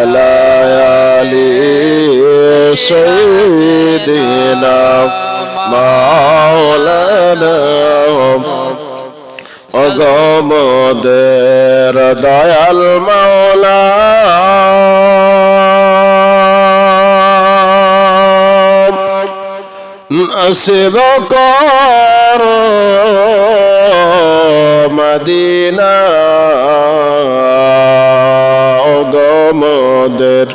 وعلى آل سيدنا مولانا অগমদের দয়াল মাওলা নসিব কর মদিনা অগমদের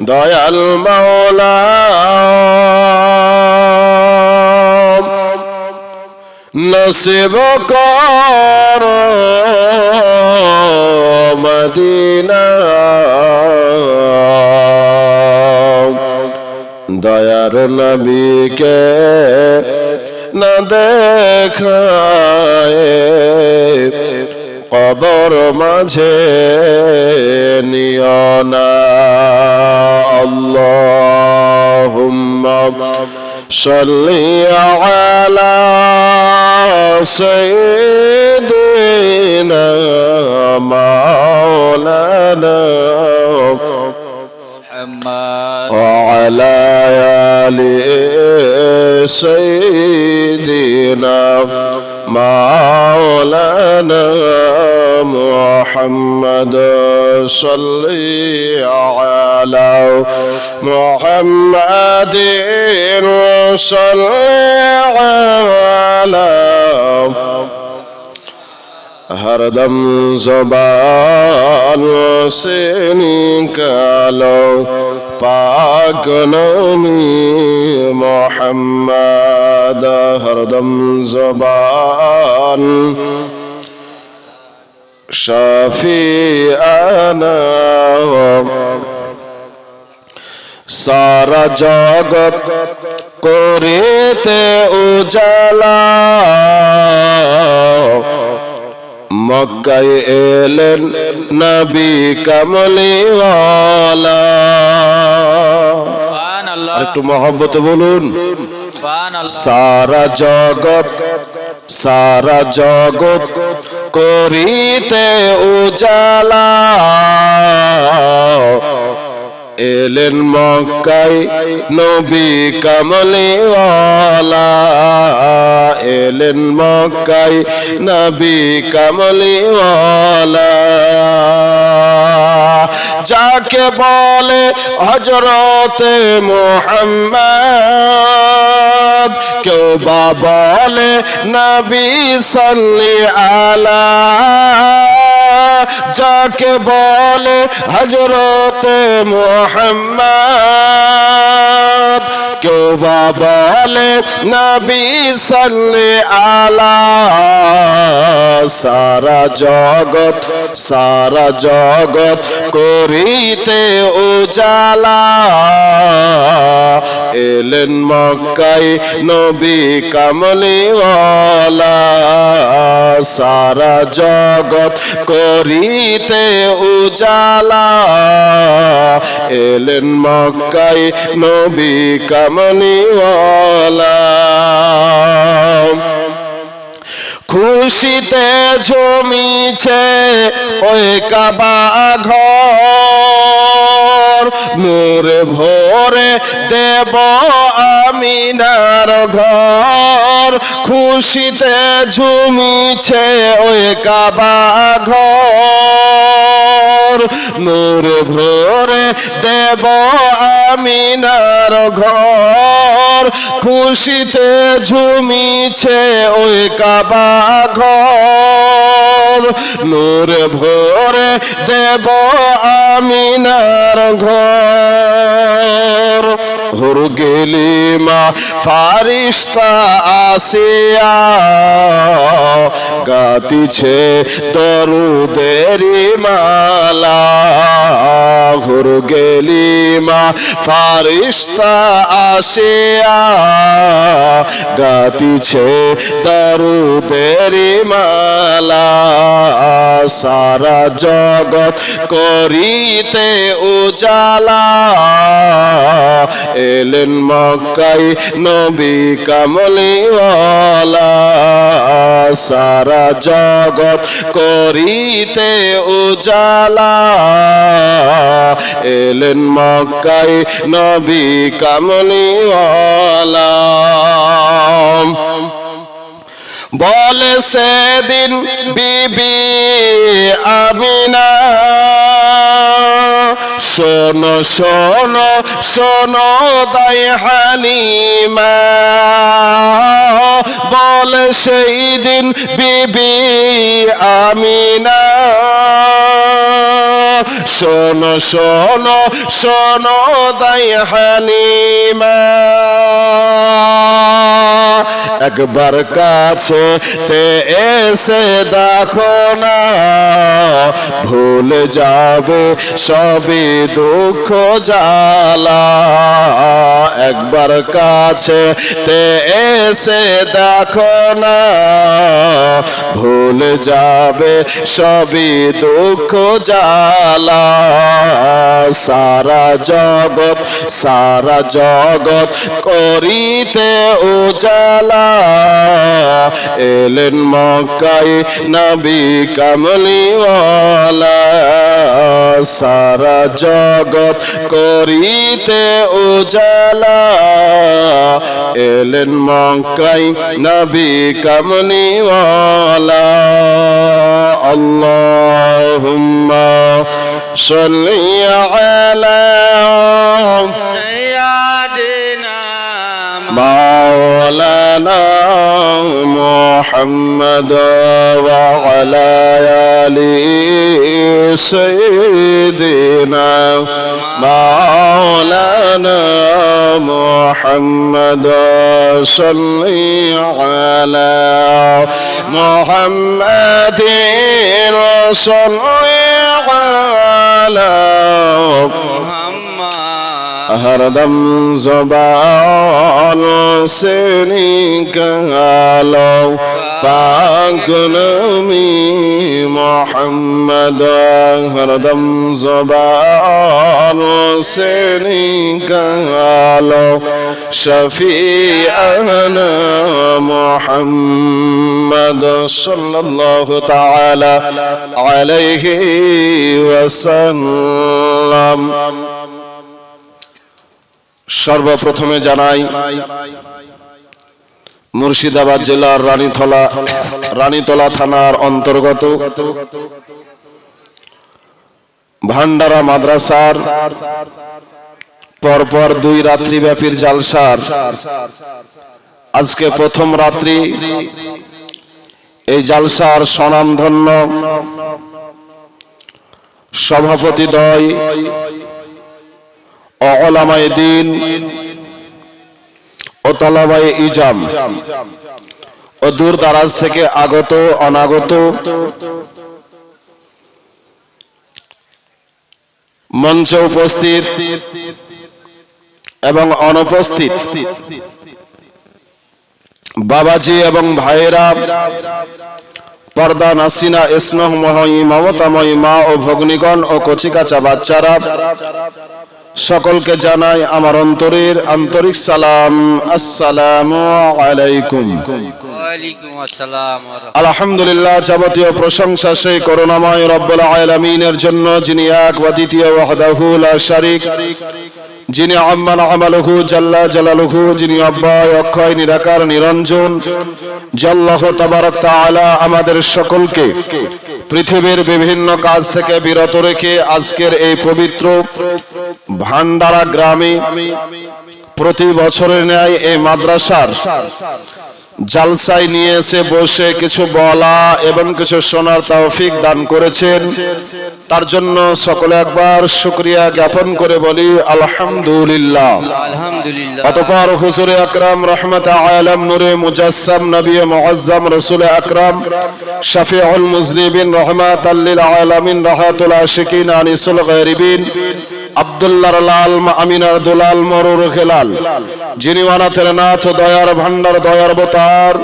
দয়াল মাওলা নসিব কর মদিনা দয়ার নবীকে না দেখায় কবর মাঝে নিও না আল্লাহুম্মা সাল্লি আলা সাইয়্যিদিনা মাওলানা وعلى آل سيدنا مولانا محمد صلي على محمد صلي على हरदम ज़बान से निकालो पाक नामी मोहम्मद हरदम ज़बान शफीआना सारा जगत करेते उजाला মক্কায় এলেন নবী কামলিওয়ালা সুবহানাল্লাহ একটু মহব্বতে বলুন সুবহানাল্লাহ সারা জগৎ করিতে উজালা এলেন মক্কায় নবী কামলিওয়ালা এলেন মক্কায় নবী কামলিওয়ালা যাকে বলে হযরতে মুহাম্মদ কেউ বা বলে নবী সাল্লি আলা যাকে বলে হযরতে মুহাম্মদ কেউ বা বলে নবী সাল্লি আলা সারা জগৎ করিতে উজালা এলেন মক্কায় নবী কামলিওয়ালা সারা জগৎ করিতে উজালা এলেন মক্কায় নবী কামলিওয়ালা খুশিতে ঝুমিছে ওই কাবা ঘর নূরে ভরে দেব আমিনার ঘর খুশিতে ঝুমিছে ওই কাবা ঘর নূরে ভরে দেব আমিনার ঘর খুশিতে ঝুমিছে ওই কাবা ঘর নূরে ভরে দেব আমিনার ঘর হুর গেলিমা ফারিস্তা আসিয়া গাতিছে দরুদেরি মালা হুর গেলিমা ফারিস্তা আসিয়া গাতিছে দরুদেরি মালা সারা জগৎ করিতে উজালা এলেন মক্কায় নবী কামলিওয়ালা সারা জগৎ করিতে উজালা এলেন মক্কায় নবী কামলিওয়ালা। বলে সেদিন বিবি আমিনা, শোনো শোনো শোনো দাই হালিমা। বলে সেই দিন বিবি আমিনা, শোনো শোনো শোনো দাই হালিমা। একবার কাছে তে এসে দেখো না, ভুলে যাবে সবই দুঃখ জ্বালা। একবার কাছে তে এসে দেখো না, ভুলে যাবে সবই দুঃখ জ্বালা। সারা জগৎ করিতে উজালা, এলেন মক্কায় নবী কামলিওয়ালা। সারা জগৎ করিতে উজালা, এলেন মক্কায় নবী কামলিওয়ালা। আল্লাহুম্মা সাল্লি আলা সাইয়্যিদিনা মাওলানা মুহাম্মদ ওয়া আলা আলি সাইয়্যিদিনা মাওলানা মুহাম্মদ সাল্লি আলা মুহাম্মাদিন সাল্লি আলা हरदम ज़बान से निकालो पाक नबी मोहम्मद। हरदम ज़बान से निकालो शफ़ीअना मोहम्मद सल्लल्लाहु ताला अलैहि वसल्लम। সর্বপ্রথমে জানাই মুর্শিদাবাদ জেলার রানীতলা থানার অন্তর্গত ভান্ডারা মাদ্রাসার পরপর 2 রাত্রি ব্যাপীর জালসার আজকে প্রথম রাত্রি। এই জালসার স্বনামধন্য সভাপতিদ্বয় ওলামায়ে দ্বীন ও তালাবায়ে ইজাম ও দূর দারাজ থেকে আগত অনাগত মঞ্চে উপস্থিত এবং অনুপস্থিত বাবাজি এবং ভাইয়েরা, পর্দা নাসিনা স্নেহময়ী মমতাময়ী মা ও ভগ্নীগণ ও কচিকাচা বাচ্চারা, সকলকে জানাই আমার অন্তরের আন্তরিক সালাম। আসসালামু আলাইকুম। ওয়ালাইকুম আসসালাম। আলহামদুলিল্লাহ, যাবতীয় প্রশংসা সেই করুণাময় রব্বুল আলামিনের জন্য, যিনি এক ওয়া দ্বিতীয় ওয়াহদাহু লা শারীক, যিনি আম্মান আমালুহু জাল্লা জালালুহু, যিনি অব্যয় অক্ষয় নিরাকার নিরঞ্জন। আল্লাহু তাবারাক তাআলা আমাদের সকলকে পৃথিবীর বিভিন্ন কাজ থেকে বিরত রেখে আজকের এই পবিত্র ভান্ডারা গ্রামে প্রতি বছরের ন্যায় এই মাদ্রাসার জালসায় নিয়ে এসে বসে কিছু বলা এবং কিছু শোনার তৌফিক দান করেছেন। তার জন্য সকলে একবার শুকরিয়া জ্ঞাপন করে বলি আলহামদুলিল্লাহ। অতঃপর হুজুরে আকরাম রহমতে আলম নূরে মুজাসসাম নবী মুআজ্জম রাসূল আকরাম শাফিউল মুজনিবিন রহমাতাল লিল আলামিন রাহাতুল আশিকিন আনিসুল গায়রিবিন আব্দুল্লাহর লাল আমিনার দুলাল মরুর খেলাল, যিনি অনাথের নাথ, দয়ার ভান্ডার, দয়ার অবতার,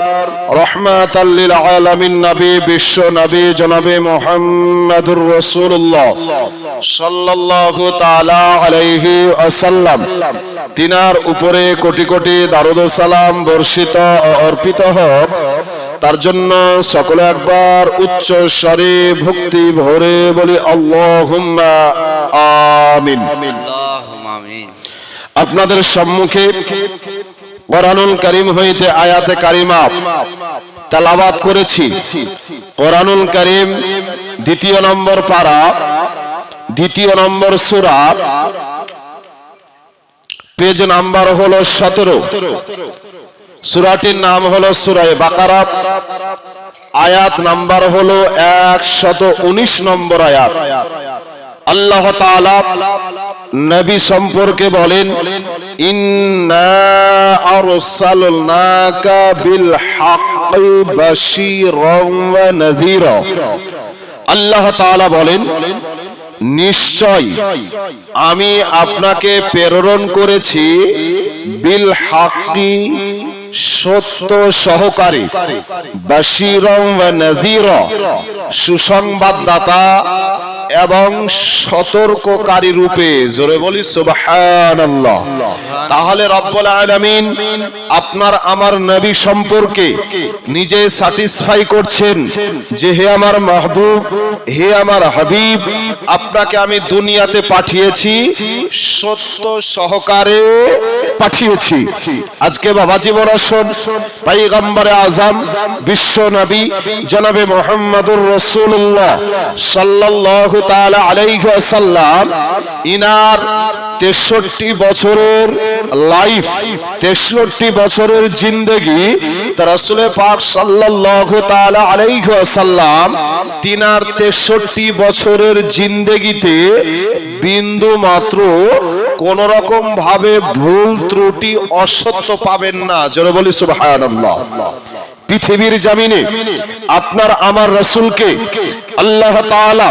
রহমাতাল লিল আলামিন নবী, বিশ্ব নবী জনাবে মুহাম্মদুর রাসূলুল্লাহ সাল্লাল্লাহু তাআলা আলাইহি ওয়াসাল্লাম, তিনার উপরে কোটি কোটি দারুদ ও সালাম বর্ষিত ও অর্পিত হোক। তার জন্য সকলে একবার উচ্চ স্বরে ভক্তি ভরে বলি আল্লাহুম্মা আমিন। আল্লাহুম্মা আমিন। আপনাদের সম্মুখে কোরআনুল কারীম হইতে আয়াতে কারিমা তেলাওয়াত করেছি। কোরআনুল কারীম 2 নম্বর পারা, 2 নম্বর সূরা, পেজ নাম্বার হলো 17। সূরাটির নাম হলো সূরা বাকারা, আয়াত নাম্বার হলো 119 নম্বর আয়াত। আল্লাহ তাআলা নবী সম্পর্কে বলেন, ইন্না আরসালনাকা বিল হাক্কি বাশীরান ওয়া নাযীরা। আল্লাহ তাআলা বলেন, নিশ্চয় আমি আপনাকে প্রেরণ করেছি বিল হাক্কি, সত্য সহকারী, বাশীরান ওয়া নাযীরা, সুসংবাদদাতা এবং সতর্ককারী রূপে। জোরে বলি সুবহানাল্লাহ। তাহলে রব্বুল আলামিন আপনার আমার নবী সম্পর্কে নিজে স্যাটিসফাই করছেন যে হে আমার মাহবুব, হে আমার হাবিব, আপনাকে আমি দুনিয়াতে পাঠিয়েছি, সত্য সহকারে পাঠিয়েছি। আজকে বাবা জীবন আসুন পয়গম্বরে আযম বিশ্ব নবী জনাবে মুহাম্মদুর রাসূলুল্লাহ সাল্লাল্লাহু তাআলা আলাইহি ওয়াসাল্লাম, ইনার 63 বছরের লাইফ, 63 বছরের জিন্দেগি রাসূল পাক সাল্লাল্লাহু তাআলা আলাইহি ওয়াসাল্লাম তিনার 63 বছরের জিন্দেগিতে বিন্দু মাত্র কোন রকম ভাবে ভুল ত্রুটি অসত্য পাবেন না। জোরে বলি সুবহানাল্লাহ। পৃথিবীর জমিনে আপনার আমার রাসূলকে আল্লাহ তাআলা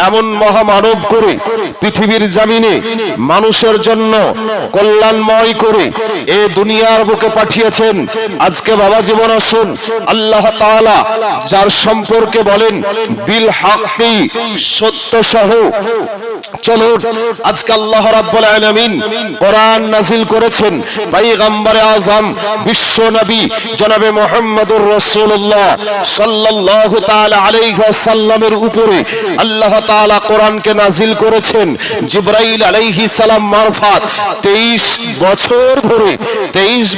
এমন মহামানব করে পৃথিবীর জমিনে মানুষের জন্য কল্যাণময় করে এই দুনিয়ার বুকে পাঠিয়েছেন। আজকে বাবা জীবন আসুন আল্লাহ তাআলা যার সম্পর্কে বলেন বিল হাক্কি, সত্য সহ। চলুন আজকে আল্লাহ রাব্বুল আলামিন কোরআন নাযিল করেছেন পয়গম্বরে আযম বিশ্ব নবী জনাবে মুহাম্মদুর রাসূলুল্লাহ সাল্লাল্লাহু তাআলা আলাইহি ওয়াসাল্লামের উপরে। আল্লাহ তাআলা কোরআনকে নাযিল করেছেন জিবরাইল আলাইহিস সালাম মারফত। 23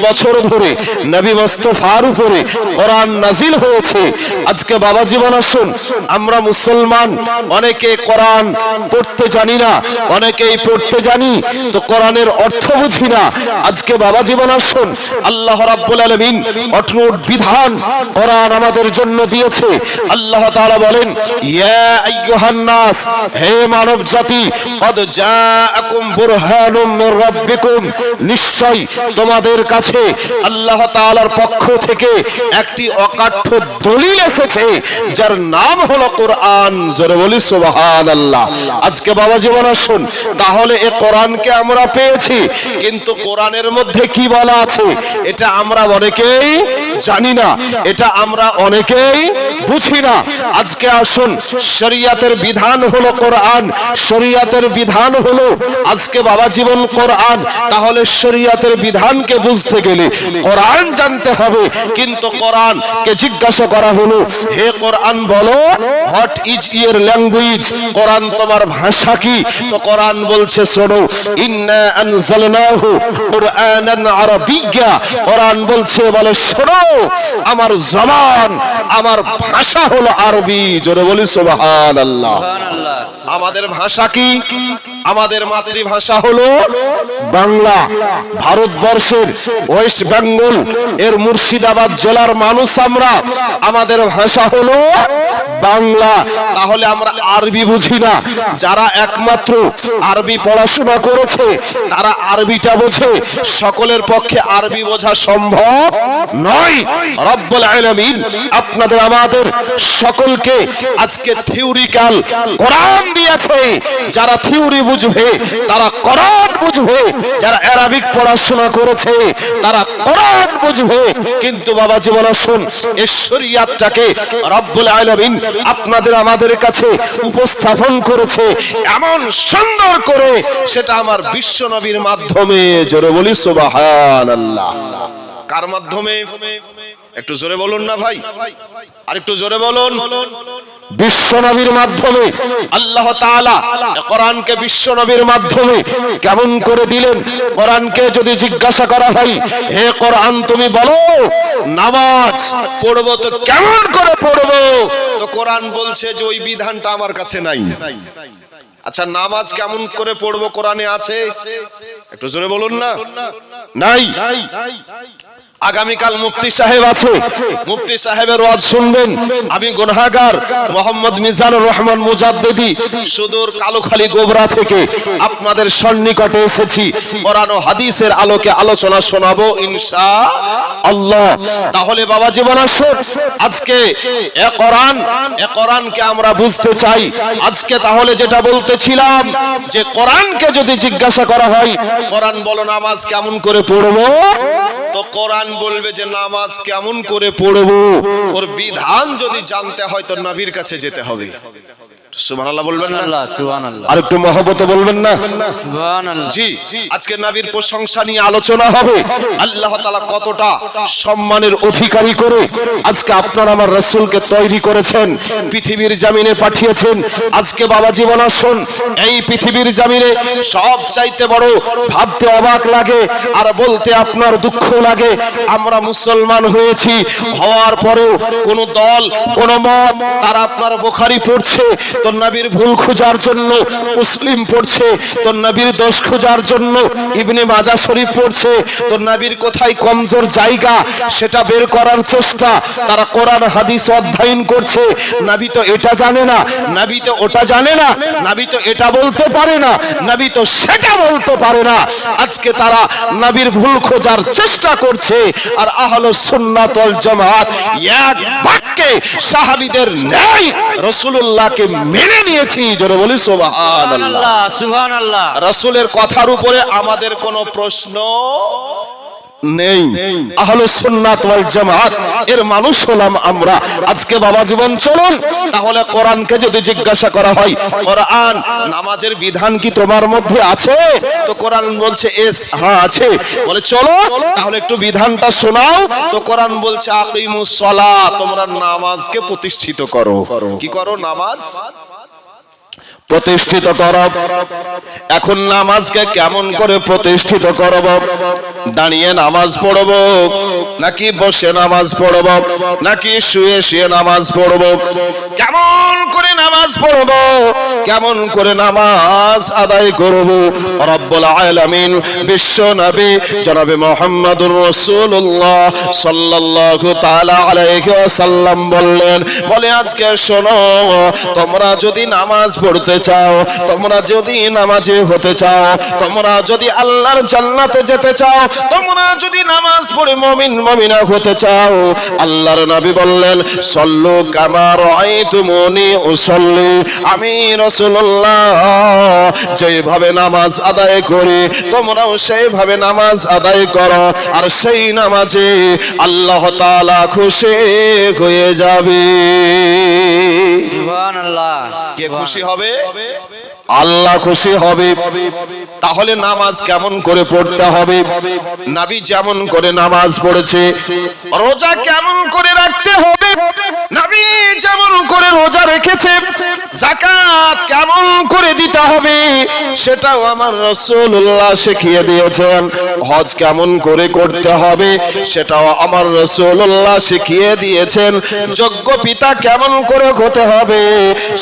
বছর ধরে নবী মুস্তাফার উপরে কোরআন নাযিল হয়েছে। আজকে বাবা জীবন আসুন আমরা মুসলমান অনেকে কোরআন পড়তে জানি না, অনেকেই পড়তে জানি তো কোরআনের অর্থ বুঝি না। আজকে বাবা জীবন আসুন আল্লাহ রাব্বুল আলামিন অটুট বিধান কোরআন আমাদের জন্য দিয়েছে। আল্লাহ তাআলা বলেন, ইয়া আইয়ুহান নাস, হে মানব জাতি, কদ জাআকুম বুরহানুম মির রাব্বিকুম, নিশ্চয় তোমাদের কাছে আল্লাহ তাআলার পক্ষ থেকে একটি অকাঠ্য দলিল এসেছে যার নাম হলো কোরআন। জোরে বলি সুবহানাল্লাহ। আজকে বাবা জীবন আসুন তাহলে এই কোরআনকে আমরা পেয়েছি, কিন্তু কোরআনের মধ্যে কি বলা আছে এটা আমরা অনেকেই জানি না, এটা আমরা অনেকেই বুঝি না। আজকে আসুন শরীয়তের বিধান হলো কোরআন, শরীয়তের বিধান হলো আজকে বাবা জীবন কোরআন। তাহলে শরীয়তের বিধানকে বুঝতে গেলে কোরআন জানতে হবে। কিন্তু কোরআনকে জিজ্ঞাসা করা হলো, হে কোরআন বলো, হোয়াট ইজ ইওর ল্যাঙ্গুয়েজ, কোরআন তোমার ভাষা কি? তো কোরআন বলছে শোনো, ইন্না আনজালনাহু কুরআনান আরাবিয়্যা, কোরআন বলছে বলে শোনো আমার জবান, আমার ভাষা হলো আরবি। জোরে বলি সুবহানাল্লাহ। আমাদের ভাষা কি? আমাদের মাতৃভাষা হলো বাংলা। ভারতবর্ষের ওয়েস্ট বেঙ্গল এর মুর্শিদাবাদ জেলার মানুষ আমরা, আমাদের ভাষা হলো বাংলা। তাহলে আমরা আরবি বুঝি না। যারা একমাত্র আরবি পড়াশোনা করেছে তারা আরবিটা বোঝে, সকলের পক্ষে আরবি বোঝা সম্ভব নয়। রব্বুল আলামিন আপনাদের আমাদের সকলকে আজকে থিওরিক্যাল কোরআন দিয়েছে। যারা থিওরি বুঝবে তারা কোরআন বুঝবে, যারা আরবিক পড়াশোনা করেছে তারা কোরআন বুঝবে। কিন্তু বাবা জীবন আসুন এই শরীয়তটাকে রব্বুল আলামিন আপনাদের আমাদের কাছে উপস্থাপন করেছে এমন সুন্দর করে, সেটা আমার বিশ্ব নবীর মাধ্যমে। জোরে বলি সুবহানাল্লাহ। কার মাধ্যমে? একটু জোরে বলুন না ভাই, আর একটু জোরে বলুন। বিশ্বনবীর মাধ্যমে আল্লাহ তাআলা কোরআনকে বিশ্বনবীর মাধ্যমে কেমন করে দিলেন? কোরআনকে যদি জিজ্ঞাসা করা হয়, হে কোরআন তুমি বলো নামাজ পড়বো তো কেমন করে পড়বো, তো কোরআন বলছে যে ওই বিধানটা আমার কাছে নাই। আচ্ছা, নামাজ কেমন করে পড়বো কোরআনে আছে? একটু জোরে বলুন না। নাই। আগামীকাল মুফতি সাহেব আছে, মুফতি সাহেবের ওয়াজ শুনবেন। আমি গুনাহগার মোহাম্মদ মিজানুর রহমান মুজাদ্দিদি সুদূর কালুখালী গোবরা থেকে আপনাদের সন্নিকটে এসেছি। কোরআন ও হাদিসের আলোকে আলোচনা শোনাবো ইনশাআল্লাহ। তাহলে বাবা জীবন আসুন, আজকে এ কোরআনকে আমরা বুঝতে চাই। আজকে তাহলে যেটা বলতেছিলাম যে কোরআনকে যদি জিজ্ঞাসা করা হয়, কোরআন বলো নামাজ কেমন করে পড়বো, তো কোরআন বলবে যে নামাজ কেমন করে পড়বো ওর বিধান যদি জানতে হয় তো নবীর কাছে যেতে হবে। সুবহানাল্লাহ বলবেন না? সুবহানাল্লাহ। আর একটু মহব্বতে বলবেন না? সুবহানাল্লাহ। জি, আজকে নবীর প্রশংসা নিয়ে আলোচনা হবে। আল্লাহ তাআলা কতটা সম্মানের অধিকারী করে আজকে আপনার আমার রাসূলকে তৈরি করেছেন, পৃথিবীর জমিনে পাঠিয়েছেন। আজকে বাবা জীবন আসুন, এই পৃথিবীর জমিনে সব চাইতে বড়, ভাবতে অবাক লাগে আর বলতে আপনার দুঃখ লাগে, আমরা মুসলমান হয়েছি, হওয়ার পরেও কোন দল কোন মত তারা আপনার বুখারী পড়ছে তো নবীর ভুল খোঁজার জন্য, মুসলিম পড়ছে তো নবীর দোষ খোঁজার জন্য, ইবনে মাজাহ শরীফ পড়ছে তো নবীর কোথায় কমজোর জায়গা সেটা বের করার চেষ্টা। তারা কোরআন হাদিস অধ্যয়ন করছে, নবী তো এটা জানে না, নবী তো ওটা জানে না, নবী তো এটা বলতে পারে না, নবী তো সেটা বলতে পারে না। আজকে তারা নবীর ভুল খোঁজার চেষ্টা করছে। আর আহলুস সুন্নাত ওয়াল জামাত এক বাক্যে সাহাবীদের ন্যায় রাসূলুল্লাহকে মেনে নিয়েছি। জোরে বলি সুবহানাল্লাহ। সুবহানাল্লাহ। রাসূলের কথার উপরে আমাদের কোনো প্রশ্ন নেই। আহলুস সুন্নাত ওয়াল জামাত এর মানুষ হলাম আমরা। আজকে বাবা জীবন চলুন, তাহলে কোরআনকে যদি জিজ্ঞাসা করা হয়, কোরআন নামাজের বিধান কি তোমার মধ্যে আছে, তো কোরআন বলছে এস, হ্যাঁ আছে। বলে চলো তাহলে একটু বিধানটা শোনাও, তো কোরআন বলছে আকিমুস সালাত, তোমরা নামাজকে প্রতিষ্ঠিত করো। কি করো? নামাজ প্রতিষ্ঠিত করব। এখন নামাজকে কেমন করে প্রতিষ্ঠিত করব? দাঁড়িয়ে নামাজ পড়ব নাকি বসে নামাজ পড়ব নাকি শুয়ে শুয়ে নামাজ পড়ব? কেমন করে নামাজ পড়ব, কেমন করে নামাজ আদায় করব? রব্বুল আলামিন বিশ্ব নবী জনাবে মুহাম্মদুর রাসূলুল্লাহ সাল্লাল্লাহু তাআলা আলাইহি ওয়াসাল্লাম বললেন, বলে আজকে শোনো, তোমরা যদি নামাজ পড়তে চাও, তোমরা যদি নামাজি হতে চাও, তোমরা যদি আল্লাহর জান্নাতে যেতে চাও, তোমরা যদি নামাজ পড়ে মুমিন মুমিনা হতে চাও, আল্লাহর নবী বললেন সল্লু কামা রাআইতুমুনি উসাল্লি, আমি রাসূলুল্লাহ যেভাবে নামাজ আদায় করি তোমরাও সেইভাবে নামাজ আদায় করো, আর সেই নামাজে আল্লাহ তাআলা খুশি হয়ে যাবে। সুবহানাল্লাহ। কে খুশি হবে? আল্লাহ খুশি হবে। তাহলে নামাজ কেমন করে পড়তে হবে? নবী যেমন করে নামাজ পড়েছে। রোজা কেমন করে রাখতে হবে? নবী যেমন করে রোজা রেখেছে। যাকাত কেমন করে দিতে হবে সেটাও আমার রাসূলুল্লাহ শিখিয়ে দিয়েছেন। হজ কেমন করে করতে হবে সেটাও আমার রাসূলুল্লাহ শিখিয়ে দিয়েছেন। যোগ্য পিতা কেমন করে হতে হবে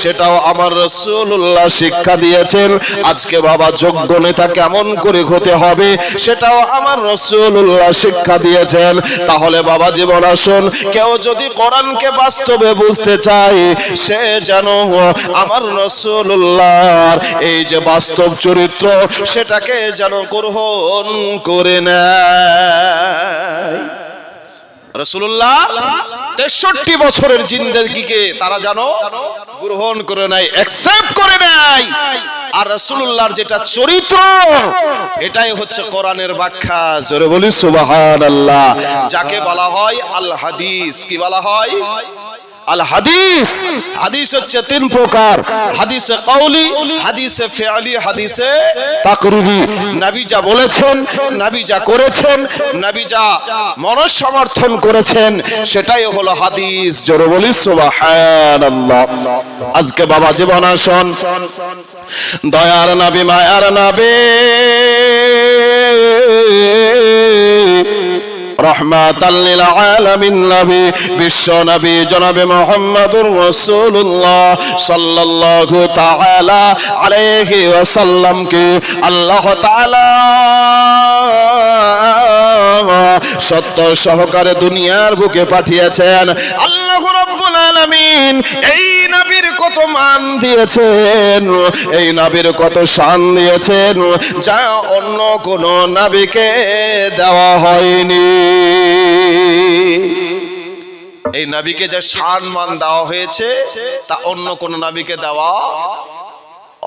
সেটাও আমার রাসূলুল্লাহ শিক্ষা দিয়েছেন। আজকে বাবা যোগ্য নেতা কেমন করে হতে হবে সেটাও আমার রাসূলুল্লাহ শিক্ষা দিয়েছেন। তাহলে বাবা জীবন আসুন, কেউ যদি কোরআনকে বাস্তবে বুঝতে চায় সে যেন আমার রাসূলুল্লাহর এই যে বাস্তব চরিত্র সেটাকে যেন গ্রহণ করে নেয়। রাসূলুল্লাহ 63 বছরের জিন্দেগিকে তারা জানো গ্রহণ করে নেয়, অ্যাকসেপ্ট করে নেয়। আর রাসূলুল্লাহর যেটা চরিত্র এটাই হচ্ছে কোরআনের ব্যাখ্যা। জোরে বলি সুবহানাল্লাহ। যাকে বলা হয় আল হাদিস। কি বলা হয়? আল হাদিস, হাদিস হচ্ছে তিন প্রকার, হাদিসে কওলি, হাদিসে ফিআলি, হাদিসে তাকরিরি। নবী যা বলেছেন, নবী যা করেছেন, নবী যা মনসমর্থন করেছেন, সেটাই হলো হাদিস। জোরে বলি সুবহানাল্লাহ। আজকে বাবা জীবন আসন, দয়ার নবী, মায়ার নবী, রহমাতাল লিল আলামিন নবী, বিশ্ব নবী জনাবে মুহাম্মদুর রাসূলুল্লাহ সাল্লাল্লাহু তাআলা আলাইহি ওয়াসাল্লামকে আল্লাহ তাআলা সত্য সহকারে দুনিয়ার বুকে পাঠিয়েছেন। আল্লাহ রাব্বুল আলামিন এই নবীর কত মান দিয়েছেন, এই নবীর কত শান দিয়েছেন, যা অন্য কোন নবীকে দেওয়া হয়নি। এই নবীকে যে শান মান দেওয়া হয়েছে, তা অন্য কোন নবীকে দেওয়া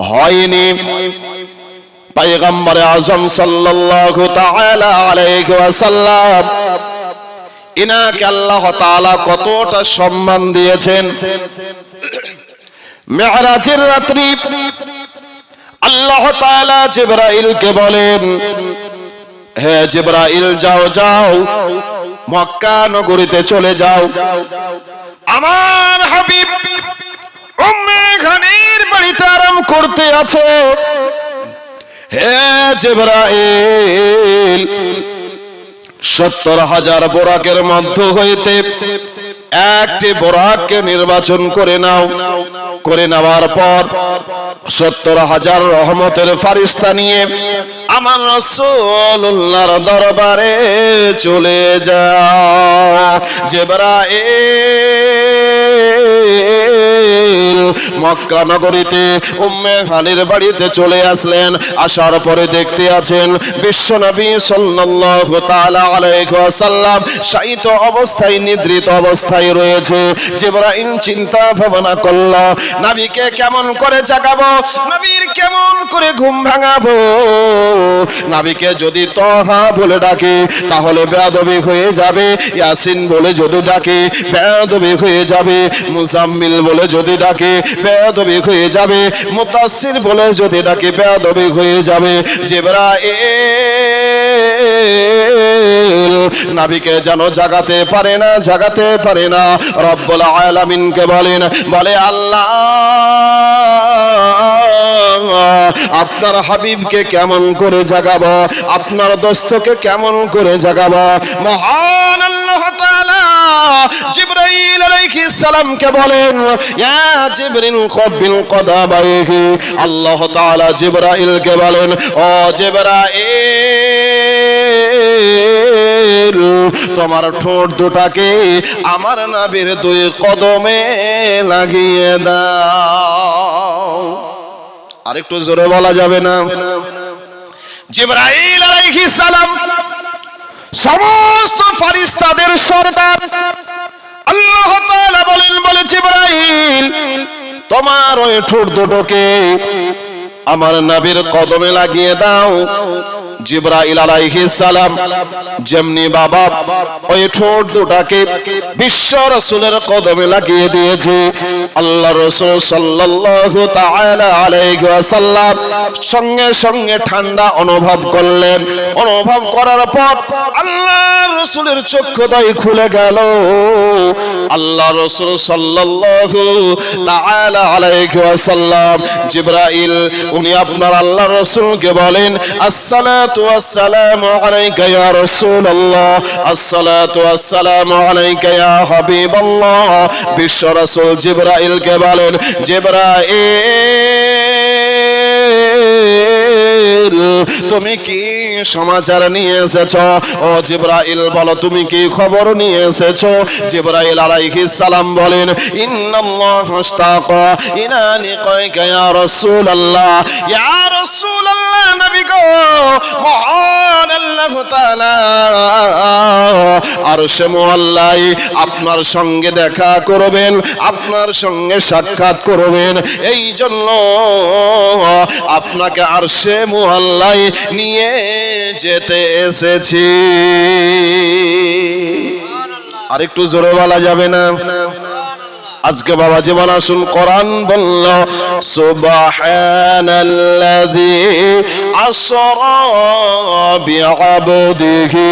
হয়নি। পয়গম্বর আযম সাল্লাল্লাহু তাআলা আলাইহি ওয়াসাল্লাম, ইনাকে আল্লাহ তাআলা কতটা সম্মান দিয়েছেন। মিরাজের রাত্রি আল্লাহ তাআলা জিবরাইলকে বলেন, হে জিবরাইল, যাও যাও মক্কা নগরীতে চলে যাও, আমার হাবিব উম্মে খানির বাড়িতে আরাম করতে আছে। হে জিবরাইল, 70,000 বোরাকের মধ্য হইতে একটি বোরাককে নির্বাচন করে নাও। করে নেওয়ার পর 70,000 রহমতের ফারিস্তা নিয়ে আমার রাসূলুল্লাহর দরবারে চলে যাও। জিবরাইল মক্কা নগরীতে উম্মে হানির বাড়িতে চলে আসলেন। আসার পরে দেখতে আছেন বিশ্বনবী সাল্লাল্লাহু তাআলা আলাইহি ওয়াসাল্লাম শায়িত অবস্থায়, নিদ্রিত অবস্থায় রয়েছে। জিবরাইল চিন্তা ভাবনা করল, নবীকে কেমন করে জাগাবো, নবীর কেমন করে ঘুম ভাঙাবো। নবীকে যদি তহা বলে ডাকে তাহলে বেয়াদবি হয়ে যাবে, ইয়াসিন বলে যদি ডাকে বেয়াদবি হয়ে যাবে, মুজাম্মিল বলে যদি ডাকে বেয়াদবি হয়ে যাবে, মুতাসসির বলে যদি ডাকে বেয়াদবি হয়ে যাবে। জিবরাইল নবীকে যেন জাগাতে পারে না, জাগাতে পারে না। রব্বুল আলামিনকে বলেন, বলে আল্লাহ আপনার হাবিবকে কেমন করে জাগাবো, আপনার দোস্তকে কেমন করে জাগাবো। মহান আল্লাহ তাআলা জিবরাইল আলাইহিস সালামকে বলেন, ইয়া জিবরিল কবিল কদাবাইহি। আল্লাহ তাআলা জিবরাইলকে বলেন, ও জিবরাইল, তোমার ঠোঁট দুটাকে আমার নবীর দুই কদমে লাগিয়ে দাও। আরেকটু জোরে বলা যাবে না? জিবরাইল আলাইহিস সালাম সমস্ত ফেরেশতাদের সরদার। আল্লাহ তাআলা বলেন, বলে জিবরাইল, তোমার ওই ঠোঁট দুটোকে আমার নবীর কদমে লাগিয়ে দাও। জিবরাইল আলাইহিস সালাম যেমনি বাবা ওই ঠোঁট দুটাকে বিশ্ব রাসূলের কদমে লাগিয়ে দিয়েছে, আল্লাহ রাসূল সাল্লাল্লাহু তাআলা আলাইহি ওয়াসাল্লাম সঙ্গে সঙ্গে ঠান্ডা অনুভব করলেন। অনুভব করার পর আল্লাহর রাসূলের চক্ষুদ্বয় খুলে গেল। আল্লাহ রাসূল সাল্লাল্লাহু তাআলা আলাইহি ওয়াসাল্লাম জিবরাইল উনি আপনার আল্লাহর রাসূলকে বলেন, আসসালাতু ওয়াসসালামু আলাইকা ইয়া রাসূলুল্লাহ, আসসালাতু ওয়াসসালামু আলাইকা ইয়া হাবিবাল্লাহ। বিশ্ব রাসূল জিবরাইলকে বলেন, জিবরাইল তুমি কি সমাচার নিয়ে এসেছো? ও জিবরাইল বলো, তুমি কি খবর নিয়ে এসেছো? জিবরাইল আলাইহিস সালাম বলেন, ইন্নাল্লাহ ইশতাকা ইলা লিকাইকা ইয়া রাসূলুল্লাহ। ইয়া রাসূলুল্লাহ, নবী গো, মহান আল্লাহ তাআলা আরশে মুআল্লায় আপনার সঙ্গে দেখা করবেন, আপনার সঙ্গে সাক্ষাৎ করবেন, এই জন্য আপনাকে আরশে মুআল্লায় নিয়ে যেতে এসেছি। আরেকটু জোরে বলা যাবে না? আজকে বাবা জীবন আসুন কোরআন বলল সুবহানাল্লাযী আসরা বিআবদিহি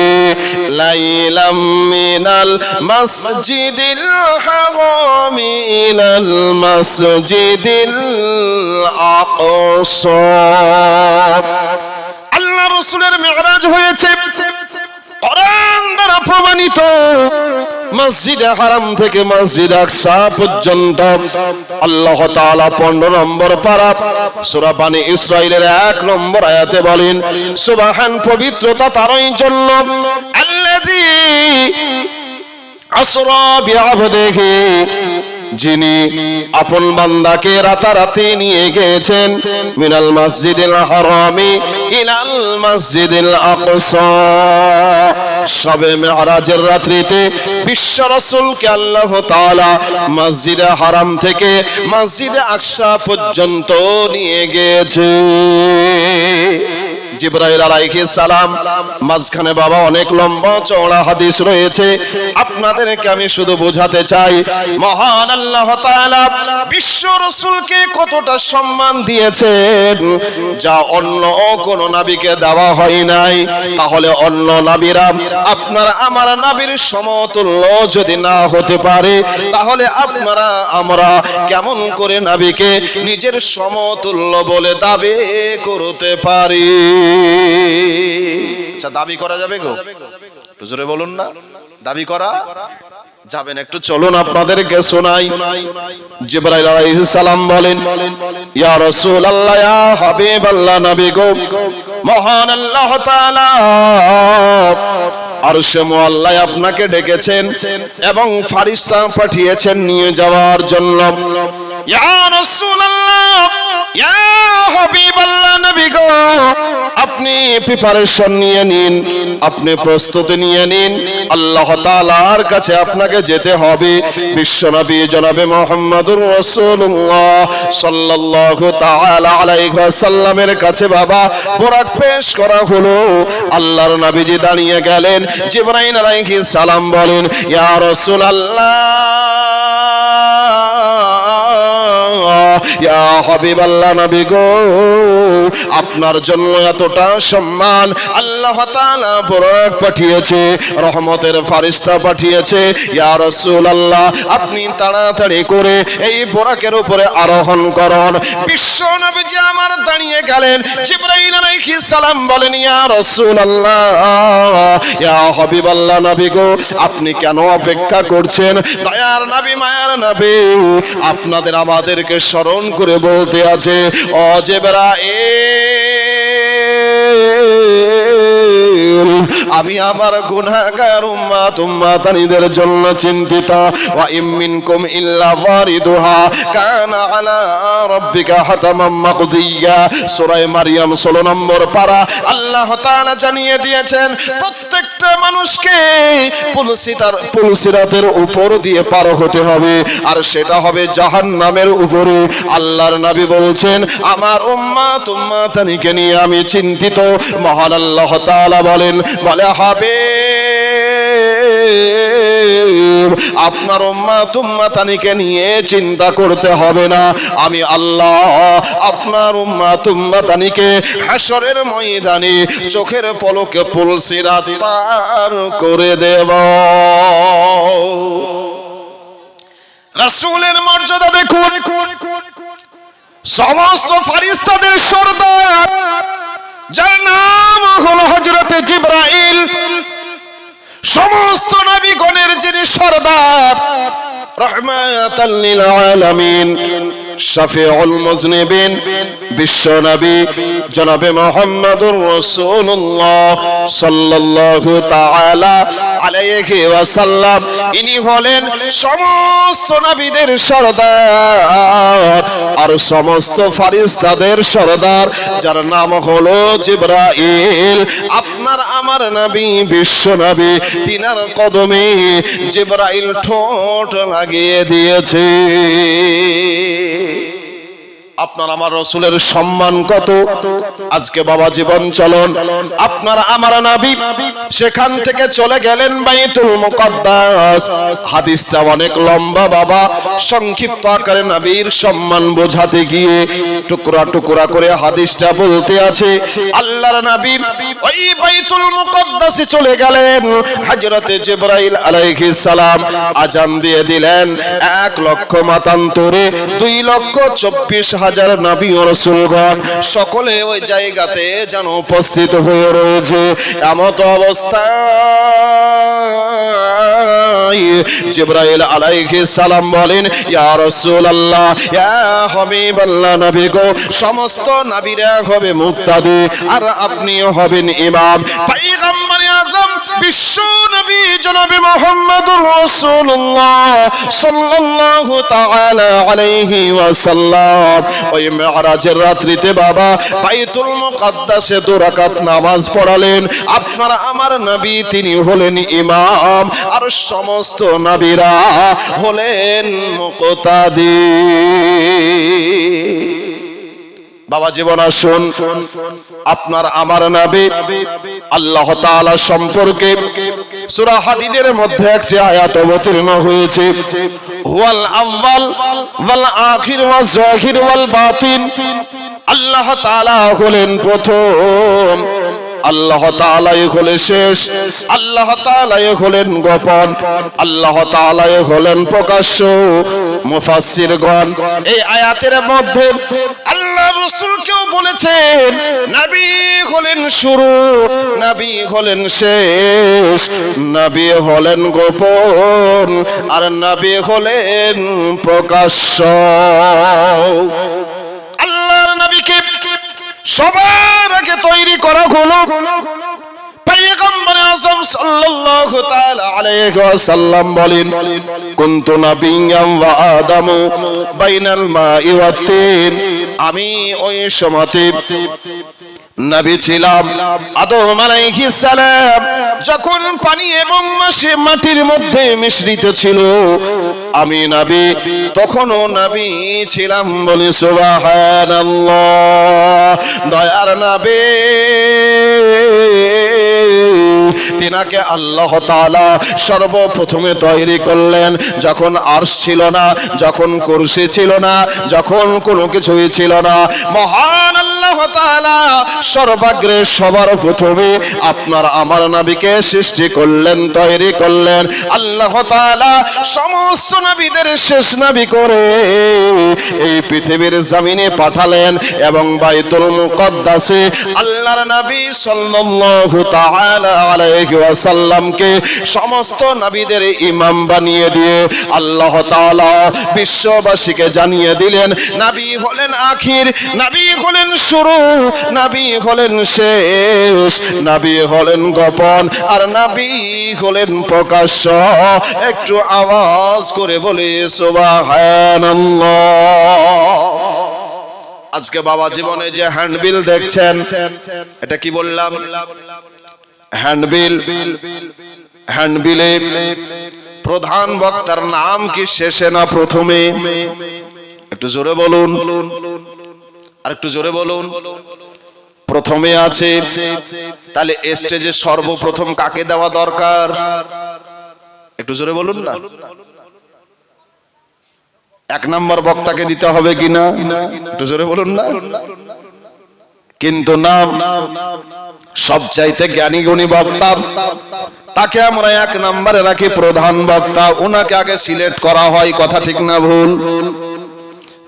লাইলাম মিনাল মাসজিদিল হারামি ইলাল মাসজিদিল আকসা। আল্লাহ রাসূলের মিরাজ হয়েছে কোরআন দ্বারা প্রমাণিত। মসজিদে হারাম থেকে মসজিদ আকসা পর্যন্ত আল্লাহ তাআলা 15 নম্বর পারা সূরা বনী ইসরাঈলের 1 নম্বর আয়াতে বলেন সুবহান, পবিত্রতা তারই জন্য আল্লাযী আসরা বিআবদিহি, যিনি আপন বান্দাকে রাতারাতি নিয়ে গিয়েছেন মিনাল মসজিদিল হারামি ইলাল মসজিদিল আকসা। শবে মেরাজের রাত্রিতে বিশ্ব রাসূলকে আল্লাহ তাআলা মসজিদে হারাম থেকে মসজিদে আকসা পর্যন্ত নিয়ে গিয়েছে। জিবরাইল আলাইহিস সালাম মাঝখানে বাবা অনেক লম্বা চওড়া হাদিস রয়েছে, আপনাদেরকে আমি শুধু বোঝাতে চাই মহান আল্লাহ তাআলা বিশ্ব রাসূলকে কতটা সম্মান দিয়েছেন যা অন্য কোন নবীকে দেওয়া হয় নাই। তাহলে অন্য নবীরা আপনার আমার নবীর সমতুল্য যদি না হতে পারে, তাহলে আপনারা আমরা কেমন করে নবীকে নিজের সমতুল্য বলে দাবি করতে পারি? আচ্ছা, দাবি করা যাবে গো? একটু জোরে বলুন না, দাবি করা যাবে না? একটু চলুন আপনাদেরকে শোনাই। জিবরাইল আলাইহিস সালাম বলেন ইয়া রাসূলুল্লাহ, ইয়া হাবিবাল্লাহ, নবী গো, মহান আল্লাহ তাআলা আরশে মুআল্লায় আপনাকে ডেকেছেন এবং ফেরেশতা পাঠিয়েছেন নিয়ে যাওয়ার জন্য। ইয়া রাসূলুল্লাহ, ইয়া হাবিবাল্লাহ, নবী গো, আপনি প্রিপারেশন নিয়ে নিন, আপনি প্রস্তুতি নিয়ে নিন। আল্লাহ তাআলার কাছে আপনাকে যেতে হবে। বিশ্বনবী জনাবে মুহাম্মদুর রাসূলুল্লাহ সাল্লাল্লাহু তাআলা আলাইহি ওয়াসাল্লামের কাছে বাবা বোরাক পেশ করা হলো। আল্লাহর নবীজি দাঁড়িয়ে গেলেন। জিবরাইল আলাইহিস সালাম বলেন ইয়া রাসূলুল্লাহ, ইয়া হাবিবাল্লাহ, নবী গো, আপনার জন্য এতটা সম্মান আল্লাহ তাআলা বোরাক পাঠিয়েছে, রহমতের ফেরেশতা পাঠিয়েছে। ইয়া রাসূলুল্লাহ, আপনি তাড়াতাড়ি করে এই বোরাকের উপরে আরোহণ করুন। বিশ্ব নবীজি আমার দাঁড়িয়ে গেলেন। জিবরাইল আলাইহিস সালাম বলেন ইয়া রাসূলুল্লাহ, ইয়া হাবিবাল্লাহ, নবী গো, আপনি কেন অপেক্ষা করছেন? দয়ার নবী, মায়ার নবী, আপনাদের আমাদেরকে স্মরণ করে বলতে আছে ও জিবরাইল, আমি আমার গুনাহগার উম্মতানিদের জন্য চিন্তিত। ওয়া ইম মিনকুম ইল্লা ওয়ারিদুহা কানা আলা রাব্বিকা হাতামান মাকদিয়া। সূরা মারইয়াম 16 নম্বর পারা আল্লাহ তাআলা জানিয়ে দিয়েছেন প্রত্যেকটা মানুষকে পুলসিরাতের উপর দিয়ে পার হতে হবে, আর সেটা হবে জাহান্নামের উপরে। আল্লাহর নবী বলছেন আমার উম্মতানিকে নিয়ে আমি চিন্তিত। মহান আল্লাহ তাআলা বলেন বলে হবে আপনার উম্মতানিকে নিয়ে চিন্তা করতে হবে না, আমি আল্লাহ আপনার উম্মতানিকে হাশরের ময়দানে চোখের পলকে পুলসিরাত পার করে দেব। রাসূলের মর্যাদা দেখুন। সমস্ত ফেরেশতাদের সরদার যার নাম হলো হযরতে জিবরাইল, সমস্ত নবীগণের যিনি সরদার, রাহমাতাল লিল আলামিন, শাফিউল মুজনিবিন, বিশ্ব নবী জনাবে মুহাম্মদুর রাসূলুল্লাহ সাল্লাল্লাহু তাআলা আলাইহি ওয়াসাল্লাম, ইনি হলেন সমস্ত নবীদের সরদার আর সমস্ত ফেরেশতাদের সরদার, যার নাম হলো জিবরাইল। আপনার আমার নবী বিশ্ব নবী, তিনার কদমে জিবরাইল ঠোঁট লাগিয়ে দিয়েছে। আপনার আমার রাসূলের সম্মান কত। আজকে বাবা জীবন চলন আপনার আমার নবী সেখান থেকে চলে গেলেন বাইতুল মুকাদ্দাস। হাদিসটা অনেক লম্বা বাবা, সংক্ষিপ্ত আকারে নবীর সম্মান বোঝাতে গিয়ে টুকরা টুকরা করে হাদিসটা বলতে আছে। আল্লাহর নবী ওই বাইতুল মুকাদ্দাসে চলে গেলেন। হযরতে জিবরাইল আলাইহিস সালাম আযান দিয়ে দিলেন। 1 লক্ষ মাতান্তরে 2,24,000 নবী ও রাসূলগণ সকলে ওই জায়গাতে যেন উপস্থিত হয়ে রয়েছে। এমত অবস্থায় জিবরাইল আলাইহিস সালাম বলেন, ইয়া রাসূলুল্লাহ, ইয়া হাবিবাল্লাহ, নবী গো, সমস্ত নবীরা হবে মুক্তাদি আর আপনিও হবেন ইমাম। পয়গম্বর আযম বিশ্ব নবী জনাবে মুহাম্মদুর রাসূলুল্লাহ সাল্লাল্লাহু তাআলা আলাইহি ওয়াসাল্লাম ওই মিরাজের রাত্রিতে বাবা বাইতুল মুকাদ্দাসে 2 রাকাত নামাজ পড়ালেন। আপনার আমার নবী তিনি হলেন ইমাম আর সমস্ত নবীরা হলেন মুক্তাদি। বাবা জীবন আসুন আপনার আমার নবী আল্লাহ তাআলা সম্পর্কে সূরা হাদীদের মধ্যে একটি আয়াত অবতীর্ণ হয়েছে, হুয়াল আউয়াল ওয়াল আখির ওয়াজ যাহির ওয়াল বাতিন। আল্লাহ তাআলা হলেন প্রথম, আল্লাহ তাআলাই হলেন শেষ, আল্লাহ তাআলাই হলেন গোপন, আল্লাহ তাআলাই হলেন প্রকাশ্য। মুফাসসিরগণ এই আয়াতের মধ্যে আল্লাহ রাসূলকেও বলেছেন নবী হলেন শুরু, নবী হলেন শেষ, নবী হলেন গোপন আর নবী হলেন প্রকাশ্য। আল্লাহর নবীকে সবার আগে তৈরি করা হলো। পয়গম্বর আযম সাল্লাল্লাহু তাআলা আলাইহি ওয়াসাল্লাম বলেন, কুনতু নাবিয়্যাম ওয়া আদামু বাইনাল মা'i ওয়াত তিন। আমি ওই সময়তে নবী ছিলাম। আদম আলাইহিস সালাম যখন পানি এবং মাটির মধ্যে মিশ্রিত ছিল, আমি নবী তখনও নবী ছিলাম। বলি সুবহানাল্লাহ। দয়ার নবী তিনাকে আল্লাহ তাআলা সর্বপ্রথমে তৈরি করলেন যখন আরশ ছিল না, যখন কুরসি ছিল না, যখন কোনো কিছুই ছিল না। মহান আল্লাহ তাআলা সর্বাগ্রে সবার প্রথমে আপনার আমার নবীকে সৃষ্টি করলেন, তৈরি করলেন। আল্লাহ তাআলা সমস্ত নবীদের শেষ নবী করে এই পৃথিবীর জমিনে পাঠালেন এবং বাইতুল মুকাদ্দাসে আল্লাহর নবী সাল্লাল্লাহু তাআলা আলাইহি ওয়াসাল্লামকে সমস্ত নবীদের ইমাম বানিয়ে দিয়ে আল্লাহ তাআলা বিশ্ববাসীকে জানিয়ে দিলেন নবী হলেন আখির, নবী হলেন শুরু, নবী হলেন শেষ, নবী হলেন গোপন আর নবী হলেন প্রকাশ্য। একটু আওয়াজ করে বলি সুবহানাল্লাহ। আজকে বাবা জীবনে যে হ্যান্ডবিল দেখছেন, এটা কি বললাম? হ্যান্ডবিল। হ্যান্ডবিলে প্রধান বক্তার নাম কি শেষে না প্রথমে? একটু জোরে বলুন, আর একটু জোরে বলুন। প্রথমে আছে। তাহলে স্টেজে সর্বপ্রথম কাকে দেওয়া দরকার? একটু জোরে বলুন না। 1 নম্বর বক্তাকে দিতে হবে কিনা? একটু জোরে বলুন না। কিন্তু না, সবচাইতে জ্ঞানী গুণী বক্তা তাকে আমরা 1 নম্বরে রাখি, প্রধান বক্তা। ওনাকে আগে সিলেক্ট করা হয়, কথা ঠিক না ভুল?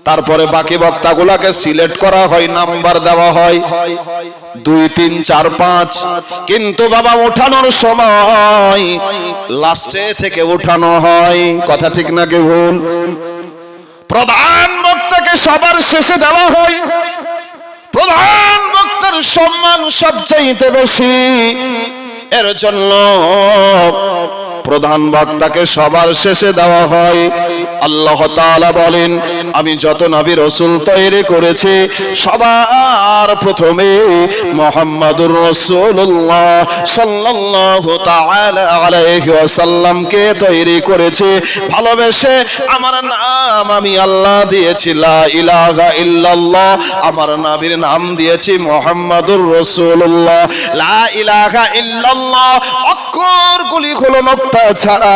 তারপরে বাকি বক্তাগুলোকে সিলেক্ট করা হয়, নাম্বার দেওয়া হয় 2, 3, 4, 5। কিন্তু বাবা ওঠানোর সময় লাস্টে থেকে ওঠানো হয়, কথা ঠিক না কি ভুল? প্রধান বক্তাকে সবার শেষে দেওয়া হয়। প্রধান বক্তার সম্মান সবচাইতে বেশি। এর জন্য প্রধান বক্তাকে সবার শেষে দেওয়া হয়। আল্লাহ তাআলা বলেন, আমি যত নবী রাসূল তৈরি করেছি সবার প্রথমে মুহাম্মাদুর রাসূলুল্লাহ সাল্লাল্লাহু তাআলা আলাইহি ওয়াসাল্লামকে তৈরি করেছি ভালোবেসে। আমার নাম আমি আল্লাহ দিয়েছি লা ইলাহা ইল্লাল্লাহ, আমার নবীর নাম দিয়েছি মুহাম্মাদুর রাসূলুল্লাহ। লা ইলাহা ইল্লাল্লাহ অক্ষরগুলি হলো নোক্তা ছাড়া,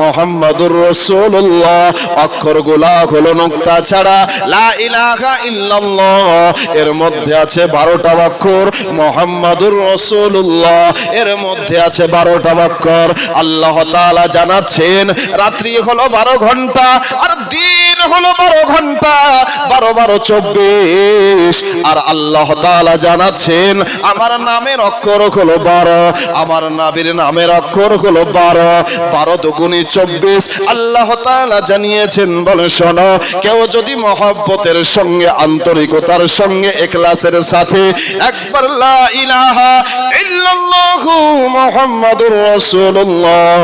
মুহাম্মাদুর রাসূলুল্লাহ অক্ষরগুলা হলো নোক্তা ছাড়া। লা ইলাহা ইল্লাল্লাহ এর মধ্যে আছে 12টা অক্ষর, মুহাম্মাদুর রাসূলুল্লাহ এর মধ্যে আছে 12টা অক্ষর। আল্লাহ তাআলা জানাচ্ছেন রাত্রি হলো 12 ঘন্টা আর দিন হলো 12 ঘন্টা, 12 12 24। আর আল্লাহ তাআলা জানাচ্ছেন আমার নামের অক্ষর হলো 12, আমার নবীর নামের অক্ষর হলো 12, 12 দুগুণে 24। আল্লাহ তাআলা জানিয়েছেন, বলে শোনো, কেউ যদি মহব্বতের সঙ্গে আন্তরিকতার সঙ্গে ইখলাসের সাথে একবার লা ইলাহা ইল্লাল্লাহু মুহাম্মাদুর রাসূলুল্লাহ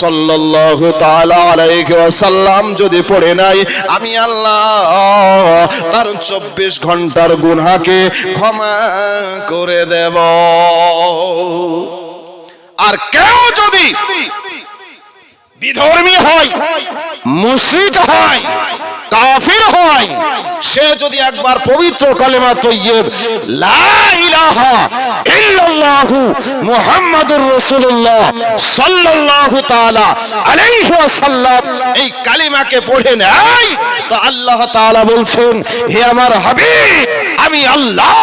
সাল্লাল্লাহু তাআলা আলাইহি ওয়াসাল্লাম যদি পড়ে নাই, আমি আল্লাহ তার 24 ঘন্টার গুনাহকে ক্ষমা করে দেব। আর কেউ যদি বিধর্মী হয়, মুশরিক হয়, কাফির হয়, সে যদি একবার পবিত্র কালেমা তৈয়ব লা ইলাহা ইল্লাল্লাহু মুহাম্মাদুর রাসূলুল্লাহ সাল্লাল্লাহু তাআলা আলাইহি ওয়াসাল্লাম এই কালিমাকে পড়ে নেয়, তো আল্লাহ তাআলা বলছেন, হে আমার হাবিব, আমি আল্লাহ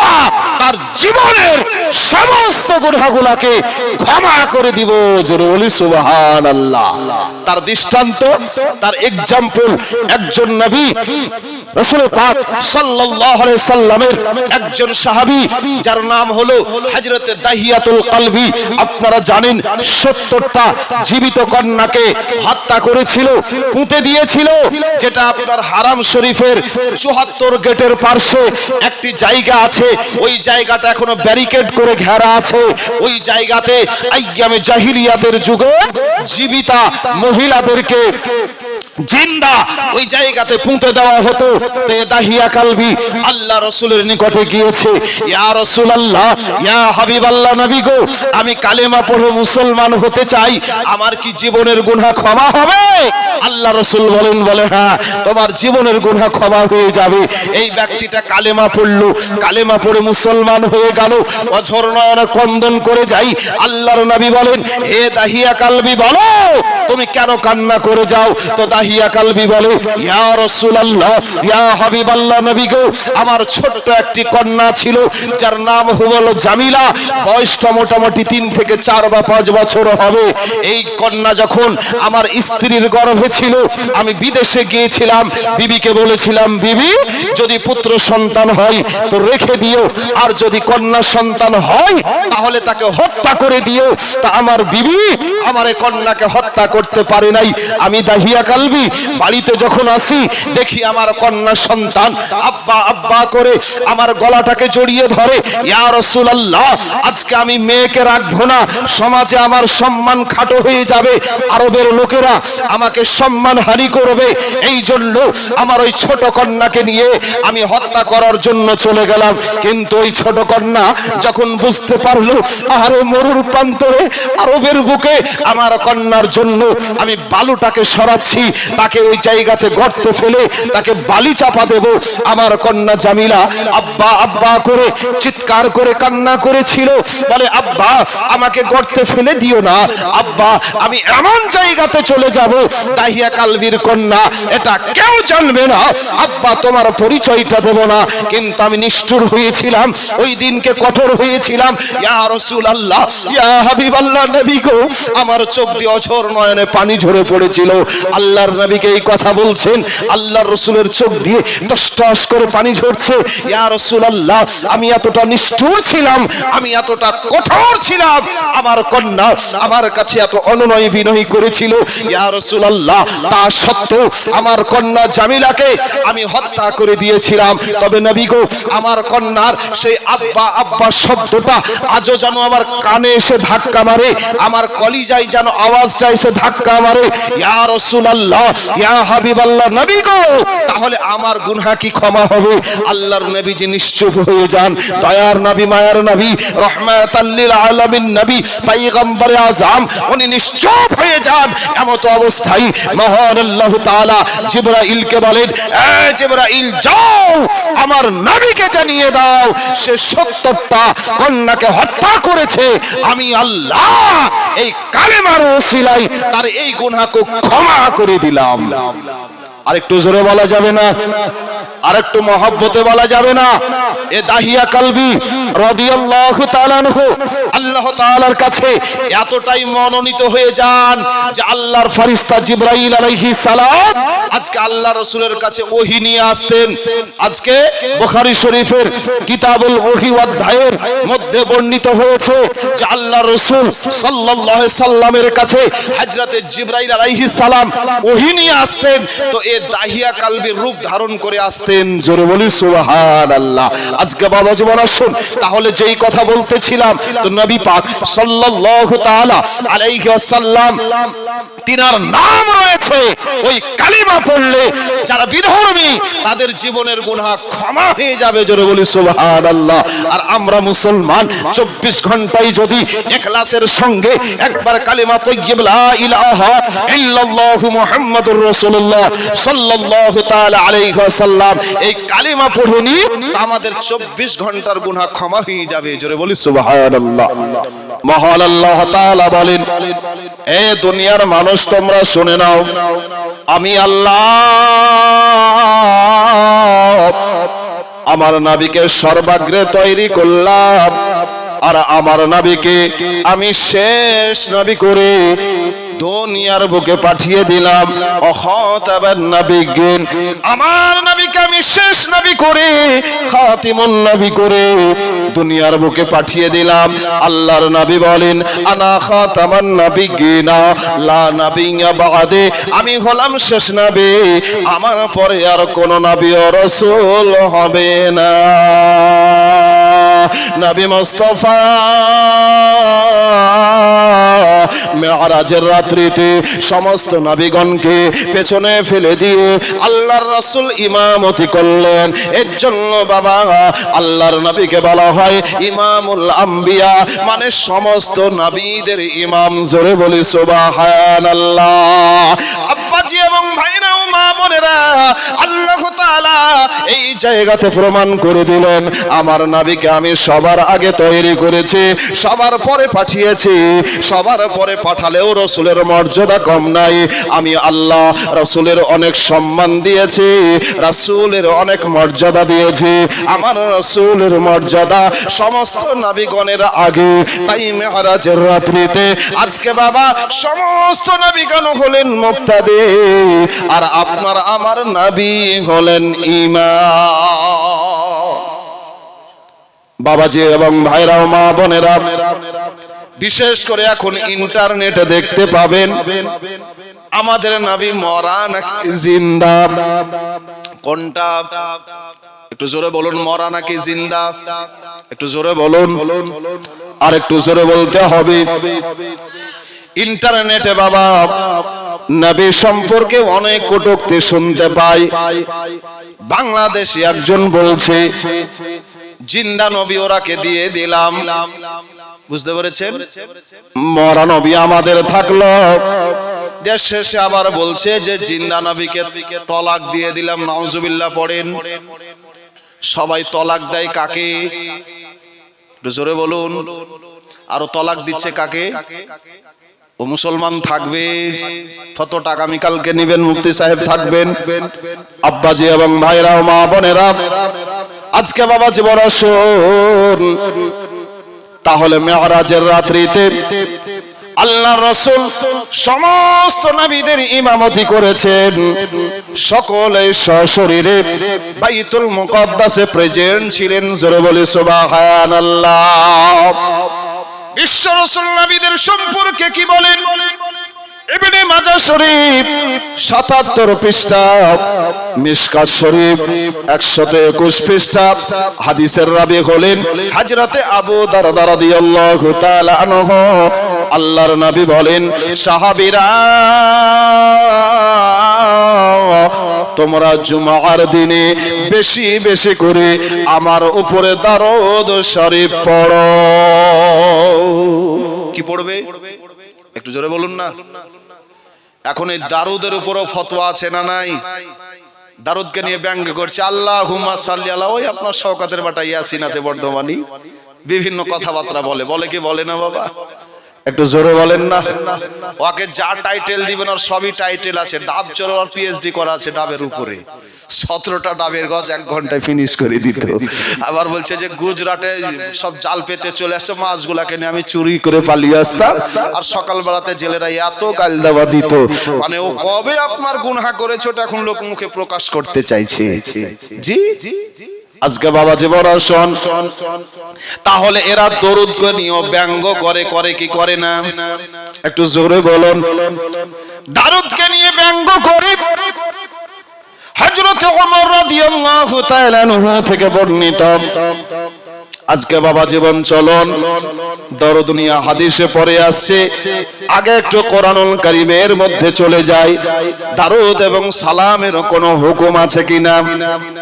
তার জীবনের সমস্ত গুনাহগুলোকে ক্ষমা করে দিব। জোরে বলি সুবহানাল্লাহ। তার দৃষ্টান্ত, তার এক্সাম্পল, একজন নবী রাসূল পাক সাল্লাল্লাহু আলাইহি সাল্লামের একজন সাহাবী যার নাম হলো হযরত দাহিয়াতুল কলবি। আপনারা জানেন 70টা জীবিত কন্যাকে হত্যা করেছিল, পুঁতে দিয়েছিল, যেটা আপনার হারাম শরীফের 74 গেটের পাশে একটি জায়গা আছে, ওই জায়গাটা এখনো ব্যারিকেড করে ঘেরা আছে। ওই জায়গাতে আইয়ামে জাহিলিয়াতের যুগে জীবিতা মহিলাদেরকে জিন্দা ওই জায়গাতে পুঁতে দেওয়া হতো। তে দাহিয়া কালবি আল্লাহ রাসূলের নিকটে গিয়েছে, ইয়া রাসূলুল্লাহ, ইয়া হাবিবাল্লাহ, নবী গো, আমি কালেমা পড়ে মুসলমান হতে চাই, আমার কি জীবনের গুনাহ ক্ষমা হবে? আল্লাহ রাসূল বলেন, বলে হ্যাঁ, তোমার জীবনের গুনাহ ক্ষমা হয়ে যাবে। এই ব্যক্তিটা কালেমা পড়লো, কালেমা পড়ে মুসলমান হয়ে গেল, অঝর নয়নে ক্রন্দন করে যাই। আল্লাহর নবী বলেন, হে দাহিয়া কালবি, বলো তুমি কেন কান্না করে যাও? তো দাহিয়া কালবি বলে, ইয়া রাসূলুল্লাহ, ইয়া হাবিবাল্লাহ, নবী গো, আমার ছোট্ট একটি কন্যা ছিল যার নাম হলো জামিলা, বয়সটা মোটামুটি 3 থেকে 4 বা 5 বছর হবে। এই কন্যা যখন আমার স্ত্রীর গর্ভে ছিল, আমি বিদেশে গিয়েছিলাম, বিবিকে বলেছিলাম, বিবি যদি পুত্র সন্তান হয় তো রেখে দিও, আর যদি কন্যা সন্তান হয় তাহলে তাকে হত্যা করে দিও। তা আমার বিবি আমার এই কন্যাকে হত্যা করতে পারে নাই। আমি দাহিয়া কালবি বাড়িতে যখন আসি, দেখি আমার কন্যা সন্তান আব্বা আব্বা করে আমার গলাটাকে জড়িয়ে ধরে। ইয়া রাসূলুল্লাহ, আজকে আমি মেয়েকে রাখবো না, সমাজে আমার সম্মান খাটো হয়ে যাবে, আরবের লোকেরা আমাকে সম্মানহানি করবে, এই জন্য আমার ওই ছোট কন্যাকে নিয়ে আমি হত্যা করার জন্য চলে গেলাম। কিন্তু ওই ছোট কন্যা যখন বুঝতে পারলো আরে মরুর প্রান্তরে আরবের বুকে আমার কন্যার জন্য আমি বালুটাকে সরাচ্ছি, তাকে ওই জায়গাতে গর্তে ফেলে তাকে বালি চাপা দেব, আমার কন্যা জামিলা আব্বা আব্বা করে চিৎকার করে কান্না করেছিল, বলে আব্বা আমাকে গর্তে ফেলে দিও না, আব্বা আমি এমন জায়গাতে চলে যাব দাহিয়া কালবির কন্যা এটা কেউ জানবে না, আব্বা তোমার পরিচয়টা দেব না। কিন্তু আমি নিষ্ঠুর হয়েছিলাম, ওই দিনকে কঠোর হয়েছিলাম। ইয়া রাসূলুল্লাহ, ইয়া হাবিবাল্লাহ, নবী গো, আমার চোখ দিয়ে অঝর নয়ন নয়নে পানি ঝরে পড়েছিল। আল্লাহর নবীকে এই কথা বলছেন, আল্লাহর রাসূলের চোখ দিয়ে টস টস করে পানি ঝরছে। ইয়া রাসূলুল্লাহ, আমি এতটা নিষ্ঠুর ছিলাম, আমি এতটা কঠোর ছিলাম, আমার কন্যা আমার কাছে এত অনুনয় বিনয় করেছিল। ইয়া রাসূলুল্লাহ, তা সত্ত্বেও আমার কন্যা জামিলাকে আমি হত্যা করে দিয়েছিলাম। তবে নবী গো, আমার কন্যার সেই আব্বা আব্বা শব্দটা আজও যেন আমার কানে এসে ধাক্কা মারে, আমার কলিজায় যেন আওয়াজটা এসে ধাক্কা মারে। ইয়া রাসূলুল্লাহ, ইয়া হাবিবাল্লাহ, নবী গো, তাহলে আমার গুনাহ কি ক্ষমা হবে? আল্লাহর নবীজি নিশ্চুপ হয়ে যান। দয়ার নবী, মায়ার নবী, রহমাতাল লিল আলামিন নবী, পয়গম্বরে আযম, উনি নিশ্চুপ হয়ে যান। এমত অবস্থায় মহান আল্লাহ তাআলা জিবরাইলকে বলেন, এ জিবরাইল, যাও আমার নবীকে জানিয়ে দাও সে ৭০টা কন্যাকে হত্যা করেছে। আমি আল্লাহ এই কালেমার ওসিলায় তার এই গুনাহকে ক্ষমা করে দিলাম। আরেকটু জোরে বলা যাবে না? আরেকটু মহব্বতে বলা যাবে না? এ দাহিয়া কালবি রাদিয়াল্লাহু তাআলা আনহু আল্লাহ তাআলার কাছে এতটাই মনোনীত হয়ে যান যে আল্লাহর ফেরেশতা জিবরাইল আলাইহিস সালাম আজকে আল্লাহ রাসূলের কাছে ওহী নিয়ে আসতেন। আজকে বুখারী শরীফের কিতাবুল ওহী অধ্যায়ের মধ্যে বর্ণিত হয়েছে যে আল্লাহ রাসূল সাল্লাল্লাহু আলাইহি সাল্লামের কাছে হযরতে জিবরাইল আলাইহিস সালাম ওহী নিয়ে আসতেন, তো এ দাহিয়া কালবির রূপ ধারণ করে আসতেন। জোরে বলি সুবহানাল্লাহ। আজকে বাবা জীবন আসুন, তাহলে যেই কথা বলতেছিলাম, তো নবী পাক সাল্লাল্লাহু তাআলা আলাইহি ওয়াসাল্লাম তিনার নাম রয়েছে, ওই কালিমা পড়লে যারা বিধর্মী তাদের জীবনের গুনাহ ক্ষমা হয়ে যাবে। জোরে বলি সুবহানাল্লাহ। আর আমরা মুসলমান 24 ঘন্টায় যদি ইখলাসের সঙ্গে একবার কালিমা তাইয়্যিব লা ইলাহা ইল্লাল্লাহু মুহাম্মাদুর রাসূলুল্লাহ সাল্লাল্লাহু তাআলা আলাইহি ওয়াসাল্লাম এই কালিমা পড়ুনি, আমাদের 24 ঘন্টার গুনাহ ক্ষমা হয়ে যাবে। জোরে বলি সুবহানাল্লাহ। মহান আল্লাহ তাআলা বলেন, এ দুনিয়ার মানুষ তোমরা শুনে নাও, আমি আল্লাহ আমার নবীকে সর্বাগ্রে তৈরি করলাম, আর আমার নবীকে আমি শেষ নবী করে দুনিয়ার বুকে পাঠিয়ে দিলাম। খাতাবান নবিয়্যিন, আমার নবীকে আমি শেষ নবী করে, খাতিমুন নবী করে দুনিয়ার বুকে পাঠিয়ে দিলাম। আল্লাহর নবী বলেন, আনা খাতামান নবিয়্যিন লা নাবিয়্যা বাদে, আমি হলাম শেষ নবী, আমার পরে আর কোন নবী ও রাসূল হবে না। নবী মুস্তাফা মেরাজের রাত্রিতে সমস্ত নবীগণকে পেছনে ফেলে দিয়ে আল্লাহর রাসূল ইমামতি করলেন। এর জন্য বাবা আল্লাহর নবীকে বলা হয় ইমামুল আম্বিয়া, মানে সমস্ত নবীদের ইমাম। জোরে বলি সুবহানাল্লাহ। আব্বাজি এবং ভাইরা ও মা বোনেরা, আল্লাহ তাআলা এই জায়গাতে প্রমাণ করে দিলেন আমার নবীকে আমি সবার আগে তৈরি করেছি, সবার পরে পাঠিয়েছি। সবার পরে পাঠালেও রাসূলের মর্যাদা কম নাই। আমি আল্লাহ রাসূলের অনেক সম্মান দিয়েছি, রাসূলের অনেক মর্যাদা দিয়েছি। আমার রাসূলের মর্যাদা সমস্ত নবীগণের আগে। তাই মেরাজের রাত্রিতে আজকে বাবা সমস্ত নবীগণ হলেন মুক্তাদি, আর আপনার আমার নবী হলেন ইমাম। বাবাজি এবং ভাইরা ও মা বোনেরা, বিশেষ করে এখন ইন্টারনেটে দেখতে পাবেন আমাদের নবী মরা নাকি জিন্দা। কোনটা? একটু জোরে বলুন, মরা নাকি জিন্দা? একটু জোরে বলুন, আর একটু জোরে বলতে হবে। ইন্টারনেটে বাবা নবী সম্পর্কে অনেক কটূক্তি শুনতে পাই। বাংলাদেশে একজন বলছে জিন্দা নবী ওরাকে দিয়ে দিলাম। বুঝতে পেরেছেন? মরা নবী আমাদের থাকলো, দেশ শেষে আবার বলছে যে জিন্দা নবীকে তলাক দিয়ে দিলাম। নাউজুবিল্লাহ পড়েন। সবাই তলাক দেয় কাকে? একটু জোরে বলুন। আরো তলাক দিচ্ছে কাকে? ও মুসলমান থাকবে, ফতোটা আগামীকালকে নিবেন, মুফতি সাহেব থাকবেন। আব্বাজি এবং ভাইরা ও মা বোনেরা, আজকে বাবাজি বড় শোন, তাহলে মেরাজের রাত্রিতে আল্লাহ রাসূল সমস্ত নবীদের ইমামতি করেছেন, সকলে সশরীরে বাইতুল মুকাদ্দাসে প্রেজেন্ট ছিলেন। জোরে বলি সুবহানাল্লাহ। বিশ্ব রাসূল নবীদের সম্পর্কে কি বলেন? ইবনে মাজাহ শরীফ ৭৭ পৃষ্ঠা, মিশকাত শরীফ ১২১ পৃষ্ঠা। হাদিসের রাবি হলেন হযরতে আবু দারদা রাদিয়াল্লাহু তাআলা আনহু। আল্লাহর নবী বলেন, সাহাবীরা তোমরা জুমার দিনে বেশি বেশি করে আমার উপরে দারুদ শরীফ পড়ো। কি পড়বে? একটু জোরে বলুন না। এখন এই দারুদের উপরও ফতোয়া আছে না নাই? দারুদকে নিয়ে ব্যঙ্গ করছে, আল্লাহুম্মা সাল্লি আলা, ওই আপনার শওকাতের বাটা ইয়াসিন আছে বর্ধমানি, বিভিন্ন কথাবার্তা বলে কি বলে না বাবা? একটু জোরে বলেন না। ওকে যা টাইটেল দিবেন আর সবই টাইটেল আছে। ডাব চড়ার পিএইচডি করা আছে ডাবের উপরে, 17টা ডাবের গাছ 1 ঘন্টায় ফিনিশ করে দিত। আবার বলছে যে গুজরাটে সব জাল পেতে চলে আসছে, মাছগুলাকে নিয়ে আমি চুরি করে পালিয়ে আসতাম, আর সকালবেলাতে জেলেরা এত গালদাবা দিত। মানে ও কবে আপনার গুনাহ করেছে ওটা এখন লোক মুখে প্রকাশ করতে চাইছে। জি আজকে বাবা জীবন শোন, তাহলে এরা দরুদকে নিয়ে ব্যঙ্গ করে কি করে না? একটু জোরে বলুন। দারুদকে নিয়ে ব্যঙ্গ করে। হযরত ওমর রাদিয়াল্লাহু তাআলা আনহু থেকে বর্ণিত। আজকে বাবা জীবন চলন দরুদ নিয়ে হাদিসে পড়ে আসছে। আগে একটু কোরআনুল কারীমের মধ্যে চলে যাই। দারুদ এবং সালামের কোনো হুকুম আছে কিনা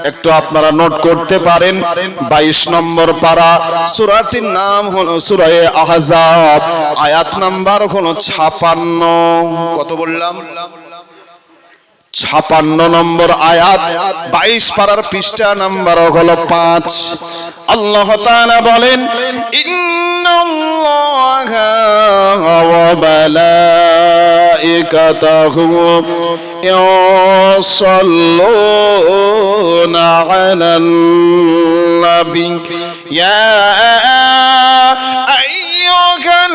একটু আপনারা নোট করতে পারেন। 22 নম্বর পারা, সূরাটির নাম হলো সূরা আহজাব, আয়াত নাম্বার হলো 56। কত বললাম? 56 নম্বর আয়াত, 22 পারার পৃষ্ঠা নাম্বার হলো 5। আল্লাহ তাআলা বলেন, ইন্নাল্লাহা ওয়া মালাইকাতাহু ইউসাল্লুনা আলান নাবী ইয়া আইয়ুহাল্লাযীনা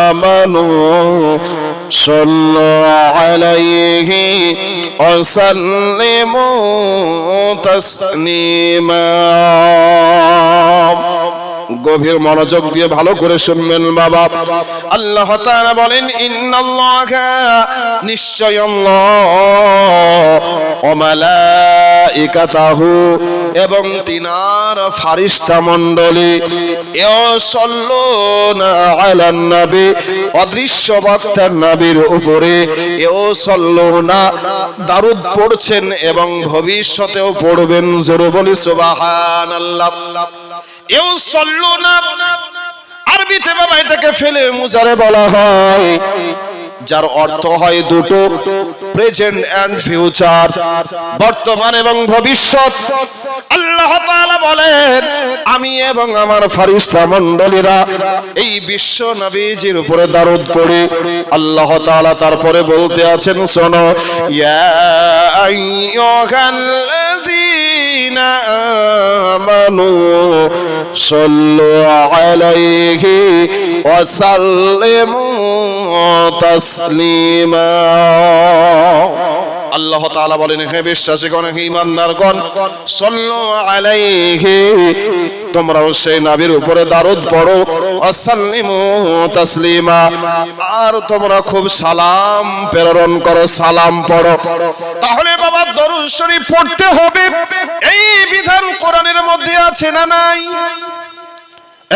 আমানু صلوا عليه وسلموا تسليما। গভীর মনোযোগ দিয়ে ভালো করে শুনবেন বাবা। আল্লাহ তাআলা বলেন, ইন্নাল্লাহা, নিশ্চয় আল্লাহ, ওয়া মালাইকাতাহু, এবং তিনার ফারিস্তা মণ্ডলী, ইউসাল্লুনা আলান নবী, অদৃশ্য বক্তার নবীর উপরে, ইউসাল্লুনা, দারুদ পড়ছেন এবং ভবিষ্যতেও পড়বেন। জোরে বলি সুবহানাল্লাহ। ইউসাল্লুনা আরবিতে বাবা এটাকে ফেলে মুজারে বলা হয়, যার অর্থ হয় দুটো, প্রেজেন্ট এন্ড ফিউচার, বর্তমান এবং ভবিষ্যৎ। আল্লাহ তাআলা বলেন, আমি এবং আমার ফারিস্তা মণ্ডলীরা এই বিশ্ব নবীজির উপরে দারুদ পড়ি। আল্লাহ তাআলা তারপরে বলতে আছেন, শোনো, ইয়া আইয়ুহাল্লাযীনা আমানু সাল্লু আলাইহি ওয়া সাল্লিমু তাসলিমা। আল্লাহ তাআলা বলেন, হে বিশ্বাসীগণ, হে ঈমানদারগণ, সাল্লু আলাইহি, তোমরাও সেই নবীর উপরে দারুদ পড়ো, ওয়াসাল্লিমু তাসলিমা, আর তোমরা খুব সালাম প্রেরণ করো, সালাম পড়ো। তাহলে বাবা দরুদ শরীফ পড়তে হবে, এই বিধান কোরআনের মধ্যে আছে না নাই?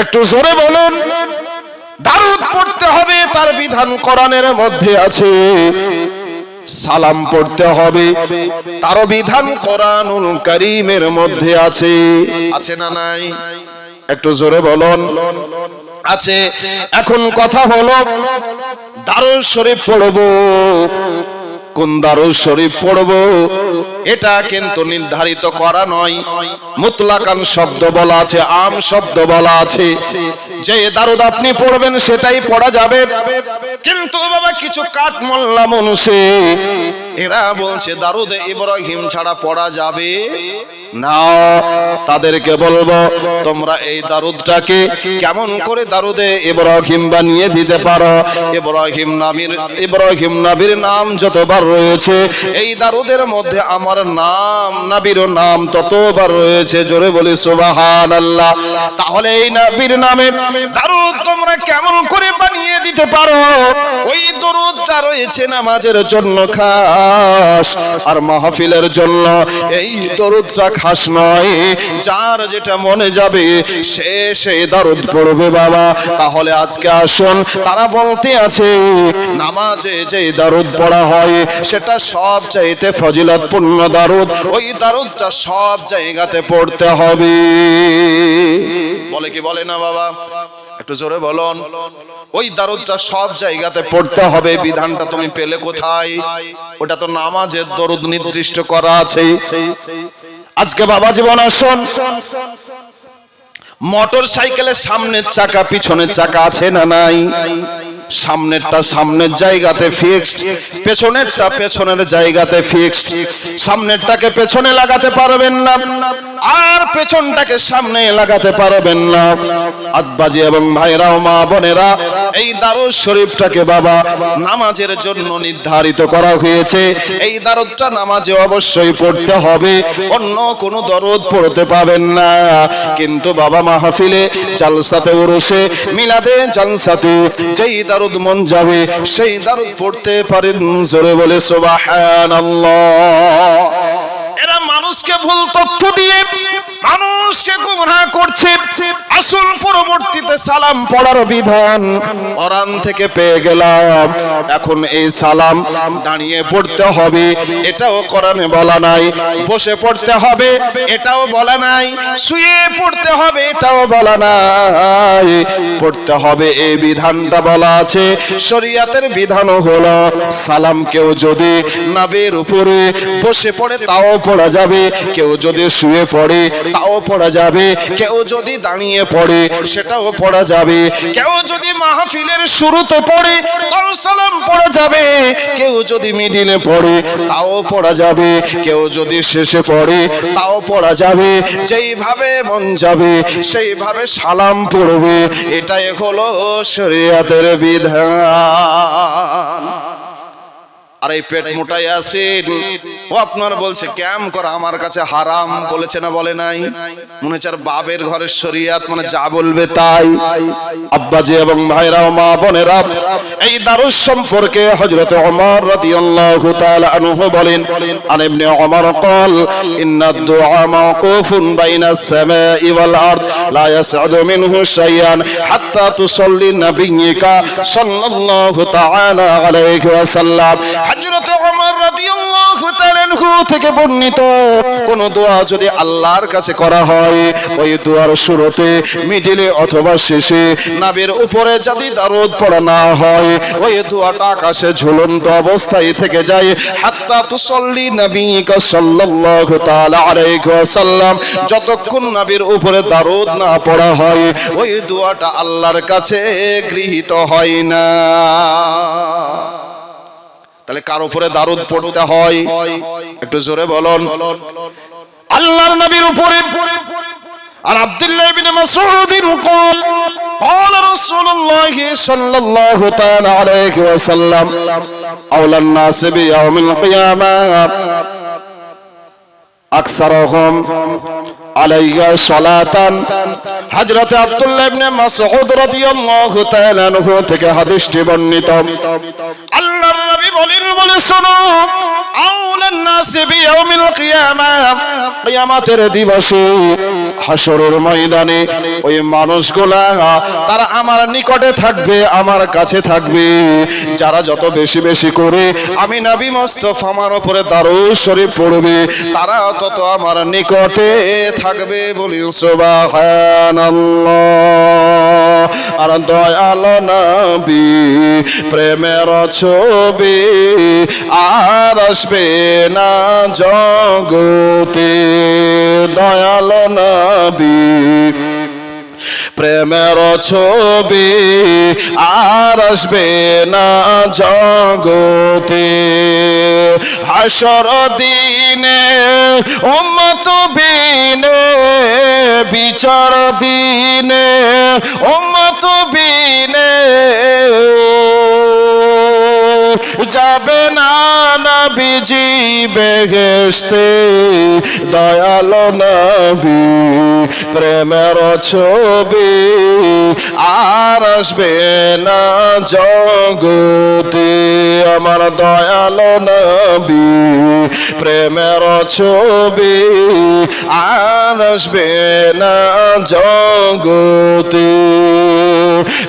একটু জোরে বলুন। দারুদ পড়তে হবে, তার বিধান কোরআনের মধ্যে আছে। সালাম পড়তে হবে, তার বিধান কোরআনুল কারীমের মধ্যে আছে। আছে না নাই? একটু জোরে বলুন। আছে। এখন কথা হলো, দারুদ শরীফ পড়বো, কোন দারুদ শরীফ পড়বো? এটা কিন্তু নির্ধারিত করা নয়, মুতলাকান শব্দ বলা আছে, আম শব্দ বলা আছে, যে দারুদ আপনি পড়বেন সেটাই পড়া যাবে। কিন্তু বাবা কিছু কাঠমোল্লা মানুষে এরা বলছে দারুদে ইব্রাহিম ছাড়া পড়া যাবে না। তাদেরকে বলবো তোমরা এই দারুদটাকে কেমন করে দারুদে ইব্রাহিম বানিয়ে দিতে পারো। ইব্রাহিম নবীর নাম যতবার রয়েছে এই দারুদের মধ্যে আমার নাম নবীর নাম ততবার রয়েছে। জোরে বলি সুবহানাল্লাহ। তাহলে এই নবীর নামে দারুদ তোমরা কেমন করে বানিয়ে দিতে পারো? ওই দরুদটা রয়েছে নামাজের জন্য খাস, আর মাহফিলের জন্য এই দরুদটা খাস নয়। যার যেটা মনে যাবে সে সেই দারুদ পড়বে বাবা। তাহলে আজকে আসুন, তারা বলতে আছে নামাজে যে দারুদ পড়া হয় সেটা সব চাইতে ফজিলতপূর্ণ দারুদ, ওই দারুদটা সব জায়গাতে পড়তে হবে। বলে কি বলে না বাবা? একটু জোরে বলুন। ওই দারুদটা সব জায়গাতে পড়তে হবে, বিধানটা তুমি পেলে কোথায়? ওটা তো নামাজের দরুদ নির্দিষ্ট করা আছে। আজকে বাবা জীবন আসুন, মোটর সাইকেলের সামনের চাকা পিছনের চাকা আছে না নাই? সামনেরটা সামনের জায়গাতে ফিক্সড, পেছনেরটা পেছনের জায়গাতে ফিক্সড। সামনেরটাকে পেছনে লাগাতে পারবেন না, আর পেছনটাকে সামনে লাগাতে পারবেন না। আব্বাজি এবং ভাইরা ও মা বোনেরা, এই দারুদ শরীফটাকে বাবা নামাজের জন্য নির্ধারিত করা হয়েছে। এই দারুদটা নামাজে অবশ্যই পড়তে হবে, অন্য কোনো দরুদ পড়তে পাবেন না। কিন্তু বাবা মাহফিলে, জালসাতে, উরুসে, মিলাদে, জালসাতে যেই দারুদ মন যাবে সেই দারুদ পড়তে পারেন। জোরে বলে সুবহানাল্লাহ। এরা মানুষকে ভুল তথ্য দিয়ে মানুষকে গুমরাহ করছে। আসল পরবর্তীতে সালাম পড়ার বিধান কোরআন থেকে পেয়ে গেলাম। এখন এই সালাম দাঁড়িয়ে পড়তে হবে, এটাও কোরআনে বলা নাই। বসে পড়তে হবে, এটাও বলা নাই। শুয়ে পড়তে হবে, এটাও বলা নাই। পড়তে হবে এই বিধানটা বলা আছে। শরীয়তের বিধানও হলো সালাম কেউ যদি নাবের উপরে বসে পড়ে তাও পড়া যাবে, কেউ যদি শুয়ে পড়ে তাও পড়া যাবে, কেউ যদি দাঁড়িয়ে পড়ে সেটাও পড়া যাবে, কেউ যদি মাহফিলের শুরুতে পড়ে তাও সালাম পড়া যাবে, কেউ যদি মিডিলে পড়ে তাও পড়া যাবে, কেউ যদি শেষে পড়ে তাও পড়া যাবে। যেইভাবে মন যাবে সেইভাবে সালাম পড়বে। এটাই হলো শরীয়তের বিধান। আর এই পেট মোটাই আছেন, ও আপনার বলছে ক্যাম করা আমার কাছে হারাম, বলেছে না বলে নাই? মনে হচ্ছে বাবের ঘরের শরীয়ত মানে যা বলবে তাই। আব্বাজি এবং ভাইরা ও মা বোনেরা, এই দারুদ সম্পর্কে হযরত ওমর রাদিয়াল্লাহু তাআলা আনহু বলেন, আন ইবনে ওমর قال ان الدعاء موقوف بين السماء والارض لا يسعد منه شيئا حتى تصلي نبيك صلى الله تعالى عليه وسلم। হযরত ওমর রাদিয়াল্লাহু তাআলা আনহু থেকে বর্ণিত, কোন দোয়া যদি আল্লাহর কাছে করা হয় ওই দোয়ার শুরুতে, মিডিলে অথবা শেষে নাবের উপরে যদি দারুদ পড়া না হয় ওই দোয়াটা আকাশে ঝুলন্ত অবস্থায় থেকে যায়। হাত্তা তুসাল্লি নবিকা সাল্লাল্লাহু তাআলা আলাইহি ওয়াসাল্লাম, যতক্ষণ নবীর উপরে দারুদ না পড়া হয় ওই দোয়াটা আল্লাহর কাছে গৃহীত হয় না। তাহলে কার উপরে দারুদ পড়তে হয়? একটু জোরে বলুন। আল্লাহর নবীর উপরে। আর আব্দুল্লাহ ইবনে মাসউদ قال قال رسول الله صلى الله تعالى عليه وسلم اولى الناس بيوم القيامه اكثرهم علي صلاه। হযরত আব্দুল্লাহ ইবনে মাসউদ রাদিয়াল্লাহু তাআলা আনহু থেকে হাদিসটি বর্ণিত। আল্লাহর নবী বলেন, বলে শোনো, আউলান নাস বিয়াউমিল কিয়ামা, কিয়ামতের দিবসে হাশরের ময়দানে ওই মানুষগুলা তারা আমার নিকটে থাকবে, আমার কাছে থাকবে, যারা যত বেশি বেশি করে আমি নবী মুস্তাফা আমার উপরে দারুদ শরীফ পড়বে তারা তত আমার নিকটে থাকবে। বলি সুবহানাল্লাহ। আমার দয়াল নবী প্রেমের ছবি আর আসবে না জগতে দয়াল নবী প্রেমের ছবি আর আসবে না জগতে হাসর দিনে উম্মত বিনে বিচার দিনে উম্মত বিনে যাবে না নবীজি বেহেশতে দয়াল নবী প্রেমের ছবি আর আসবে না জগতে আমার দয়াল নবী প্রেমের ছবি আর আসবে না জগতে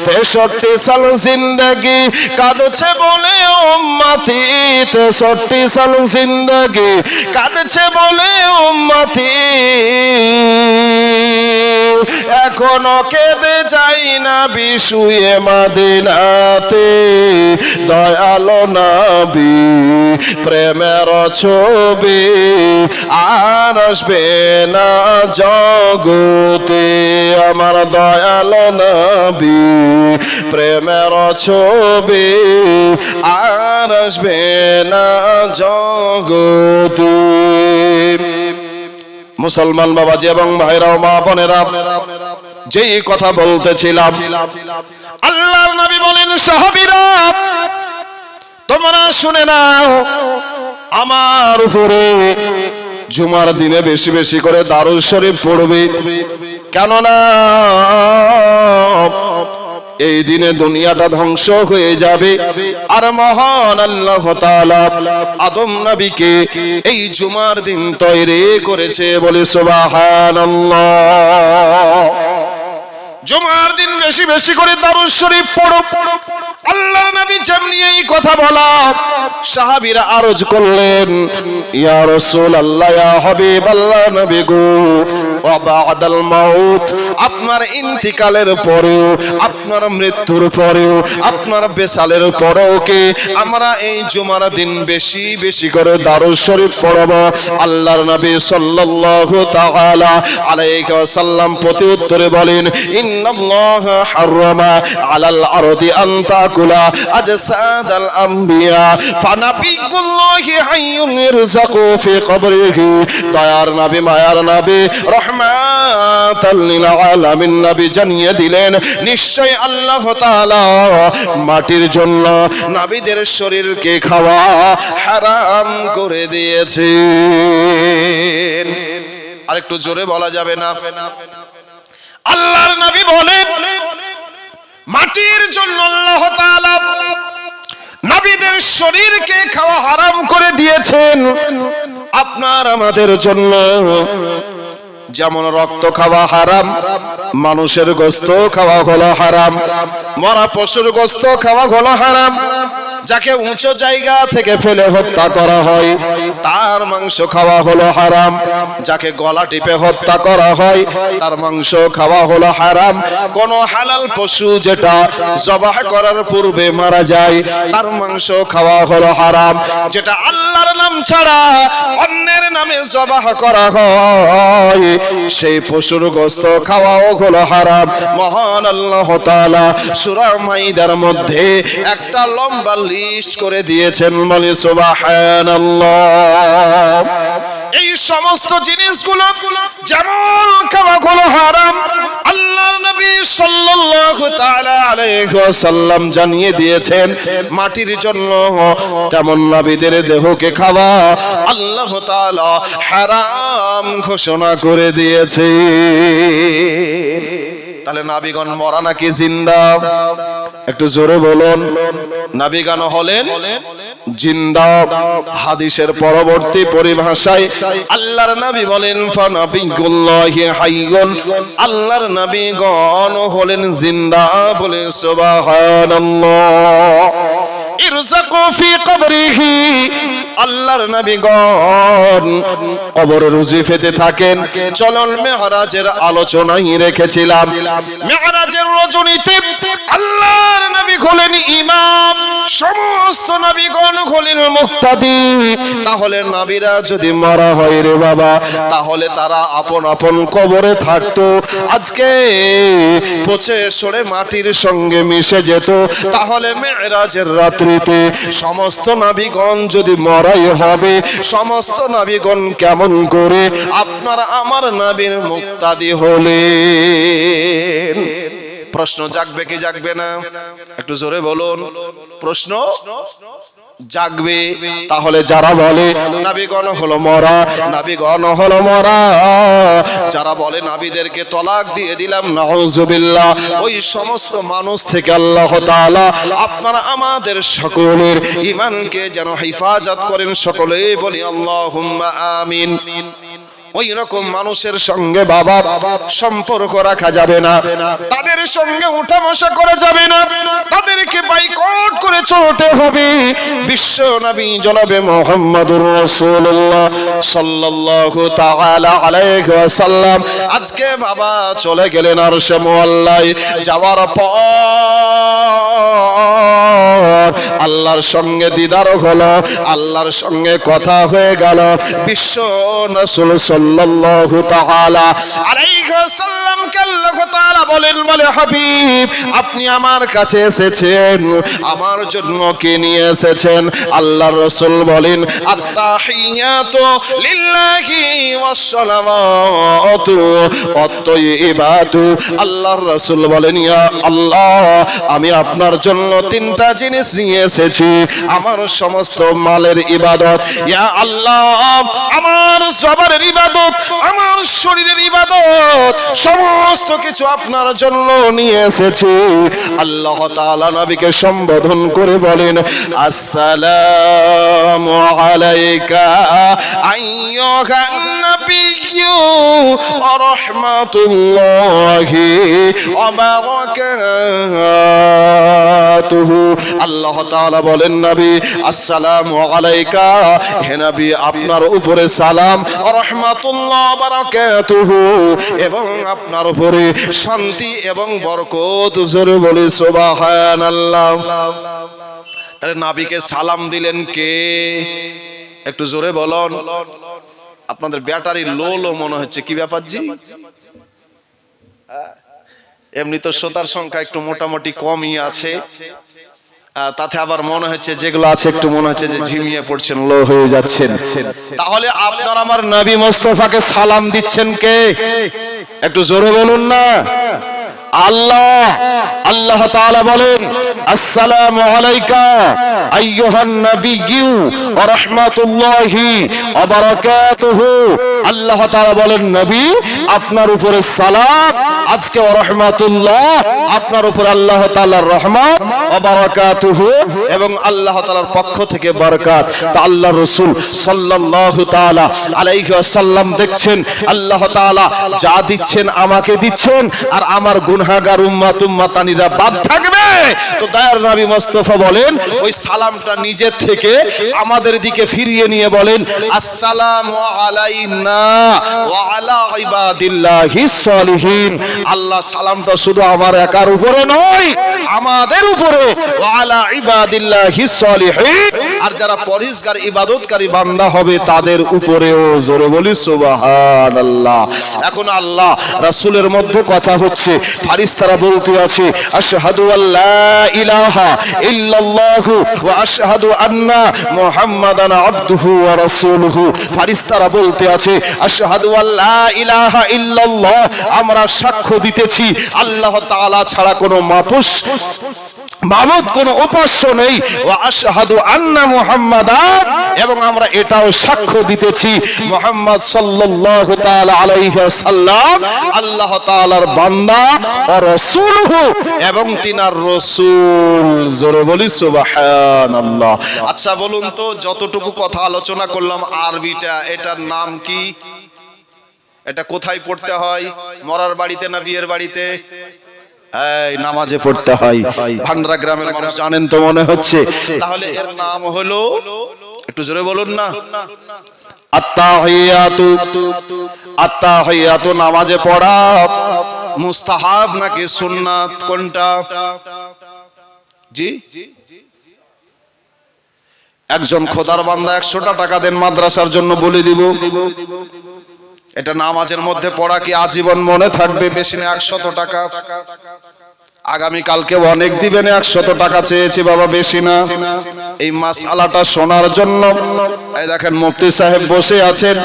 63 সাল জিন্দগি কাঁদছে বলে উম্মতি 63 সাল জিন্দগি কাঁদছে বলে উম্মতি এখনো কেঁদে যাই না বিশুয়ে মদিনাতে দয়াল নবী প্রেমের ছবি আর আসবে না জগতে আমার দয়াল নবী প্রেমের ছবি আর আসবে না জগতে মুসলমান বাবাজি এবং ভাইরাও মা বোনেরা যেই কথা বলতেছিলাম আল্লাহর নবী বলেন সাহাবীরা তোমরা শুনে নাও আমার উপরে জুমার দিনে বেশি বেশি করে দারুল শরীফ পড়বে কেননা এই দিনে দুনিয়াটা ধ্বংস হয়ে যাবে আর মহান আল্লাহ তাআলা আদম নবীকে এই জুমার দিন তৈরি করেছে বলে সুবহানাল্লাহ জুমার দিন বেশি বেশি করে দারুল শরীফ পড়ো আল্লাহর নবী যেমনি এই কথা বলা সাহাবীরা আরজ করলেন ইয়া রাসূলুল্লাহ ইয়া হাবিবাল্লাহ নবী গো ওয়া বাদাল মাউত আপনার ইন্তিকালের পরেও আপনার মৃত্যুর পরেও আপনার বেসালের পরেও কি আমরা এই জুমার দিন বেশি বেশি করে দারুল শরীফ পড়ব আল্লাহর নবী সাল্লাল্লাহু তাআলা আলাইহি ওয়াসাল্লাম প্রতি উত্তরে বলেন ইন্নাল্লাহা হারামা আলাল আরদি আন তাকুলা আজসাদাল আম্বিয়া ফানাবিকুল্লাহি হাইয়ুন ইরযাকু ফি কবরিহি দয়ার নবী মায়ার নবী রহমাতাল লিল আলামিন নবী জানিয়ে দিলেন নিশ্চয় আল্লাহ তাআলা মাটির জন্য নবীদের শরীরকে খাওয়া হারাম করে দিয়েছেন আরেকটু জোরে বলা যাবে না আল্লাহর নবী বলেন মাটির জন্য আল্লাহ তাআলা নবীদের শরীরকে খাওয়া হারাম করে দিয়েছেন আপনার আমাদের জন্য যেমন রক্ত খাওয়া হারাম মানুষের গোশত খাওয়া হলো হারাম মরা পশুর গোশত খাওয়া হলো হারাম যাকে উঁচু জায়গা থেকে ফেলে হত্যা করা হয় তার মাংস খাওয়া হলো হারাম যাকে গলা টিপে হত্যা করা হয় তার মাংস খাওয়া হলো হারাম কোন হালাল পশু যেটা জবাহ করার পূর্বে মারা যায় তার মাংস খাওয়া হলো হারাম যেটা আল্লাহর নাম ছাড়া অন্যের নামে জবাহ করা হয় সেই পশুর গোশত খাওয়াও হলো হারাম মহান আল্লাহ তাআলা সূরা মাইদার মধ্যে একটা লম্বা লিস্ট করে দিয়েছেন বলে সুবহানাল্লাহ এই সমস্ত জিনিসগুলো যেমন খাওয়া হলো হারাম আল্লাহর নবী সাল্লাল্লাহু তাআলা আলাইহি ওয়াসাল্লাম জানিয়ে দিয়েছেন মাটির জন্য তেমন নবীদের দেহকে খাওয়া আল্লাহ তাআলা হারাম ঘোষণা করে দিয়েছে তাহলে নবীগণ মরা নাকি জিন্দা একটু জোরে বলুন নবীগণ হলেন জিন্দা হাদিসের পরবর্তী পরিভাষায় আল্লাহর নবী বলেন ফানাবিকুল্লাহি হাইয়ুন আল্লাহর নবীগণ হলেন জিন্দা বলে সুবহানাল্লাহ ইরযাকু ফি কবরিহি আল্লাহর নবীগণ কবরে রুজি পেতে থাকেন। চলন মেরাজের আলোচনাই রেখেছিলাম। মেরাজের রজনীতে আল্লাহর নবী হলেন ইমাম, সমস্ত নবীগণ হলেন মুক্তাদি। তাহলে নবীরা যদি মারা হয় রে বাবা, তাহলে তারা আপন আপন কবরে থাকতো, আজকে পচে সরে মাটির সঙ্গে মিশে যেত। তাহলে মেরাজের রাত্রিতে সমস্ত নবীগণ যদি মরাই হবে, সমস্ত নবীগণ কেমন করে আপনার আমার নবীর মুক্তাদি হলেন? প্রশ্ন জাগবে কি জাগবে না? একটু জোরে বলুন। প্রশ্ন জাগবে। তাহলে যারা বলে নবীগণ হলো মরা, নবীগণ হলো মরা, যারা বলে নবীদেরকে তলাক দিয়ে দিলাম, নাউজুবিল্লাহ, ওই সমস্ত মানুষ থেকে আল্লাহ তাআলা আপনারা আমাদের সকলের ঈমানকে যেন হেফাজত করেন। সকলেই বলি আল্লাহুম্মা আমিন। ওই রকম মানুষের সঙ্গে বাবা সম্পর্ক রাখা যাবে না, তাদের সঙ্গে উঠা বসা করা যাবে না, তাদেরকে বাইকট করে চলতে হবে। বিশ্ব নবী জনাবে মুহাম্মদুর রাসূলুল্লাহ সাল্লাল্লাহু তাআলা আলাইহি ওয়াসাল্লাম আজকে বাবা চলে গেলেন আরশে মুআল্লায়। যাওয়ার পর আল্লাহর সঙ্গে দিদার হলো, আল্লাহর সঙ্গে কথা হয়ে গেল। বিশ্ব রাসূল সাল্লাল্লাহু তাআলা আলাইহি ওয়াসাল্লামকে আল্লাহ তাআলা বলেন, বলে হাবিব আপনি আমার কাছে এসেছেন, আমার জন্য কি নিয়ে এসেছেন? আল্লাহর রাসূল বলেন আত-তাহিয়াতু লিল্লাহি ওয়াস-সালাওয়াতু ওয়াত-তাইয়্যিবাতু। আল্লাহর রাসূল বলেন ইয়া আল্লাহ, আমি আপনার জন্য তিনটা জিনিস নিয়ে এসেছি। আমার সমস্ত মালের ইবাদত, ইয়া আল্লাহ আমার জবানের ইবাদত, আমার শরীরের ইবাদত, সমস্ত কিছু আপনার জন্য নিয়ে এসেছি। আল্লাহ তাআলা নবীকে সম্বোধন করে বলেন আসসালামু আলাইকা আইয়ুহান নাবিয়্যু ওয়া রাহমাতুল্লাহি ওয়া বারাকাতুহু। আল্লাহ তাআলা বলেন নবী আসসালামু আলাইকা, হে নবী আপনার উপরে সালাম, রাহমাতুল্লাহ ওয়া বারাকাতুহু, এবং আপনার উপরে শান্তি এবং বরকত। জোরে বলি সুবহানাল্লাহ। তাহলে নবীকে সালাম দিলেন কে? একটু জোরে বলুন। আপনাদের ব্যাটারি লো লো মনে হচ্ছে, কি ব্যাপার জি? এমনি তো শ্রোতার সংখ্যা একটু মোটামুটি কমই আছে, তাতে আবার মনে হচ্ছে যেগুলো আছে একটু মনে হচ্ছে যে ঝিমিয়ে পড়ছেন, লো হয়ে যাচ্ছেন। তাহলে আপনার আমার নবী মুস্তাফাকে সালাম দিচ্ছেন কে? একটু জোরে বলুন না। আল্লাহ। আল্লাহ তাআলা বলেন আসসালামু আলাইকা আইয়ুহান নাবিয়্যু ওয়া রাহমাতুল্লাহি ওয়া বারাকাতুহু। আল্লাহ তাআলা বলেন নবী আপনার উপরে সালাম, আজকে ওয়া রাহমাতুল্লাহ আপনার উপরে আল্লাহ তাআলার রহমত, ওয়া বারাকাতুহু এবং আল্লাহ তাআলার পক্ষ থেকে বরকত। তা আল্লাহর রাসূল সাল্লাল্লাহু তাআলা আলাইহি ওয়াসাল্লাম দেখছেন আল্লাহ তাআলা যা দিচ্ছেন আমাকে দিচ্ছেন, আর আমার গুনাহগার উম্মত উম্মতানিরা বাদ থাকবে। তো দয়ার নবী মুস্তাফা বলেন ওই সালামটা নিজের থেকে আমাদের দিকে ফিরিয়ে নিয়ে বলেন আসসালামু আলাইনা ওয়া আলা ইবাদিল্লাহিস সালিহিন। আল্লাহ সালামটা শুধু আমার একার উপরে নয়, আমাদের উপরে, ওয়া আলা ইবাদিল্লাহিস সালিহিন, আর যারা পরহেজগার ইবাদতকারী বান্দা হবে তাদের উপরেও। জোরে বলি সুবহানাল্লাহ। এখন আল্লাহ রাসূলের মধ্যে কথা হচ্ছে, ফারিস্তারা বলতে আছে আশহাদু আল্লা ইলাহা ইল্লাল্লাহু ওয়া আশহাদু আন্না মুহাম্মাদান আবদুহু ওয়া রাসূলুহু। ফারিস্তারা বলতে আছে আশহাদু আল্লা ইলাহা ইল্লাল্লাহ, আমরা সাক্ষ্য দিতেছি আল্লাহ তাআলা ছাড়া কোনো মাবুদ কোন উপাস্য নেই, ওয়া আশহাদু আন্না মুহাম্মাদান, এবং আমরা এটাও সাক্ষ্য দিতেছি মুহাম্মদ সাল্লাল্লাহু তাআলা আলাইহি ওয়াসাল্লাম আল্লাহ তাআলার বান্দা ও রাসূলুহু, এবং তিনার রাসূল। জোরে বলি সুবহানাল্লাহ। আচ্ছা বলুন তো, যতটুকু কথা আলোচনা করলাম আরবিটা, এটার নাম কি? এটা কোথায় পড়তে হয়? মরার বাড়িতে না বিয়ের বাড়িতে? এই নামাজে পড়তে হয়। ভান্ডারা গ্রামের মানুষ জানেন তো মনে হচ্ছে। তাহলে এর নাম হলো একটু জোরে বলুন না। আত্তাহিয়াতু, আত্তাহিয়াতু নামাজে পড়া মুস্তাহাব নাকি সুন্নাত, কোনটা? জি, একজন খোদার বান্দা 100টা টাকা দেন মাদ্রাসার জন্য, বলে দিব। এটা নামাজের মধ্যে পড়া কি আজীবন মনে থাকবে? বেশি না 100 টাকা। আগামী কালকে অনেক দিবেন, 100 টাকা চেয়েছি বাবা, বেশি না। এই মাসআলাটা শোনার জন্য এই দেখেন মুফতি সাহেব বসে আছেন,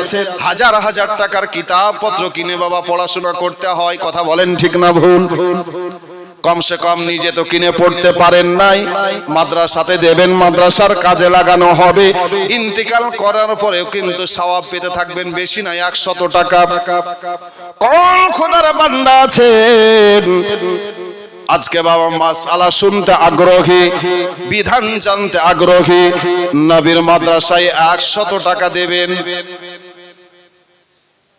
হাজার হাজার টাকার কিতাব পত্র কিনে বাবা পড়াশোনা করতে হয়। কথা বলেন ঠিক না ভুল? কমসে কম নিজে তো কিনে পড়তে পারেন নাই, মাদ্রাসাতে দেবেন, মাদ্রাসার কাজে লাগানো হবে। ইন্তিকাল করার পরেও কিন্তু সওয়াব পেতে থাকবেন, বেশি নাই 100 টাকা। কোন খোদার বান্দা আছেন আজকে বাবা মাসআলা শুনতে আগ্রহী, বিধান জানতে আগ্রহী, নবীর মাদ্রাসায় 100 টাকা দেবেন?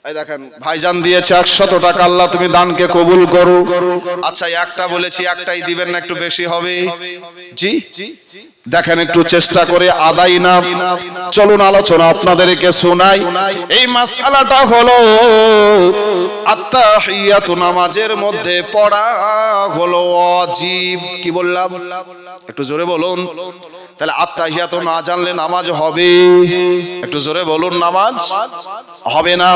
এই দেখেন ভাইজান দিয়েছে 100 টাকা, আল্লাহ তুমি দানকে কবুল করো। আচ্ছা একটা বলেছি, একটাই দিবেন না একটু বেশি হবে? জি দেখেন একটু চেষ্টা করে আদায় না। চলুন আলোচনা আপনাদেরকে শোনাই। এই মাসআলাটা হলো আত্তাহিয়াতু, নামাজের মধ্যে পড়া হলো ওয়াজিব। কি বললাম? একটু জোরে বলুন। তাহলে আত্তাহিয়াতু না জানলে নামাজ হবে? একটু জোরে বলুন, নামাজ হবে না।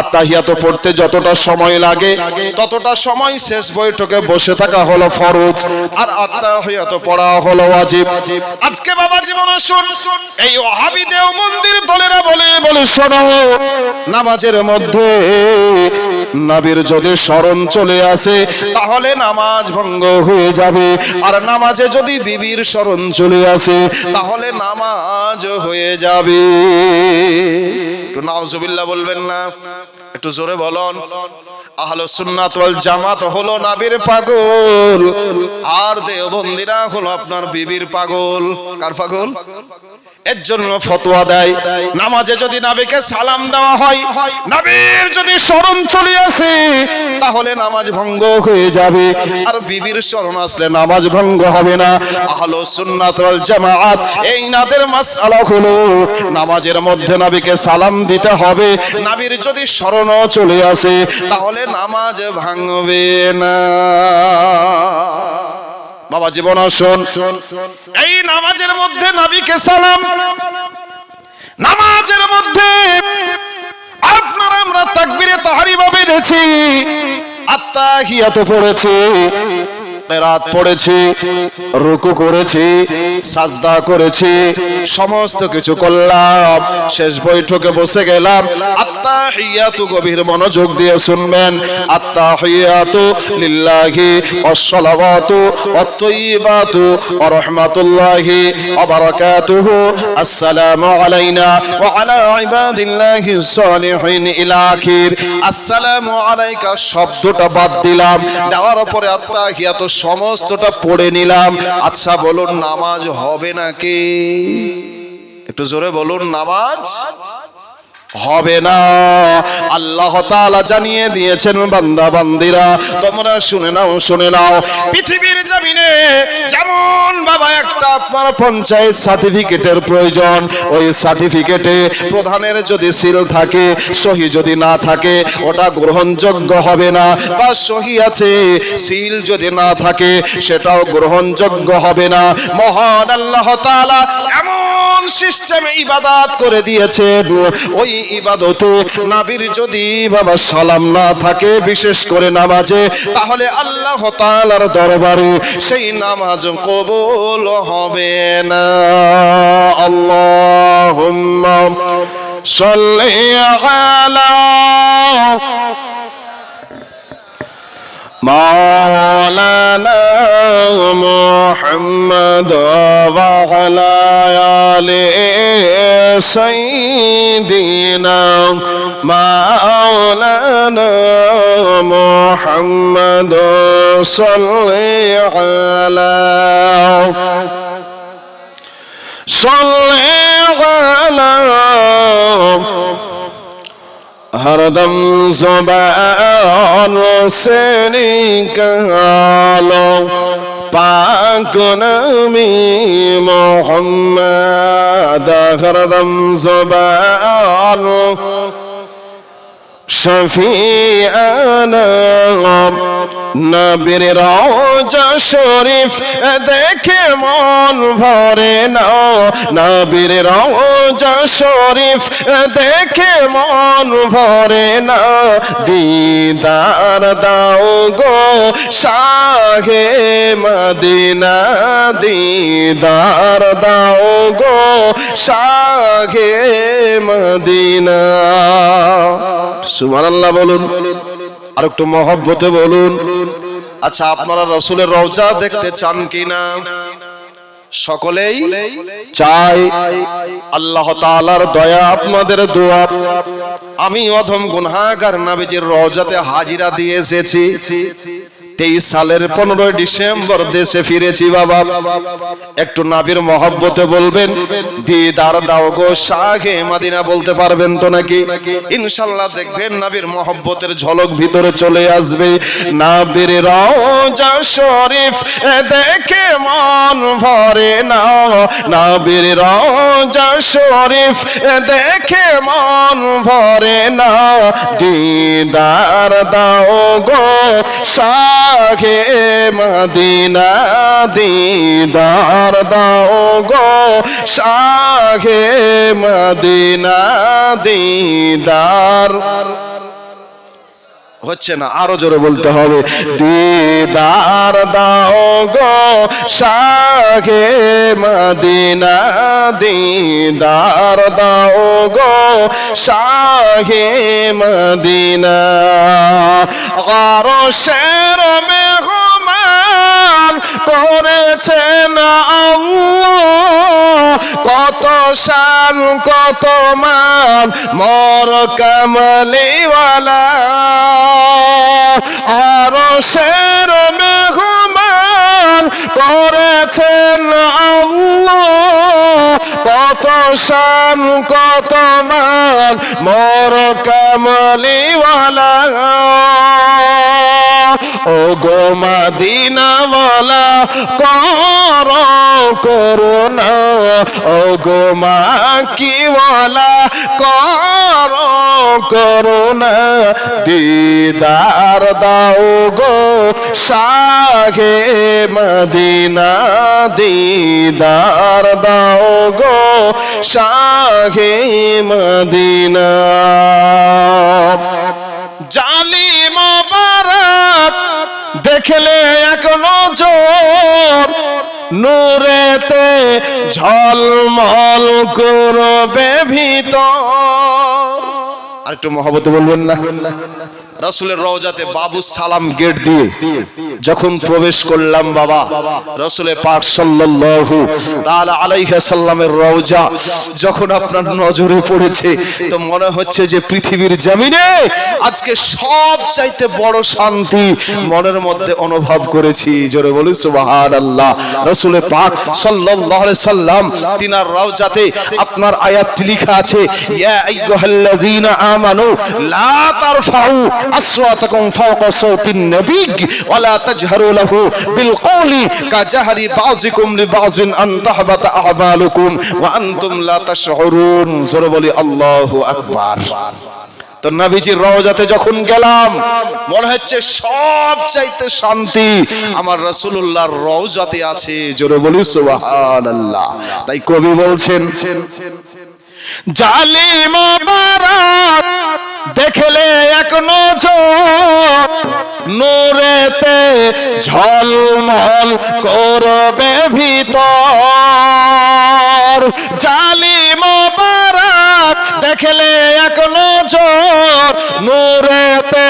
আত্তাহিয়াতু পড়তে যতটা সময় লাগে ততটা সময় শেষ বৈঠকে বসে থাকা হলো ফরজ, আর আত্তাহিয়াতু পড়া হলো ওয়াজিব। আজকে বাবা জীবন শুন, এই ওয়াহাবী দেওবন্দির দলেরা বলে শোনো, নামাজের মধ্যে নবীর যদি স্মরণ চলে আসে তাহলে নামাজ ভঙ্গ হয়ে যাবে, আর নামাজে যদি বিবির স্মরণ চলে আসে তাহলে নামাজ হয়ে যাবে। একটু নাউজুবিল্লাহ বলবেন না? একটু জোরে বলুন। আহলুস সুন্নাত ওয়াল জামাত হলো নবীর পাগল, আর দেওবন্দিরা হলো আপনার বিবির পাগল। কার পাগল? এর জন্য ফতোয়া দেয়, নামাজে যদি নবীকে সালাম দেওয়া হয়, নবীর যদি স্মরণ চলে আসে তাহলে নামাজ ভঙ্গ হয়ে যাবে, আর বিবির স্মরণ আসলে নামাজ ভঙ্গ হবে না। আহলুস সুন্নাত ওয়াল জামাত এই নাদের মাসআলা হলো নামাজের মধ্যে নবীকে সালাম দিতে হবে, নবীর যদি স্মরণও চলে আসে তাহলে নামাজ ভাঙবে না। বাবা জীবন শোন, এই নামাজের মধ্যে নবীকে সালাম, নামাজের মধ্যে আপনারা আমরা তাকবীরে তাহরিমা বেঁধেছি, আত্তাহিয়াতু পড়েছি, কিরাত পড়েছি, রুকু করেছি, সাজদা করেছি, সমস্ত কিছু করলাম, শেষ বৈঠকে বসে গেলাম। আত্তাহিয়াতু গভীর মনোযোগ দিয়ে শুনবেন। আত্তাহিয়াতু লিল্লাহি ওয়াসসালাওয়াতু ওয়াত-তাইয়্যিবাতু ওয়া রাহমাতুল্লাহি ওয়া বারাকাতুহু, আসসালামু আলাইনা ওয়া আলা ইবাদিল্লাহিস সালিহিন ইলা আখির। আসসালামু আলাইকা শব্দটা বাদ দিলাম, দেওয়ার পরে আত্তাহিয়াতু সমস্তটা পড়ে নিলাম। আচ্ছা বলুন, নামাজ হবে নাকি? একটু জোরে বলুন, নামাজ হবে না। আল্লাহ তাআলা জানিয়ে দিয়েছেন, বান্দা বান্দিরা তোমরা শুনে নাও, পৃথিবীর জমিনে যেমন বাবা একটা আপনার পঞ্চায়েত সার্টিফিকেটের প্রয়োজন, ওই সার্টিফিকেটে প্রধানের যদি সিল থাকে, সহি যদি না থাকে ওটা গ্রহণযোগ্য হবে না, বা সহি আছে সিল যদি না থাকে সেটাও গ্রহণযোগ্য হবে না। মহান আল্লাহ তাআলা এমন সিস্টেমে ইবাদত করে দিয়েছেন, ওই ইবাদতে নবীর যদি বাবা সালাম না থাকে, বিশেষ করে নামাজে, তাহলে আল্লাহ তাআলার দরবারে সেই নামাজ কবুল হবে না। আল্লাহুম্মা সাল্লি আলা মাওলানা মুহাম্মদ ওয়া আলা আলি সাইয়্যিদিনা মাওলানা মুহাম্মদ সাল্লি আলা हरदम ज़ुबान से निकालो کنمی محمد هردم زبان شفیعنا নবীর রওজা শরীফ দেখে মন ভরে না নবীর রওজা শরীফ দেখে মন ভরে না দিদার দাও গো শাহে মদিনা দিদার দাও গো শাহে মদিনা সুবহানাল্লাহ বলুন আর একটু মহব্বতে বলুন আচ্ছা আপনারা রাসূলের রওজা দেখতে চান কিনা সকলেই চাই আল্লাহ তাআলার দয়া আপনাদের দোয়া আমি অধম গুনাহগার নবীজির রওজাতে হাজিরা দিয়ে এসেছি 23 সালের 15 ডিসেম্বর দেশে ফিরেছি বাবা একটু নবীর মহব্বতে বলবেন দিদার দাও গো শাহে মদিনা বলতে পারবেন তো নাকি ইনশাআল্লাহ দেখবেন নবীর মহব্বতের ঝলক ভিতরে চলে আসবে নবীর রওজা শরীফ দেখে মন ভরে না নবীর রওজা শরীফ দেখে মন ভরে না দিদার দাও গো শাহে মদিনা দিদার দাও গো শাহে মদিনা দিদার হচ্ছে না আরো জোরে বলতে হবে দিদার দাও গো শাহে মদিনা দিদার দাও গো শাহে মদিনা আরশের মেহমান করেছেন আল্লাহ কত শান কত মান মোর কামলিওয়ালা আরশের মেহমান করেছেন আল্লাহ কত শান কত মান মোর কামলিওয়ালা ও গো মদিনাওয়ালা কর করুণা ও গো মাকিওয়ালা কর করুণা দিদার দাও গো শাহে মদিনা দিদার দাও গো শাহে মদিনা জালিম মোবারক দেখলে এক নজর নূরেতে ঝলমল করবে ভিতর আর একটু মহব্বতে বলবেন না রাসূলের রওজাতে বাবু সালাম গেট দিয়ে যখন প্রবেশ করলাম বাবা রাসূলে পাক সাল্লাল্লাহু তাআলা আলাইহি সাল্লামের রওজা যখন আপনার নজরে পড়েছে তো মনে হচ্ছে যে পৃথিবীর জমিনে আজকে সব চাইতে বড় শান্তি মনের মধ্যে অনুভব করেছি জোরে বলি সুবহানাল্লাহ রাসূলে পাক সাল্লাল্লাহু আলাইহি সাল্লাম তিনার রওজাতে আপনার আয়াতটি লেখা আছে ইয়া আইয়ুহাল্লাযীনা আমানু লা তারফাউ আসওয়াতাকুম ফাওকা সাওতিন নবী ওয়ালা তাজহারু লাহু বিল কওলি কাজাহরি বাযিকুম লিবাযিন আন তাহবাতা আ'মালুকুম ওয়া আনতুম লা তাশউরুন জোরে বলি আল্লাহু আকবার তো নবীজির রওজাতে যখন গেলাম মনে হচ্ছে সব চাইতে শান্তি আমার রাসূলুল্লাহর রওজাতে আছে জোরে বলি সুবহানাল্লাহ তাই কবি বলছেন জালিম মোবারক দেখলে এক নজর নূরেতে ঝলমল করবে ভিতর জালিম মোবারক দেখলে এক নজর নূরেতে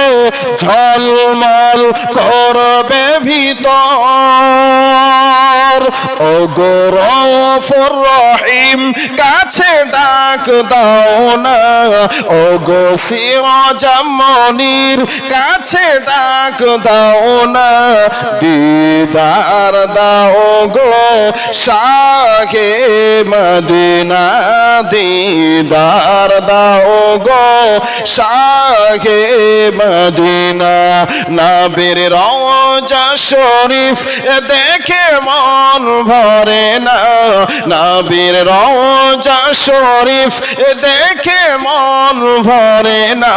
ঝলমল করবে ভিতর ও গো রউফুর রহিম কাছে ডাক দাও না ও গো সিরাজাম মুনির কাছে ডাক দাও না দিদার দাও গো শাহে মদিনা দিদার দাও গো শাহে মদিনা নবীর রওজা শরীফ দেখে মন ভরে না নবীর রওজা শরীফ দেখে মন ভরে না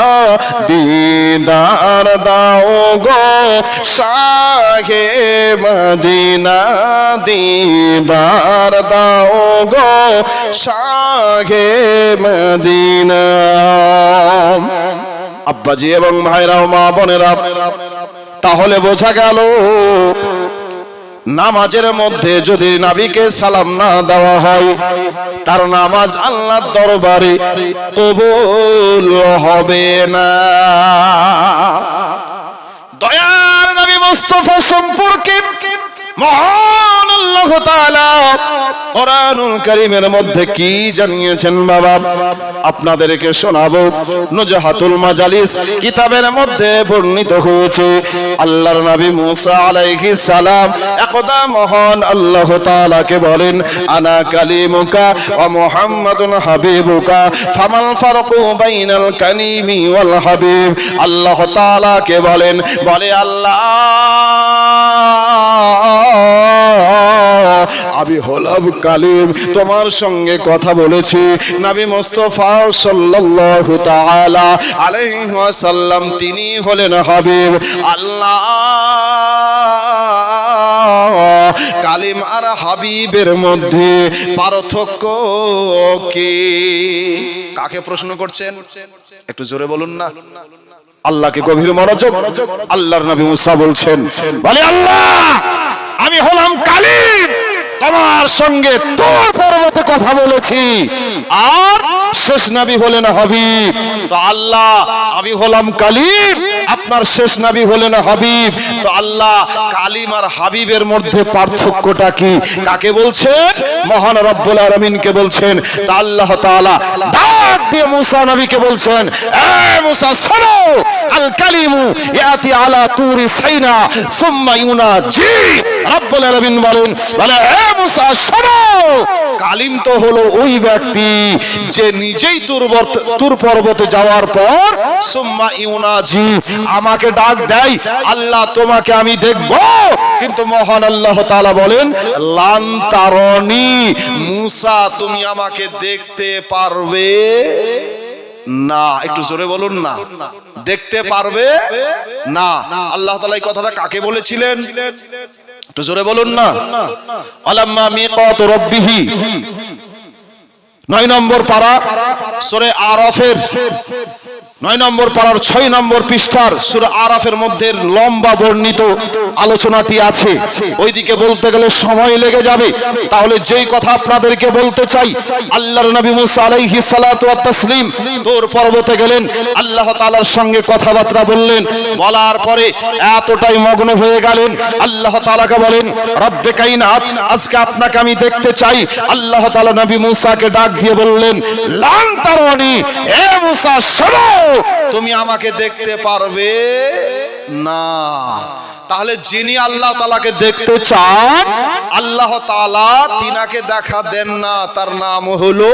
দিদার দাও গো শাহে মদিনা দিদার দাও গো শাহে মদিনা আব্বাজি এবং ভাইরা ও মা বোনেরা তাহলে বোঝা গেল নামাজের মধ্যে যদি নবীকে সালাম না দেওয়া হয় তার নামাজ আল্লাহর দরবারে কবুল হবে না। দয়ার নবী মুস্তাফা সম্পর্কে মহান আল্লাহ তাআলা কোরআনুল কারীমের মধ্যে কি জানিয়েছেন বাবা আপনাদেরকে শোনাবো। নুজহাতুল মাজালিস কিতাবের মধ্যে বর্ণিত হয়েছে আল্লাহর নবী মুসা আলাইহিস সালাম একদা মহান আল্লাহ তাআলাকে বলেন আনা কালিমুকা ওয়া মুহাম্মাদুন হাবিবুকা ফামাল ফারকু বাইনাল কালিমি ওয়াল হাবিব। আল্লাহ তাআলাকে বলেন বলে আল্লাহ আমি হলাম কালিম তোমার সঙ্গে কথা বলেছি নবী মুস্তাফা সাল্লাল্লাহু তাআলা আলাইহি ওয়াসাল্লাম তিনি হলেন হাবিব। আল্লাহ কালিম আর হাবিবের মধ্যে পার্থক্য কি? কাকে প্রশ্ন করছেন একটু জোরে বলুন না। আল্লাহকে গভীর মনোযোগ। আল্লাহর নবী মুসা বলছেন বলে আল্লাহ আমি হলাম কালিম তোমার সঙ্গে তোর পর্বতে কথা বলেছি আর শেষ নবী হলেন হাবিব। তো আল্লাহ আমি হলাম কালিম আপনার শেষ নবী হলেন হাবিব। তো আল্লাহ কালিম আর হাবিবের মধ্যে পার্থক্যটা কি? কাকে বলছেন? মহান রব্বুল আলামিনকে বলছেন। তা আল্লাহ তাআলা ডাক দিয়ে মুসা নবীকে বলছেন এ মুসা শোনো আল কালিমু ইয়াতি আলা তুরি সাইনা সুম্মা ইউনাজি। রব্বুল আলামিন বলেন বলে এ মুসা শোনো কালিম তো হলো ওই ব্যক্তি যে নিজেই তুর পর্বতে যাওয়ার পর সুম্মা ইউনাজি আমাকে ডাক দেয় আল্লাহ তোমাকে আমি দেখব। কিন্তু মহান আল্লাহ তাআলা বলেন লান তারনি মুসা তুমি আমাকে দেখতে পারবে না। একটু জোরে বলুন না। দেখতে পারবে না। আল্লাহ তাআলা এই কথাটা কাকে বলেছিলেন একটু জোরে বলুন না। আলাম্মা মিকাত রাব্বিহি 9 নম্বর পারা সূরা আরাফের 9 নম্বর পারার 6 নম্বর পৃষ্ঠার সূরা আরাফের মধ্যে লম্বা বর্ণিত আলোচনাটি আছে। ওইদিকে বলতে গেলে সময় লেগে যাবে। তাহলে যেই কথা আপনাদেরকে বলতে চাই আল্লাহর নবী মুসা আলাইহিস সালাতু ওয়াত তাসলিম তোর পর্বতে গেলেন আল্লাহ তাআলার সঙ্গে কথাবার্তা বললেন। বলার পরে এতটাই মগ্ন হয়ে গেলেন আল্লাহ তাআলাকে বলেন রব্বে কায়নাত আজকে আপনাকে আমি দেখতে চাই। আল্লাহ তাআলা নবী মুসাকে ডাক দিয়ে বললেন লান তারনি এ মুসা শোনো তুমি আমাকে দেখতে পারবে না। তাহলে যিনি আল্লাহ তাআলাকে দেখতে চান আল্লাহ তাআলা তিনাকে দেখা দেন না। তার নাম হলো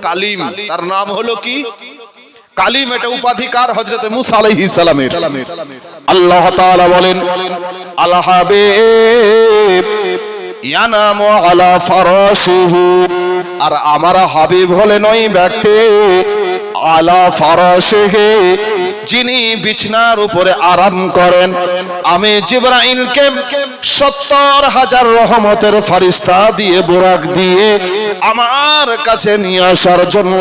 কালিম। তার নাম হলো কি? কালিম। এটা উপাধিকার হযরত মুসা আলাইহিস সালামের। আল্লাহ তাআলা বলেন আল হাবিব ইয়ানামু আলা ফারাশিহি আর আমার হাবিব হলেন ওই ব্যক্তি আলা ফারাশিহি যিনি বিছনার উপরে আরাম করেন। আমি জিবরাইলকে 70,000 রহমতের ফেরেশতা দিয়ে বুরাক দিয়ে আমার কাছে নিয়ে আসার জন্য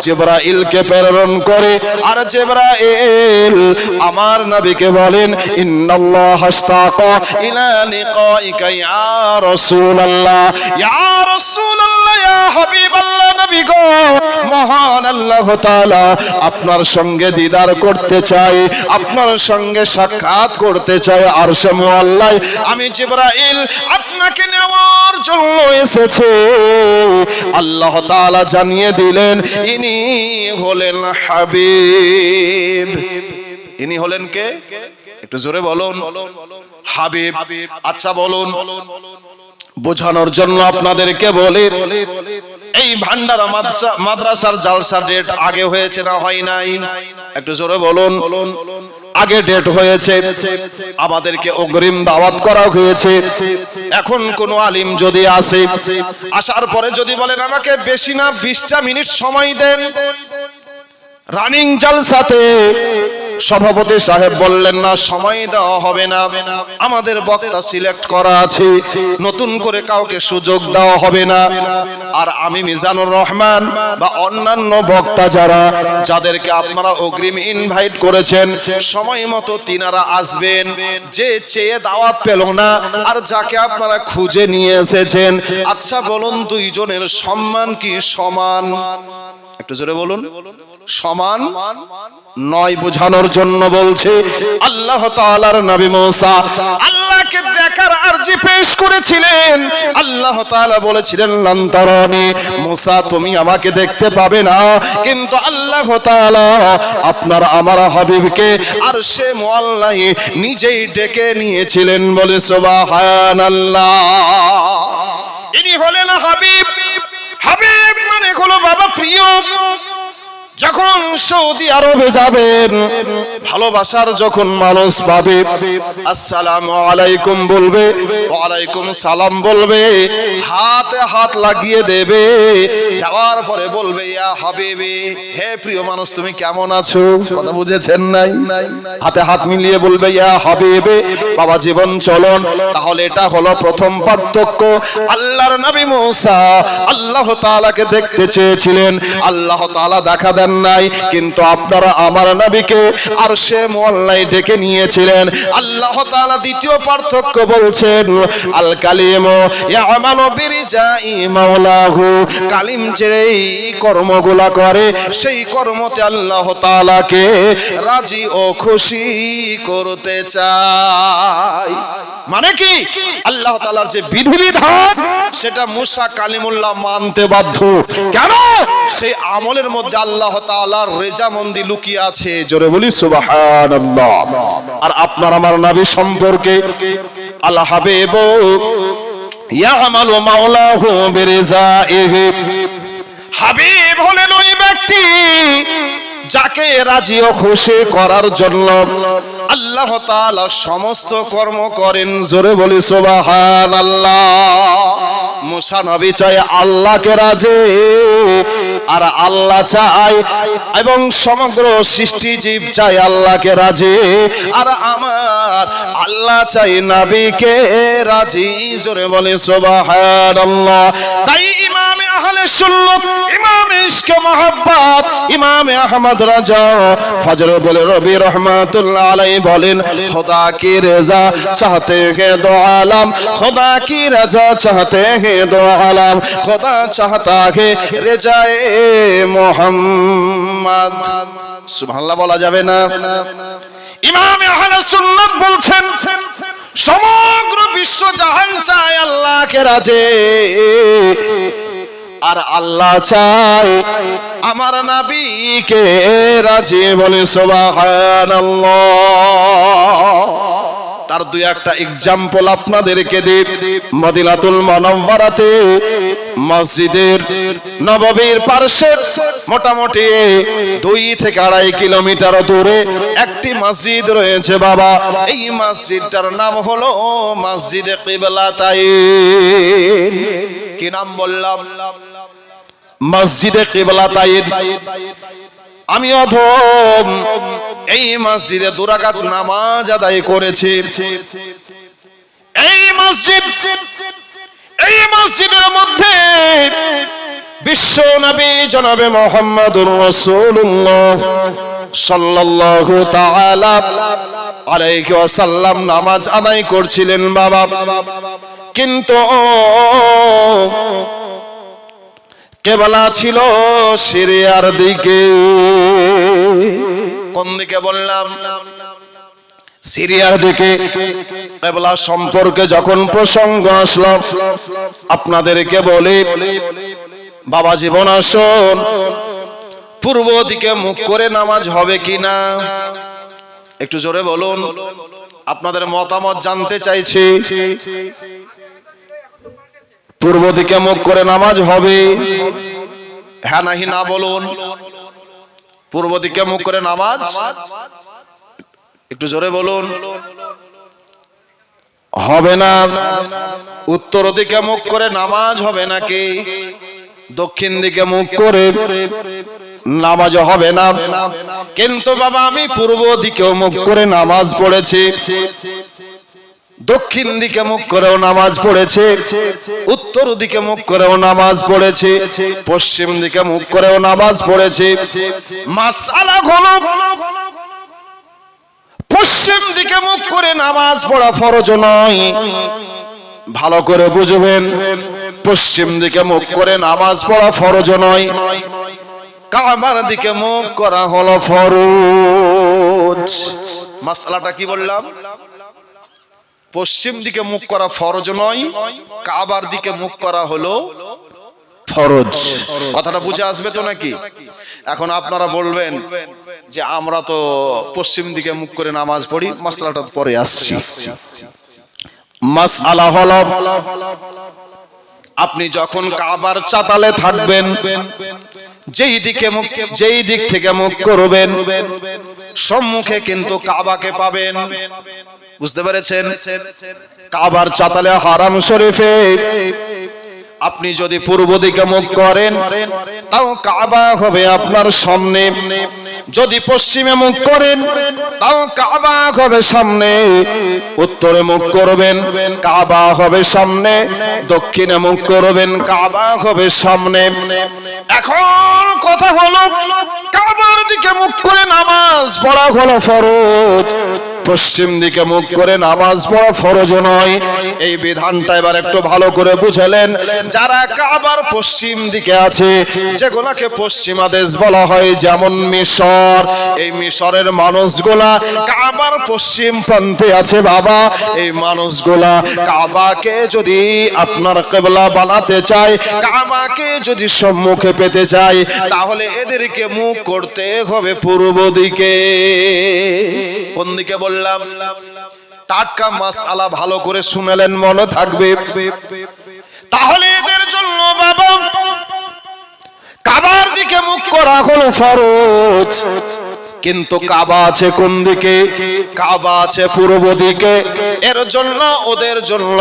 জিবরাইলকে প্রেরণ করে। আর জিবরাইল আমার নবীকে বলেন ইন্নাল্লাহ আশতাকা ইলা লিকাইকা ইয়া রাসূলুল্লাহ ইয়া রাসূলুল্লাহ ইয়া হাবিবাল্লাহ নবী গো মহান আল্লাহ তাআলা আপনার সঙ্গে দিদার করতে চাই আপনার সঙ্গে সাক্ষাৎ করতে চাই আরশে মুআল্লায় আমি জিবরাইল আপনাকে নেওয়ার জন্য এসেছে। আল্লাহ তাআলা জানিয়ে দিলেন ইনি হলেন হাবিব। ইনি হলেন কে? একটু জোরে বলুন। হাবিব। আচ্ছা বলুন বোঝানোর জন্য আপনাদেরকে বলি, এই ভান্ডারা মাদ্রাসার জালসা ডেট আগে হয়েছে না হয় নাই? একটু জোরে বলুন। আগে ডেট হয়েছে, আমাদেরকে অগ্রিম দাওয়াত করা হয়েছে। এখন কোন আলিম যদি আসে, আসার পরে যদি বলেন আমাকে বেশি না 20টা মিনিট সময় দেন, রানিং জালসাতে সভাপতি সাহেব বললেন না সময় দেওয়া হবে না, আমাদের বক্তা সিলেক্ট করা আছে, নতুন করে কাউকে সুযোগ দেওয়া হবে না। আর আমি মিজানুর রহমান বা অন্যান্য বক্তা যাদেরকে আপনারা অগ্রিম ইনভাইট করেছেন, সময় মতো তিনারা আসবেন। যে চেয়ে দাওয়াত পেল না আর যাকে আপনারা খুঁজে নিয়ে এসেছেন, আচ্ছা বলুন দুইজনের সম্মান কি সমান? একটু জোরে বলুন। সমান নয়, বোঝানোর জন্য বলছে। আল্লাহ তাআলার নবী মুসা আল্লাহকে দেখার আরজি পেশ করেছিলেন। আল্লাহ তাআলা বলেছিলেন লান তারানি, মুসা তুমি আমাকে দেখতে পাবে না, কিন্তু আল্লাহ তাআলা আপনার আমার হাবিবকে আরশে মুআল্লায় নিজেই ডেকে নিয়েছিলেন। বলে সুবহানাল্লাহ। ইনি হলেন হাবিব। হাবিব মানে হলো বাবা প্রিয়। যখন সৌদি আরবে যাবেন, ভালোবাসার যখন মানুষ পাবে, আসসালামু আলাইকুম বলবে, ওয়ালাইকুম সালাম বলবে, হাতে হাত লাগিয়ে দেবে, দেওয়ার পরে বলবে ইয়া হাবিবি, হে প্রিয় মানুষ তুমি কেমন আছো? কথা বুঝেছেন নাই? হাতে হাত মিলিয়ে বলবে ইয়া হাবিবি, বাবা জীবন চলন। তাহলে এটা হলো প্রথম পার্থক্য। আল্লাহর নবী মুসা আল্লাহ তাআলাকে দেখতে চেয়েছিলেন, আল্লাহ তাআলা দেখা দেন নাই, কিন্তু আপনারা আমার নবীকে আরশে মুআল্লায় ডেকে নিয়েছিলেন। আল্লাহ তাআলা দ্বিতীয় পার্থক্য বলছেন, আল কালিমু ইয়ামালু বিরিজাই মাওলাহু, কালিম যেই কর্মগুলা করে সেই কর্মতে আল্লাহ তাআলাকে রাজি ও খুশি করতে চায়। মানে কি? আল্লাহ তাআলার যে বিধিবিধান সেটা মুসা কালিমুল্লাহ মানতে বাধ্য। কেন? সেই আমলের মধ্যে আল্লাহ তাআলার রেজামন্দি লুকিয়ে আছে। জোরে বলি সুবহানাল্লাহ। আর আপনার আমার নবী সম্পর্কে আল হাবিব ইয়ামালু মাওলাহু বিরিজাইহি, হাবিব হলেন ওই ব্যক্তি যাকে রাজি ও খুশি করার জন্য আল্লাহ তাআলা সমস্ত কর্ম করেন। জোরে বলি সুবহানাল্লাহ। মুসা নবী চায় আল্লাহকে রাজি, আর আল্লাহ চায় এবং সমগ্র সৃষ্টি জীব চায় আল্লাহকে রাজি, আর আমার আল্লাহ চাই নবীকে রাজি। জোরে বলি সুবহানাল্লাহ। তাই ইমামে আহলে সুন্নাত, ইমামে ইশকে মহব্বত, ইমামে আহমদ রাজা ফজর বলে রবি রহমাতুল্লাহ আলাইহি বলেন, खुदा की रजा चाहते हैं दो आलम, खुदा की रजा चाहते हैं दो आलम, खुदा चाहता है रजाए मोहम्मद। सुबहानाल्लाह बोला जाবে না? ইমাম আহলে সুন্নাত বলছেন সমগ্র বিশ্ব জাহান চায় আল্লাহকে রাজি, আর আল্লাহ চায় আমার নবীকে রাজি। বলে সুবহানাল্লাহ। তার দুই একটা এক্সাম্পল আপনাদেরকে দিই। মদিনাতুল মুনাওয়ারাতে মসজিদের নববীর পার্শ্বে মোটামুটি 2 থেকে 2.5 কিলোমিটার দূরে একটি মসজিদ রয়েছে বাবা। এই মসজিদটার নাম হলো মসজিদে কিবলাতাইন। কি নাম বললাম? মসজিদে কিবলাতাইন। আমি অধম এই মসজিদে 2 রাকাত নামাজ আদায় করেছি। এই মসজিদের মধ্যে বিশ্ব নবী জনাবে মুহাম্মদুর রাসূলুল্লাহ সাল্লাল্লাহু তাআলা আলাইহি ওয়াসাল্লাম নামাজ আদায় করছিলেন বাবা। কিন্তু কিবলা ছিল সিরিয়ার দিকে। কোন দিকে বললাম? সিরিয়ার দিকে। কিবলা সম্পর্কে যখন প্রসঙ্গ আসলো আপনাদেরকে বলি বাবা জীবন আসুন, পূর্ব দিকে মুখ করে নামাজ হবে কিনা একটু জোরে বলুন। আপনাদের মতামত জানতে চাইছি। পূর্ব দিকে মুখ করে নামাজ হবে? হ্যাঁ নাহি না বলুন। পূর্ব দিকে মুখ করে নামাজ, একটু জোরে বলুন। হবে না। উত্তর দিকে মুখ করে নামাজ হবে নাকি দক্ষিণ দিকে মুখ করে নামাজ হবে না? কিন্তু বাবা আমি পূর্ব দিকেও মুখ করে নামাজ পড়েছি, দক্ষিণ দিকে মুখ করেও নামাজ পড়েছে, উত্তর দিকে মুখ করেও নামাজ পড়েছে, পশ্চিম দিকে মুখ করেও নামাজ পড়েছে। মাসআলা হলো পশ্চিম দিকে মুখ করে নামাজ পড়া ফরজ নয়। ভালো করে বুঝবেন, পশ্চিম দিকে মুখ করে নামাজ পড়া ফরজ নয়, কাবার দিকে মুখ করা হলো ফরজ। মাসআলাটা কি বললাম? পশ্চিম দিকে মুখ করা ফরজ নয়, কাবার দিকে মুখ করা হলো ফরজ। কথাটা বুঝে আসবে তো নাকি? এখন আপনারা বলবেন যে আমরা তো পশ্চিম দিকে মুখ করে নামাজ পড়ি, মাসআলাটা পরে আসছি। মাসআলা হলো আপনি যখন কাবার চাতালে থাকবেন, যেই দিক থেকে মুখ করবেন সম্মুখে কিন্তু কাবাকে পাবেন। বুঝতে পেরেছেন? কাবার চাতালে হারাম শরীফে আপনি যদি পূর্ব দিকে মুখ করেন তাও কাবা হবে আপনার সামনে, যদি পশ্চিমে মুখ করেন তাও কাবা হবে সামনে, উত্তরে মুখ করবেন কাবা হবে সামনে, দক্ষিণে মুখ করবেন কাবা হবে সামনে। এখন কথা হলো কাবার দিকে মুখ করে নামাজ পড়া হলো ফরজ, পশ্চিম দিকে মুখ করে নামাজ পড়া ফরজ নয়। এই বিধানটা এবার একটু ভালো করে বুঝলেন। যারা কাবার পশ্চিম দিকে আছে, যেগুলাকে পশ্চিমা দেশ বলা হয়, যেমন মিশর, এই মিশরের মানুষগুলা কাবার পশ্চিম প্রান্তে আছে বাবা। এই মানুষগুলা কাবাকে যদি আপনার কিবলা বানাতে চায়, কাবাকে যদি সম্মুখে পেতে চায়, তাহলে এদেরকে মুখ করতে হবে পূর্ব দিকে। কোন দিকে বললাম? টাটকা মাসআলা ভালো করে শুনলেন, মনে থাকবে। তাহলে এদের জন্য বাবা কাবার দিকে মুখ করা হলো ফরজ, কিন্তু কাবা আছে কোন দিকে? কাবা আছে পূর্ব দিকে। এর জন্য ওদের জন্য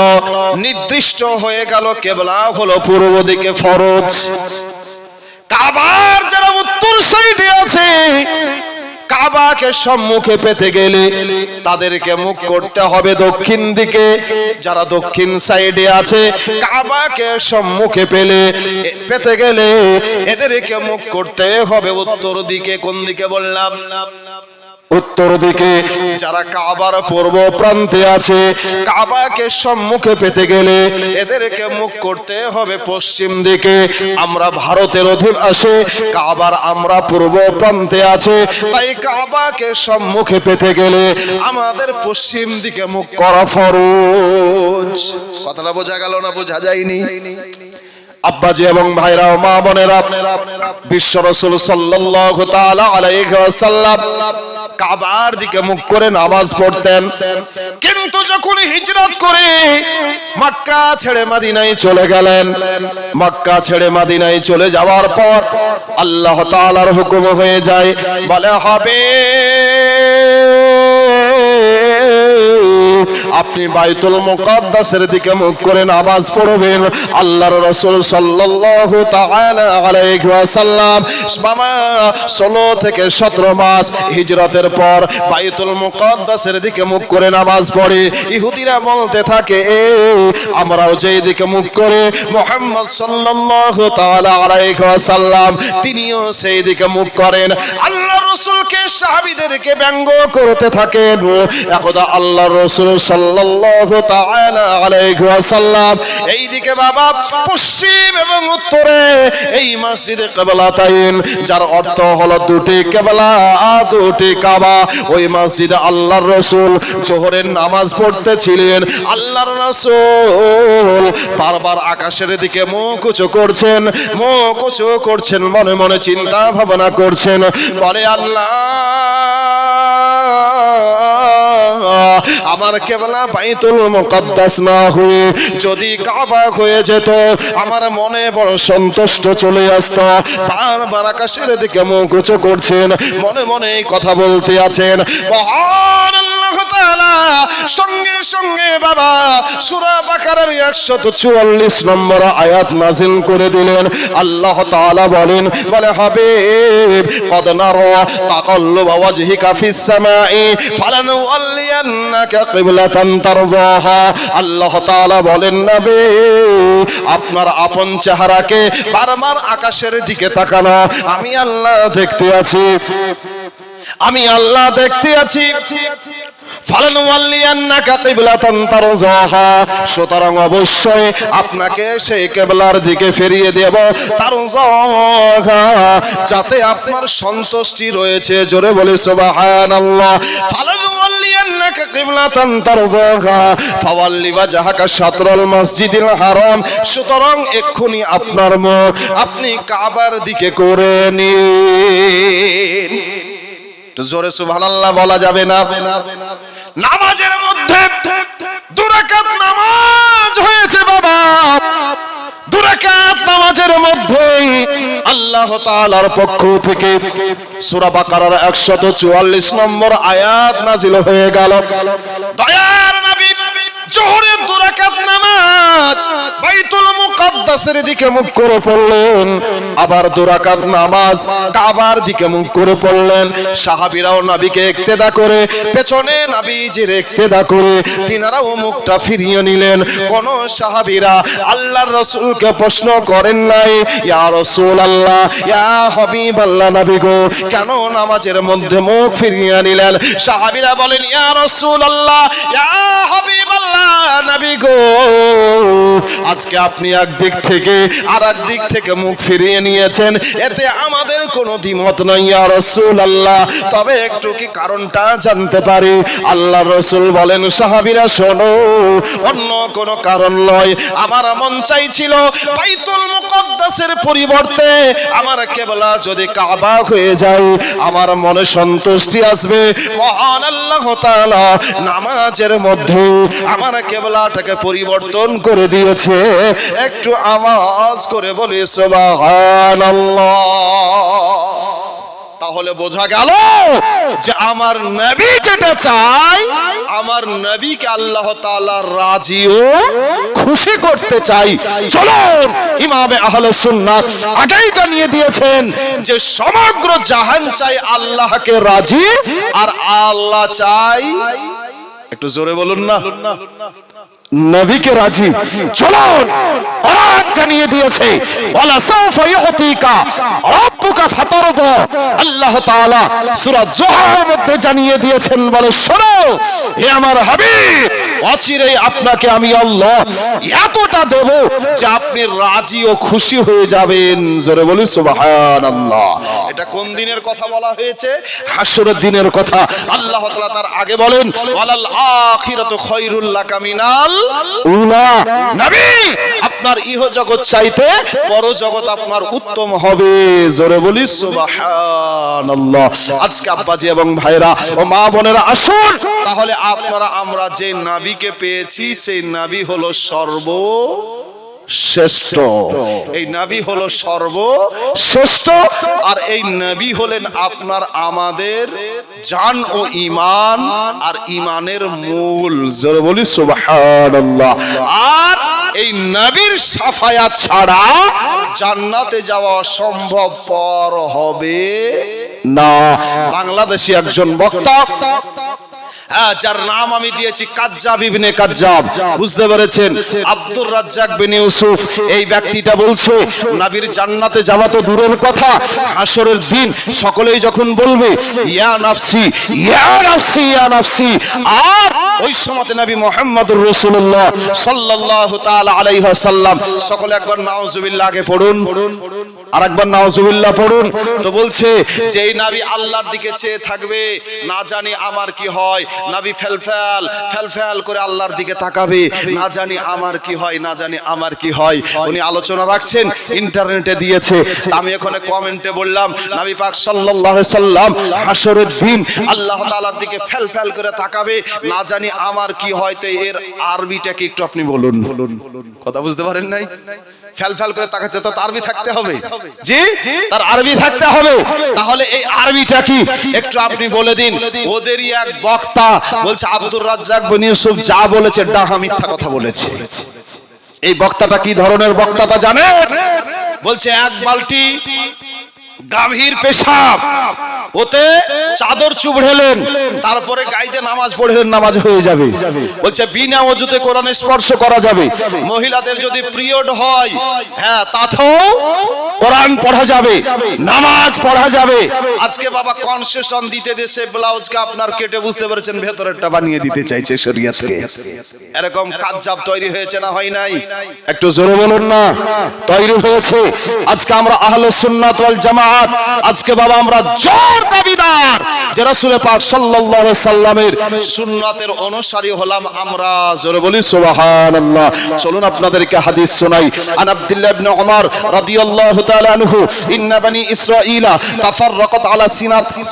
নির্দিষ্ট হয়ে গেল কিবলা হলো পূর্ব দিকে ফরজ। কাবার যারা উত্তর সাইডে আছে, কাবাকে সম্মুখে পেতে গেলে তাদেরকে মুখ করতে হবে দক্ষিণ দিকে। যারা দক্ষিণ সাইডে আছে, কাবাকে সম্মুখে পেতে গেলে এদেরকে মুখ করতে হবে উত্তর দিকে। কোন দিকে বললাম? উত্তর দিকে। যারা কাবার পূর্ব প্রান্তে আছে, কাবাকে সম্মুখে পেতে গেলে এদেরকে মুখ করতে হবে পশ্চিম দিকে। আমরা ভারতের অধিবাসী, কাবার আমরা পূর্ব প্রান্তে আছে, তাই কাবাকে সম্মুখে পেতে গেলে আমাদের পশ্চিম দিকে মুখ করা ফরজ। কথাটা বোঝা গেল না বোঝা যায়নি? আব্বাজি এবং ভাইরা ও মা বোনেরা, বিশ্ব রাসূল সাল্লাল্লাহু তাআলা আলাইহি ওয়াসাল্লাম কাবার দিকে মুখ করে নামাজ পড়তেন। কিন্তু যখন হিজরত করে মক্কা ছেড়ে মদিনায় চলে গেলেন, মক্কা ছেড়ে মদিনায় চলে যাওয়ার পর আল্লাহ তাআলার হুকুম হয়ে যায়, বলে হবে আপনি বাইতুল মুকাদ্দাসের দিকে মুখ করে নামাজ পড়বেন। আল্লাহর রাসূল সাল্লাল্লাহু তাআলা আলাইহি ওয়াসাল্লাম 16 থেকে 17 মাস হিজরতের পর বাইতুল মুকাদ্দাসের দিকে মুখ করে নামাজ পড়ে। ইহুদিরা বলতে থাকে, আমরাও যেই দিকে মুখ করে মুহাম্মদ সাল্লাল্লাহু তাআলা আলাইহি ওয়াসাল্লাম তিনিও সেই দিকে মুখ করেন। আল্লাহর রাসূলকে সাহাবীদেরকে ব্যঙ্গ করতে থাকেন। একদা আল্লাহর রাসূল সাল্লাল্লাহু তাআলা আলাইহি ওয়াসাল্লাম এইদিকে বাবা পশ্চিম এবং উত্তরে এই মসজিদে কিবলাতাইন, যার অর্থ হলো দুটি কিবলা দুটি কাবা, ওই মসজিদে আল্লাহর রাসূল জোহরের নামাজ পড়তেছিলেন। আল্লাহর রাসূল বারবার আকাশের দিকে মুখ উঁচু করছেন, মুখ উঁচু করছেন, মনে মনে চিন্তা ভাবনা করছেন, বলে আল্লাহ আমার কিবলা কেবলা বাইতুল মুকাদ্দাস না হয়ে যদি কাবা হয়ে যেত, আমার মনে বড় সন্তুষ্ট চলে আসতো। বারবার আকাশের দিকে মুখ উঁচু করছেন, মনে মনে কথা বলতে আছেন। মহান আল্লাহ তাআলা সঙ্গে সঙ্গে বাবা সূরা বাকারার 144 নম্বর আয়াত নাযিল করে দিলেন। আল্লাহ তাআলা বলেন, বলে হাবিব কদ নারা তাকাল্লুবা ওয়াজহিকা ফিস সামাই ফালানুওয়াল্লিয়ান্নাকা কিবলাতান তারযাহা। আল্লাহ তাআলা বলেন, নবী আপনার আপন চেহারাকে বারবার আকাশের দিকে তাকানো আমি আল্লাহ দেখতে আছি, আমি আল্লাহ দেখতে আছি। ফালানুওয়াল্লিয়ান্নাকা কিবলাতান তারযাহা, সুতরাং অবশ্যই আপনাকে সেই কিবলার দিকে ফিরিয়ে দেব। তারযাহা, যাতে আপনার সন্তুষ্টি রয়েছে। জোরে বলি সুবহানাল্লাহ। ফালানুওয়াল্লিয়ান্নাকা কিবলাতান তারযাহা ফাওয়াল্লি ওয়াজহাকা শাতরাল মসজিদিল হারাম। সুতরাং এক্ষুনি আপনার মুখ আপনি কাবার দিকে করে নিন। জোরে সুবহানাল্লাহ বলা যাবে না? নামাজের মধ্যে দুরাকাত নামাজ হয়েছে বাবা, দুরাকাত নামাজের মধ্যে আল্লাহ তাআলার পক্ষ থেকে সূরা বাকারার 144 নম্বর আয়াত নাযিল হয়ে গেল। দয়ার নবী জোহরের দুরাকাত নামাজ বাইতুল মুকাদ্দাসের দিকে মুখ করে পড়লেন, আবার দুরাকাত নামাজ কাবার দিকে মুখ করে পড়লেন। সাহাবীরাও নবীকে ইক্তেদা করে, পেছনে নবীজির ইক্তেদা করে তিনারাও মুখটা ফিরিয়ে নিলেন। কোন সাহাবীরা আল্লাহর রাসূলকে প্রশ্ন করেন নাই, ইয়া রাসূলুল্লাহ, ইয়া হাবিবাল্লাহ, নবী গো কেন নামাজের মধ্যে মুখ ফিরিয়ে নিলেন? সাহাবীরা বলেন, ইয়া রাসূলুল্লাহ, ইয়া হাবিবাল্লাহ, নবী গো আজকে আপনি একদিক থেকে আর একদিক থেকে মুখ ফিরিয়ে নিয়েছেন, এতে আমাদের কোনো দ্বিমত নাই ইয়া রাসূলুল্লাহ, তবে একটু কি কারণটা জানতে পারি? আল্লাহর রাসূল বলেন, সাহাবীরা শোনো, অন্য কোনো কারণ নয়, আমার মন চাইছিল বাইতুল মুকাদ্দাসের পরিবর্তে আমার কিবলা যদি কাবা হয়ে যায় আমার মনে সন্তুষ্টি আসবে। মহান আল্লাহ তাআলা নামাজের মধ্যে আমার কিবলাটাকে পরিবর্তন করে দিয়েছে। একটু আওয়াজ করে বলি সুবহানাল্লাহ। তাহলে বোঝা গেল যে আমার নবী যেটা চাই, আমার নবীকে আল্লাহ তাআলা রাজি ও খুশি করতে চাই। চলুন, ইমামে আহলে সুন্নাত আগেই জানিয়ে দিয়েছেন যে সমগ্র জাহান চাই আল্লাহকে রাজি, আর আল্লাহ চাই, একটু জোরে বলুন না, নবীকে রাজি। চলুন, কোরআন জানিয়ে দিয়েছে, ওয়ালা সাউফা ইউতিকা রাব্বুকা ফাতারদা। আল্লাহ তাআলা সূরা জোহরের মধ্যে জানিয়ে দিয়েছেন, বলে শোনো হে আমার হাবিব, অচিরেই আপনাকে আমি আল্লাহ এতটা দেব যে আপনি রাজি ও খুশি হয়ে যাবেন। জোরে বলি সুবহানাল্লাহ। এটা কোন দিনের কথা বলা হয়েছে? হাসরের দিনের কথা। আল্লাহ তাআলা তার আগে বলেন, ওয়ালাল আখিরাতু খায়রুল লাকা মিনাল উলা। নবী আপনার ইহ জগৎ চাইতে পরজগৎ আপনার উত্তম হবে। জোরে বলি সুবহানাল্লাহ। আজকে আব্বাজি এবং ভাইরা ও মা বোনেরা আসুন, তাহলে আপনারা আমরা যে নবীকে পেয়েছি সেই নবী হলো সর্বশ্রেষ্ঠ। এই নবী হলো সর্বশ্রেষ্ঠ, আর এই নবী হলেন আপনার আমাদের জান ও ঈমান, আর ঈমানের মূল। জোরে বলি সুবহানাল্লাহ। আর এই নবীর শাফায়াত ছাড়া জান্নাতে যাওয়া সম্ভবপর হবে না। বাংলাদেশী একজন বক্তা, যার নাম আমি দিয়েছি কাজ্জাব ইবনে কাজ্জাব, বুঝতে পেরেছেন? আব্দুর রাজ্জাক বিন ইউসুফ, এই ব্যক্তিটা বলছে নবীর জান্নাতে যাওয়া তো দূরের কথা, হাসরের দিন সকলেই যখন বলবে ইয়া নাফসি ইয়া নাফসি ইয়া নাফসি, আর ওই সময়তে নবী মুহাম্মদুর রাসূলুল্লাহ সাল্লাল্লাহু তাআলা আলাইহি ওয়াসাল্লাম, সকলে একবার নাউজুবিল্লাহ আগে পড়ুন, আর একবার নাউজুবিল্লাহ পড়ুন। তো বলছে যে এই নবী আল্লাহর দিকে চেয়ে থাকবে, না জানি আমার কি হয়। নবী ফেলফেল করে আল্লাহর দিকে তাকাবে, না জানি আমার কি হয়, না জানি আমার কি হয়। উনি আলোচনা রাখছেন, ইন্টারনেটে দিয়েছে। আমি এখানে কমেন্টে বললাম, নবী পাক সাল্লাল্লাহু আলাইহি সাল্লাম হাসরের দিন আল্লাহ তাআলার দিকে ফেলফেল করে তাকাবে, না জানি আপনি আমার কি হয়তো এর আরবিটাকে একটু আপনি বলুন। কথা বুঝতে পারেন নাই? ফ্যাল ফ্যাল করে তাকাচ্ছে, তার আরবি থাকতে হবে। জি, তার আরবি থাকতে হবে। তাহলে এই আরবিটা কি একটু আপনি বলে দিন। ওদেরই এক বক্তা বলছে আব্দুর রাজ্জাক বিন ইউসুফ যা বলেছে ডাহা মিথ্যা কথা বলেছে। এই বক্তাটা কি ধরনের বক্তা তা জানেন? বলছে এক বালতি গাভীর পেশাব, ওতে চাদর চুবড়েলেন, তারপরে গাইতে নামাজ পড়লেন, নামাজ হয়ে যাবে। বলছে বিনা ওযুতে কোরআনে স্পর্শ করা যাবে। মহিলাদের যদি পিরিয়ড হয়, হ্যাঁ তাতেও কোরআন পড়া যাবে, নামাজ পড়া যাবে। আজকে বাবা কনসেশন দিতে দেশে ব্লাউজকে আপনার কেটে বুঝতে পেরেছেন ভেতরেরটা বানিয়ে দিতে চাইছে শরীয়তকে। এরকম কাযযাব তৈরি হয়েছে না হয় নাই? একটু জোরে বলুন না। তৈরি হয়েছে। আজকে আমরা আহলুস সুন্নাত ওয়াল জামাত, আজকে বাবা আমরা জোর দাবিদার যে রাসূল পাক সাল্লাল্লাহু আলাইহি সাল্লামের সুন্নাতের অনুসারী হলাম আমরা। জোরে বলি সুবহানাল্লাহ। চলুন আপনাদেরকে হাদিস শোনাই। আন আব্দুল্লাহ ইবনে উমর রাদিয়াল্লাহু তাআলা আনহু ইন্না বানি ইসরাঈলা তাফাররাকাত আলা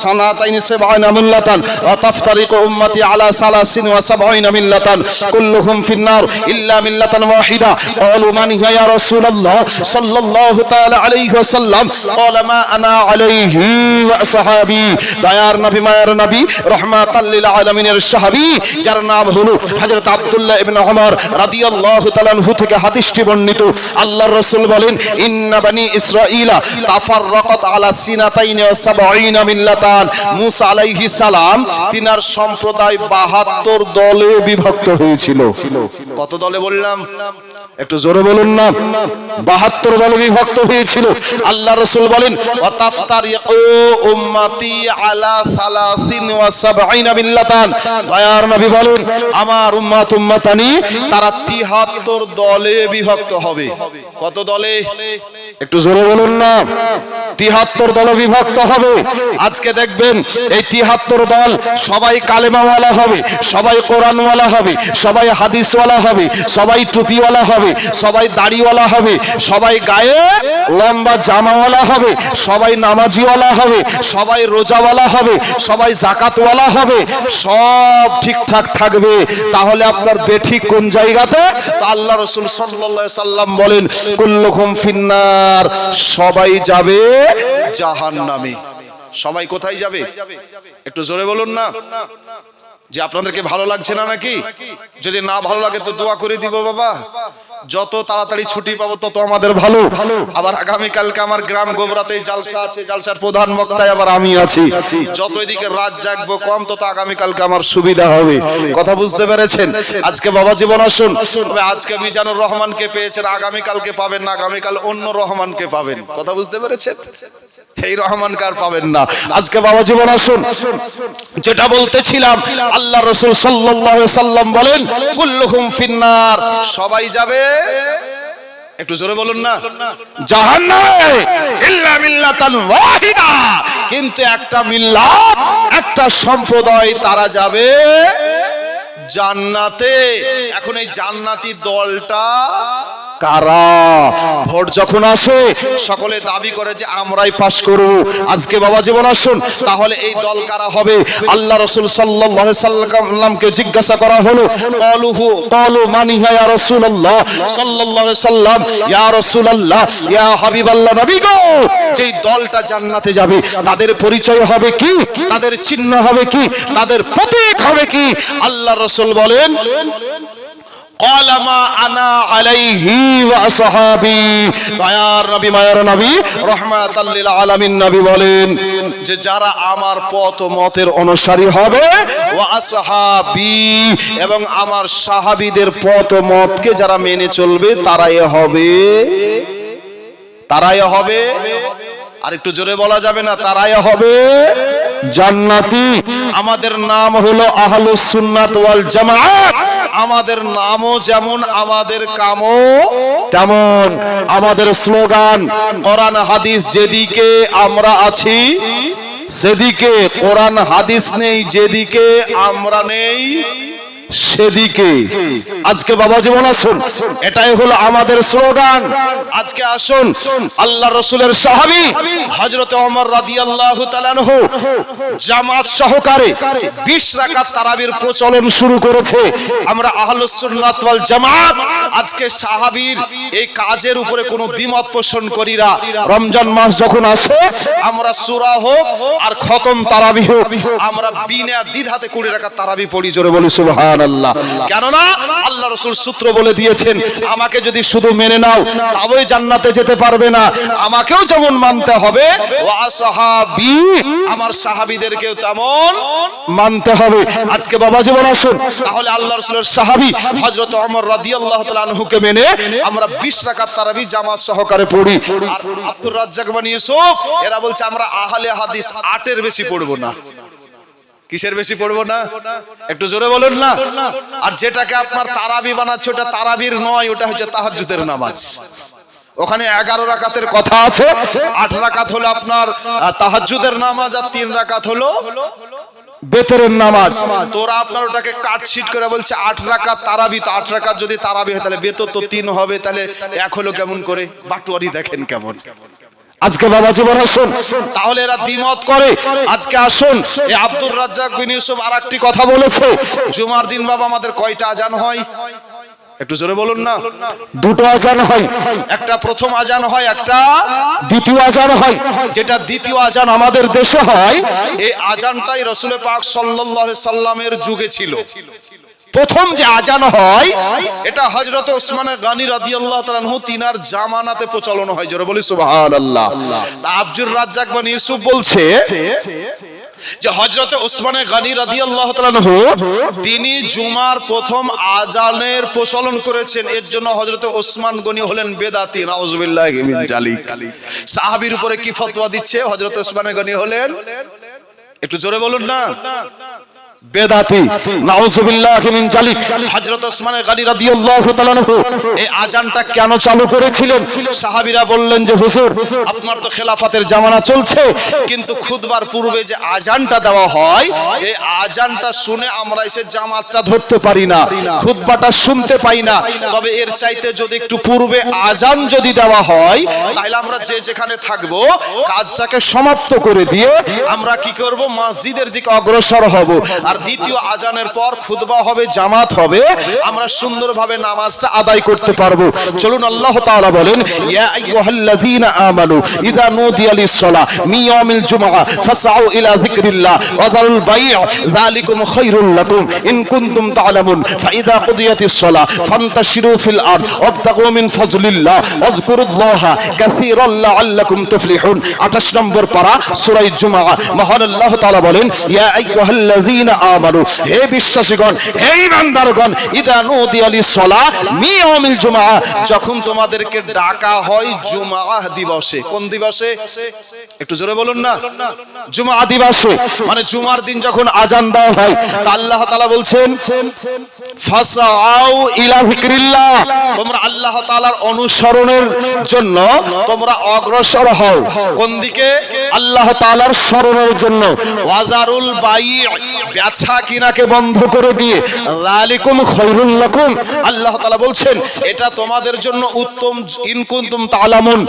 সানাতাইন 70 মিল্লাতান ওয়া তাফতারিকু উম্মতি আলা 73 মিল্লাতান কুল্লুহুম ফিন-নার ইল্লা মিল্লাতান ওয়াহিদা। ক্বালু মান হিয়া ইয়া রাসূলুল্লাহ সাল্লাল্লাহু তাআলা আলাইহি ওয়াসাল্লাম? ক্বালা মা আনা আলাইহি ওয়া আসহাবি। দয়ার নবী মায়ের নবী রাহমাতাল লিল আলামিনের সাহাবী যার নাম হলো হযরত আব্দুল্লাহ ইবনে উমর রাদিয়াল্লাহু তাআলা আনহু থেকে হাদিসটি বর্ণিত। আল্লাহর রাসূল বলেন ইন্না বানি ইসরাঈলা তাফাররাকাত আলা 72 মিল্লাতান। মূসা আলাইহিস সালাম তিনার সম্প্রদায় 72 দলে বিভক্ত হয়েছিল। কত দলে বললাম? একটু জোরে বলুন না। 72 দলে বিভক্ত হয়েছিল। আল্লাহ রাসূল বলেন ওয়া তাফতারিকু উম্মতি আলা 73 মিল্লাতান। দয়ার নবী বলেন আমার উম্মতানি তারা 73 দলে বিভক্ত হবে। কত দলে? একটু জোরে বলুন না। 73 দলে বিভক্ত হবে। আজকে দেখবেন এই 73 দল সবাই কালেমাওয়ালা হবে, সবাই কোরআনওয়ালা হবে, সবাই হাদিসওয়ালা হবে, সবাই টুপিওয়ালা হবে, সবাই দাড়িওয়ালা হবে, সবাই গায়ে লম্বা জামাওয়ালা হবে, সবাই নামাজিওয়ালা হবে, সবাই রোজাওয়ালা হবে, সবাই যাকাতওয়ালা হবে, সব ঠিকঠাক থাকবে। তাহলে আপনার বেঠিক কোন জায়গাতে? তা আল্লাহ রাসূল সাল্লাল্লাহু আলাইহি সাল্লাম বলেন কুল্লুকুম ফিন্নার, সবাই যাবে জাহান্নামে। সবাই কোথায় যাবে? একটু জোরে বলুন না। যে আপনাদেরকে ভালো লাগছে না নাকি? যদি না ভালো লাগে তো দোয়া করে দিব বাবা, যত তাড়াতাড়ি ছুটি পাবো তত আমাদের ভালো। আবার আগামী কালকে আমার গ্রাম গোবরাতে জালসা আছে, জালসার প্রধান বক্তায় আবার আমি আছি। যত এদিকে রাত জাগবো কম তত আগামী কালকে আমার সুবিধা হবে। কথা বুঝতে পেরেছেন? আজকে বাবা জীবন আসুন, তবে আজকে মিজানুর রহমানকে পেয়েছেন, আগামী কালকে পাবেন না, আগামী কাল অন্য রহমানকে পাবেন। কথা বুঝতে পেরেছেন? এই রহমানকে আর পাবেন না। আজকে বাবা জীবন আসুন, যেটা বলতেছিলাম আল্লাহ রাসূল সাল্লাল্লাহু আলাইহি সাল্লাম বলেন কুল্লুহুম ফিন্নার, সবাই যাবে, একটু জোরে বলুন না, জাহান্নামে ইল্লা মিল্লাতান ওয়াহিদা, কিন্তু একটা মিল্লাত, একটা সম্প্রদায় তারা যাবে জান্নাতে। এখন এই জান্নাতি দলটা কারা? ভোট যখন আসে সকলে দাবি করে যে আমরাই পাস করব। আজকে বাবা জীবন আসুন, তাহলে এই দল কারা হবে? আল্লাহ রাসূল সাল্লাল্লাহু আলাইহি সাল্লামকে জিজ্ঞাসা করা হলো ক্বালু মান ইয়া রাসূলুল্লাহ সাল্লাল্লাহু আলাইহি সাল্লাম, ইয়া রাসূলুল্লাহ, ইয়া হাবিবাল্লাহ, নবী গো, যেই দলটা জান্নাতে যাবে তাদের পরিচয় হবে কি? তাদের চিহ্ন হবে কি? তাদের প্রতীক হবে কি? আল্লাহ রাসূল বলেন ক্বালা মা আনা আলাইহি ওয়া আসহাবি। দয়ার নবী মায়ের নবী রাহমাতাল লিল আলামিন নবী বলেন যে যারা আমার পথ মতের অনুসারী হবে, ওয়া আসহাবি, এবং আমার সাহাবীদের পথ মতকে যারা মেনে চলবে তারাই হবে, তারাই হবে, আর একটু জোরে বলা যাবে না, তারাই হবে জান্নাতি। আমাদের নাম হলো আহলুস সুন্নাত ওয়াল জামাত। আমাদের নামও যেমন আমাদের কামও তেমন। আমাদের স্লোগান কোরআন হাদিস যেদিকে আমরা আছি সেদিকে, কোরআন হাদিস নেই যেদিকে আমরা নেই সেদিকে। আজকে বাবা জীবন আসুন, এটাই হলো আমাদের স্লোগান। আজকে আসুন আল্লাহ রসুলের সাহাবী হযরত ওমর রাদিয়াল্লাহু তাআলা আনহু জামাত সহকারে 20 রাকাত তারাবির প্রচলন শুরু করেছে। আমরা আহলুস সুন্নাত ওয়াল জামাত আজকে সাহাবীর এই কাজের উপরে কোনো দ্বিমত পোষণ করি না। রমজান মাস যখন আসে আমরা সূরা হোক আর খতম তারাবি হোক, আমরা বিনা দ্বিধাতে 20 রাকাত তারাবি পড়ি। জোরে বলি সুবহানাল্লাহ। কেননা আল্লাহ রাসূল সূত্র বলে দিয়েছেন, আমাকে যদি শুধু মেনে নাও তবেই জান্নাতে যেতে পারবে না, আমাকেও যেমন মানতে হবে ওয়া সাহাবী, আমার সাহাবীদেরকেও তেমন মানতে হবে। আজকে বাবা জীবন আসুন তাহলে আল্লাহ রাসূলের সাহাবী হযরত ওমর রাদিয়াল্লাহু তাআলা আনহুকে মেনে আমরা 20 রাকাত তারাবি জামাত সহকারে পড়ি। আর আব্দুর রাজ্জাক বিন ইউসুফ এরা বলছে আমরা আহলে হাদিস 8 এর বেশি পড়বো না। কিসের বেশি পড়বো না? একটু জোরে বলুন না। আর যেটাকে আপনার তারাবি বানাচ্ছে ওটা তারাবির নয়, ওটা হচ্ছে তাহাজ্জুদের নামাজ। ওখানে 11 রাকাতের কথা আছে, 8 রাকাত হলো আপনার তাহাজ্জুদের নামাজ আর 3 রাকাত হলো বেতরের নামাজ। তোরা আপনার ওটাকে কাটছিট করে বলছে 8 রাকাত তারাবি। তো 8 রাকাত যদি তারাবি হয় তাহলে বেতর তো 3 হবে, তাহলে 1 হলো কেমন করে? বাটুয়ারি দেখেন কেমন। আজকে বাবা জীবন আসুন তাহলে এরা দ্বিমত করে। আজকে আসুন এই আব্দুর রাজ্জাক বিন ইউসুফ আরেকটি কথা বলেছে, জুমার দিন বাবা আমাদের কয়টা আজান হয়? একটু জোরে বলুন না। 2টো আজান হয়, একটা প্রথম আজান হয়, একটা দ্বিতীয় আজান হয়। যেটা দ্বিতীয় আজান আমাদের দেশে হয়, এই আজানটাই রাসূল পাক সাল্লাল্লাহু আলাইহি সাল্লামের যুগে ছিল। প্রথম যে আজান হয় এটা হযরত ওসমান গনি রাদিয়াল্লাহু তাআলা আনহু তিনার জামানাতে প্রচলন হয়। জোরে বলি সুবহানাল্লাহ। তা আব্দুর রাজ্জাক বিন ইউসুফ বলছে যে হযরত ওসমান গনি রাদিয়াল্লাহু তাআলা আনহু তিনি জুমার প্রথম আজানের প্রচলন করেছেন। এর জন্য হযরত ওসমান গনি হলেন বেদাতি। নাউযুবিল্লাহি মিন জালিক। সাহাবীর উপরে কি ফতোয়া দিচ্ছে? হযরত ওসমান গনি হলেন, একটু জোরে বলুন না, বেদাতি। নাউযুবিল্লাহি মিন জালিক। হযরত ওসমান গনি রাদিয়াল্লাহু তাআলা আনহু এই আজানটা কেন চালু করেছিলেন? সাহাবীরা বললেন যে হুজুর আপনার তো খেলাফতের জামানা চলছে, কিন্তু খুতবার পূর্বে যে আজানটা দেওয়া হয় এই আজানটা শুনে আমরা এসে জামাতটা ধরতে পারি না, খুতবাটা শুনতে পাই না। তবে এর চাইতে যদি একটু পূর্বে আজান যদি দেওয়া হয় তাহলে আমরা যে যেখানে থাকব কাজটাকে সমাপ্ত করে দিয়ে আমরা কি করব? মসজিদের দিকে অগ্রসর হব। আর দ্বিতীয় আজানের পর খুতবা হবে, জামাত হবে, আমরা সুন্দরভাবে নামাজটা আদায় করতে পারবো। চলুন আল্লাহ তাআলা বলেন, ইয়া আইয়ুহাল্লাযীনা আমানু ইযা নুদিয়া লিস-সালাহ মিন ইয়াউমিল জুমআহ ফাসআউ ইলা যিকরিল্লাহ ওয়া যারুল বাই' যালিকুম খায়রুল লাকুম ইন কুনতুম তা'লামুন ফাইযা কুদিয়াতিস-সালাহ ফান্তাশিরু ফিল আরদ ওয়াবতাগু মিন ফাজলিল্লাহ ওয়াযকুরুল্লাহা কাসীরান লাআল্লাকুম তুফলিহুন। 28 নম্বর পারা সূরা জুমআহ। মহান আল্লাহ তাআলা বলেন, ইয়া আইয়ুহাল্লাযীনা আমানু, হে বিশ্বাসীগণ, হে ইমানদারগণ, ইদা নুদিয়া লিস-সালাহ মিন ইয়াউমিল জুমআহ, যখন তোমাদেরকে ডাকা হয় জুমআ দিবসে। কোন দিবসে? একটু জোরে বলুন না। জুমআ দিবসে, মানে জুমার দিন যখন আজান দেওয়া হয় তা আল্লাহ তাআলা বলছেন ফাসআউ ইলা যিকরিল্লাহ, তোমরা আল্লাহ তাআলার অনুসরণের জন্য তোমরা অগ্রসর হও। কোন দিকে? আল্লাহ তাআলার স্মরণের জন্য। ওয়াজারুল বাই', বেচা কিনাকে বন্ধ করে দিয়ে, যালিকুম খায়রুল লাকুম, আল্লাহ তাআলা বলছেন এটা তোমাদের জন্য উত্তম, ইন কুনতুম তা'লামুন,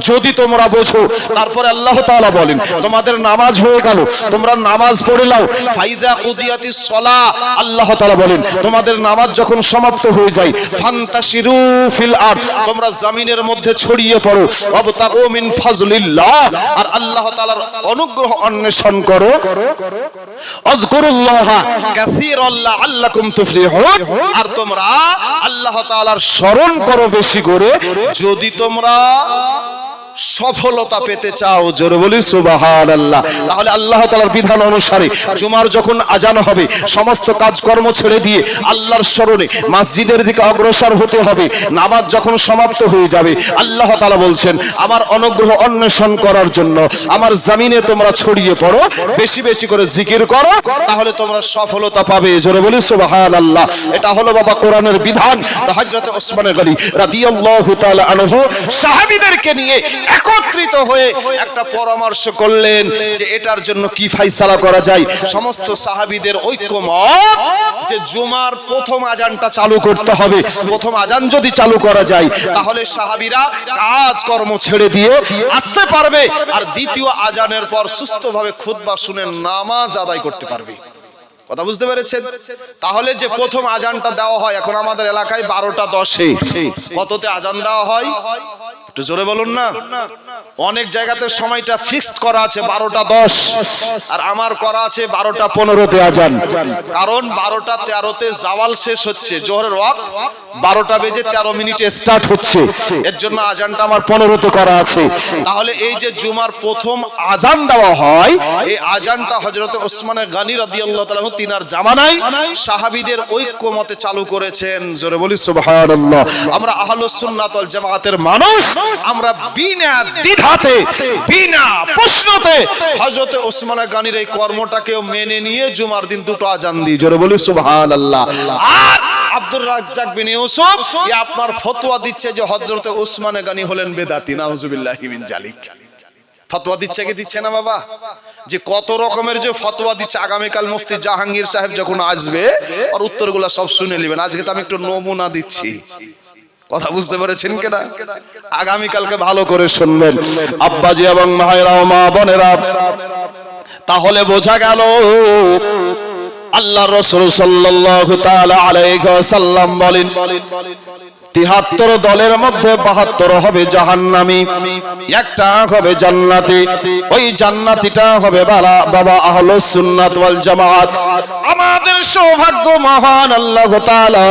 যদি তোমরা বোঝো। তারপরে আল্লাহ তাআলা বলেন তোমাদের নামাজ হয়ে গেল, তোমরা নামাজ পড়ে নাও। ফাইজা কুদিয়াতিস সালাহ, আল্লাহ তাআলা বলেন তোমাদের নামাজ যখন সমাপ্ত হয়ে যায়, ফান্তাশিরু ফিল আরদ, তোমরা জমিনের মধ্যে ছড়িয়ে পড়ো। ওয়াবতাগু মিন ফাজলিল্লাহ, আর আল্লাহ তাআলার অনুগ্রহ অন্বেষণ করো। আযকুরুল্লাহা কাসীরান লাআল্লাকুম তুফলিহুন, আর তোমরা আল্লাহ তাআলার স্মরণ করো বেশি করে যদি তোমরা সফলতা পেতে চাও। জোরে বলি সুবহানাল্লাহ। তাহলে আল্লাহ তাআলার বিধান অনুসারে জুমার যখন আজান হবে সমস্ত কাজকর্ম ছেড়ে দিয়ে আল্লাহর স্মরণে মসজিদের দিকে অগ্রসর হতে হবে। নামাজ যখন সমাপ্ত হয়ে যাবে আল্লাহ তাআলা বলছেন আমার অনুগ্রহ অন্বেষণ করার জন্য আমার জমিনে তোমরা ছড়িয়ে পড়ো, বেশি বেশি করে জিকির করো, তাহলে তোমরা সফলতা পাবে। জোরে বলি সুবহানাল্লাহ। এটা হলো বাবা কোরআনের বিধান। হযরত ওসমান গনি রাদিয়াল্লাহু তাআলা আনহু সাহাবীদেরকে নিয়ে একত্রিত হয়ে একটা পরামর্শ করলেন যে এটার জন্য কি ফাইসালা করা যায়। সমস্ত সাহাবীদের ঐক্যমত যে জুমার প্রথম আজানটা চালু করতে হবে। প্রথম আজান যদি চালু করা যায় তাহলে সাহাবীরা কাজকর্ম ছেড়ে দিয়ে আসতে পারবে, আর দ্বিতীয় আজানের পর সুস্থভাবে খুতবা শুনে নামাজ আদায় করতে পারবে। কথা বুঝতে পেরেছেন? তাহলে যে প্রথম আজানটা দেওয়া হয় এখন আমাদের এলাকায় 12:10-এ, কততে আজান দেওয়া হয় একটু জোরে বলুন না। অনেক জায়গাতে সময়টা ফিক্সড করা আছে 12:10, আর আমার করা আছে 12:15-তে আজান। কারণ 12:13-তে জাওয়াল শেষ হচ্ছে, জোহরের ওয়াক্ত 12:13 স্টার্ট হচ্ছে, এর জন্য আজানটা আমার 15-তে করা আছে। তাহলে এই যে জুমার প্রথম আজান দেওয়া হয়, এই আজানটা হযরত ওসমান গনি রাদিয়াল্লাহু তাআলা তিনার জামানায় সাহাবীদের ঐক্যমতে চালু করেছেন। জোরে বলি সুবহানাল্লাহ। আমরা আহলুস সুন্নাত ওয়াল জামাতের মানুষ, আমরা বিনা দ্বিধাতে বিনা প্রশ্নতে হযরত ওসমান গনির এই কর্মটাকেও মেনে নিয়ে জুমার দিন দুটো আজান দিই। জোরে বলি সুবহানাল্লাহ। আর আব্দুর রাজ্জাক বিন ইউসুফ আপনার ফতোয়া দিচ্ছে যে হযরত ওসমান গনি হলেন বেদাতি, নাউজুবিল্লাহি মিন জালিক। ফতোয়া দিচ্ছে কি দিচ্ছে না বাবা? যে কত রকমের যে ফতোয়া দিচ্ছে, আগামীকাল মুফতি জাহাঙ্গীর সাহেব যখন আসবে আর উত্তরগুলো সব শুনে নেবেন। আজকে তো আমি একটু নমুনা দিচ্ছি, কথা বুঝতে পেরেছেন কিনা? আগামীকালকে ভালো করে শুনবেন আব্বাজি এবং মায়েরা ও মা বোনেরা। তাহলে বোঝা গেল আল্লাহ রাসূল সাল্লাল্লাহু তাআলা আলাইহি ওয়াসাল্লাম বলেন ৭৩ দলের মধ্যে ৭২ হবে জাহান্নামী, একটা হবে জান্নাতি। ওই জান্নাতিটা হবে বাবা আহলুস সুন্নাত ওয়াল জামাত। আমাদের সৌভাগ্য মহান আল্লাহ তাআলা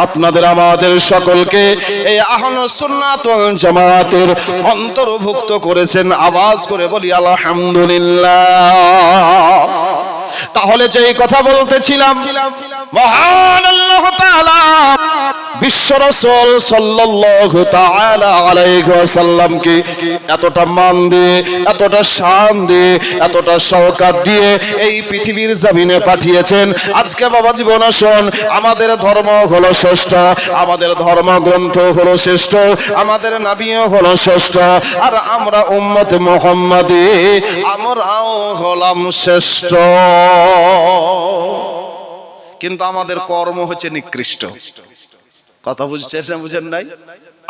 আপনাদের আমাদের সকলকে এই আহলুস সুন্নাত ওয়াল জামাতের অন্তর্ভুক্ত করেছেন। আওয়াজ করে বলি আলহামদুলিল্লাহ। তাহলে যেই কথা বলতেছিলাম, মহান আল্লাহ তাআলা বিশ্ব রাসূল সাল্লাল্লাহু তাআলা আলাইহি ওয়াসাল্লামকে এতটা মান দিয়ে, এতটা শান দিয়ে, এতটা শওকত দিয়ে এই পৃথিবীর জমিনে পাঠিয়েছেন। আজকে বাবা জীবন শোন, আমাদের ধর্ম হলো শ্রেষ্ঠ, আমাদের ধর্মগ্রন্থ হলো শ্রেষ্ঠ, আমাদের নবীও হলো শ্রেষ্ঠ, আর আমরা উম্মত মুহাম্মাদি, আমরাও হলাম শ্রেষ্ঠ। কিন্তু আমাদের কর্ম হচ্ছে নিকৃষ্ট। কথা বুঝছেন না বুঝেন নাই?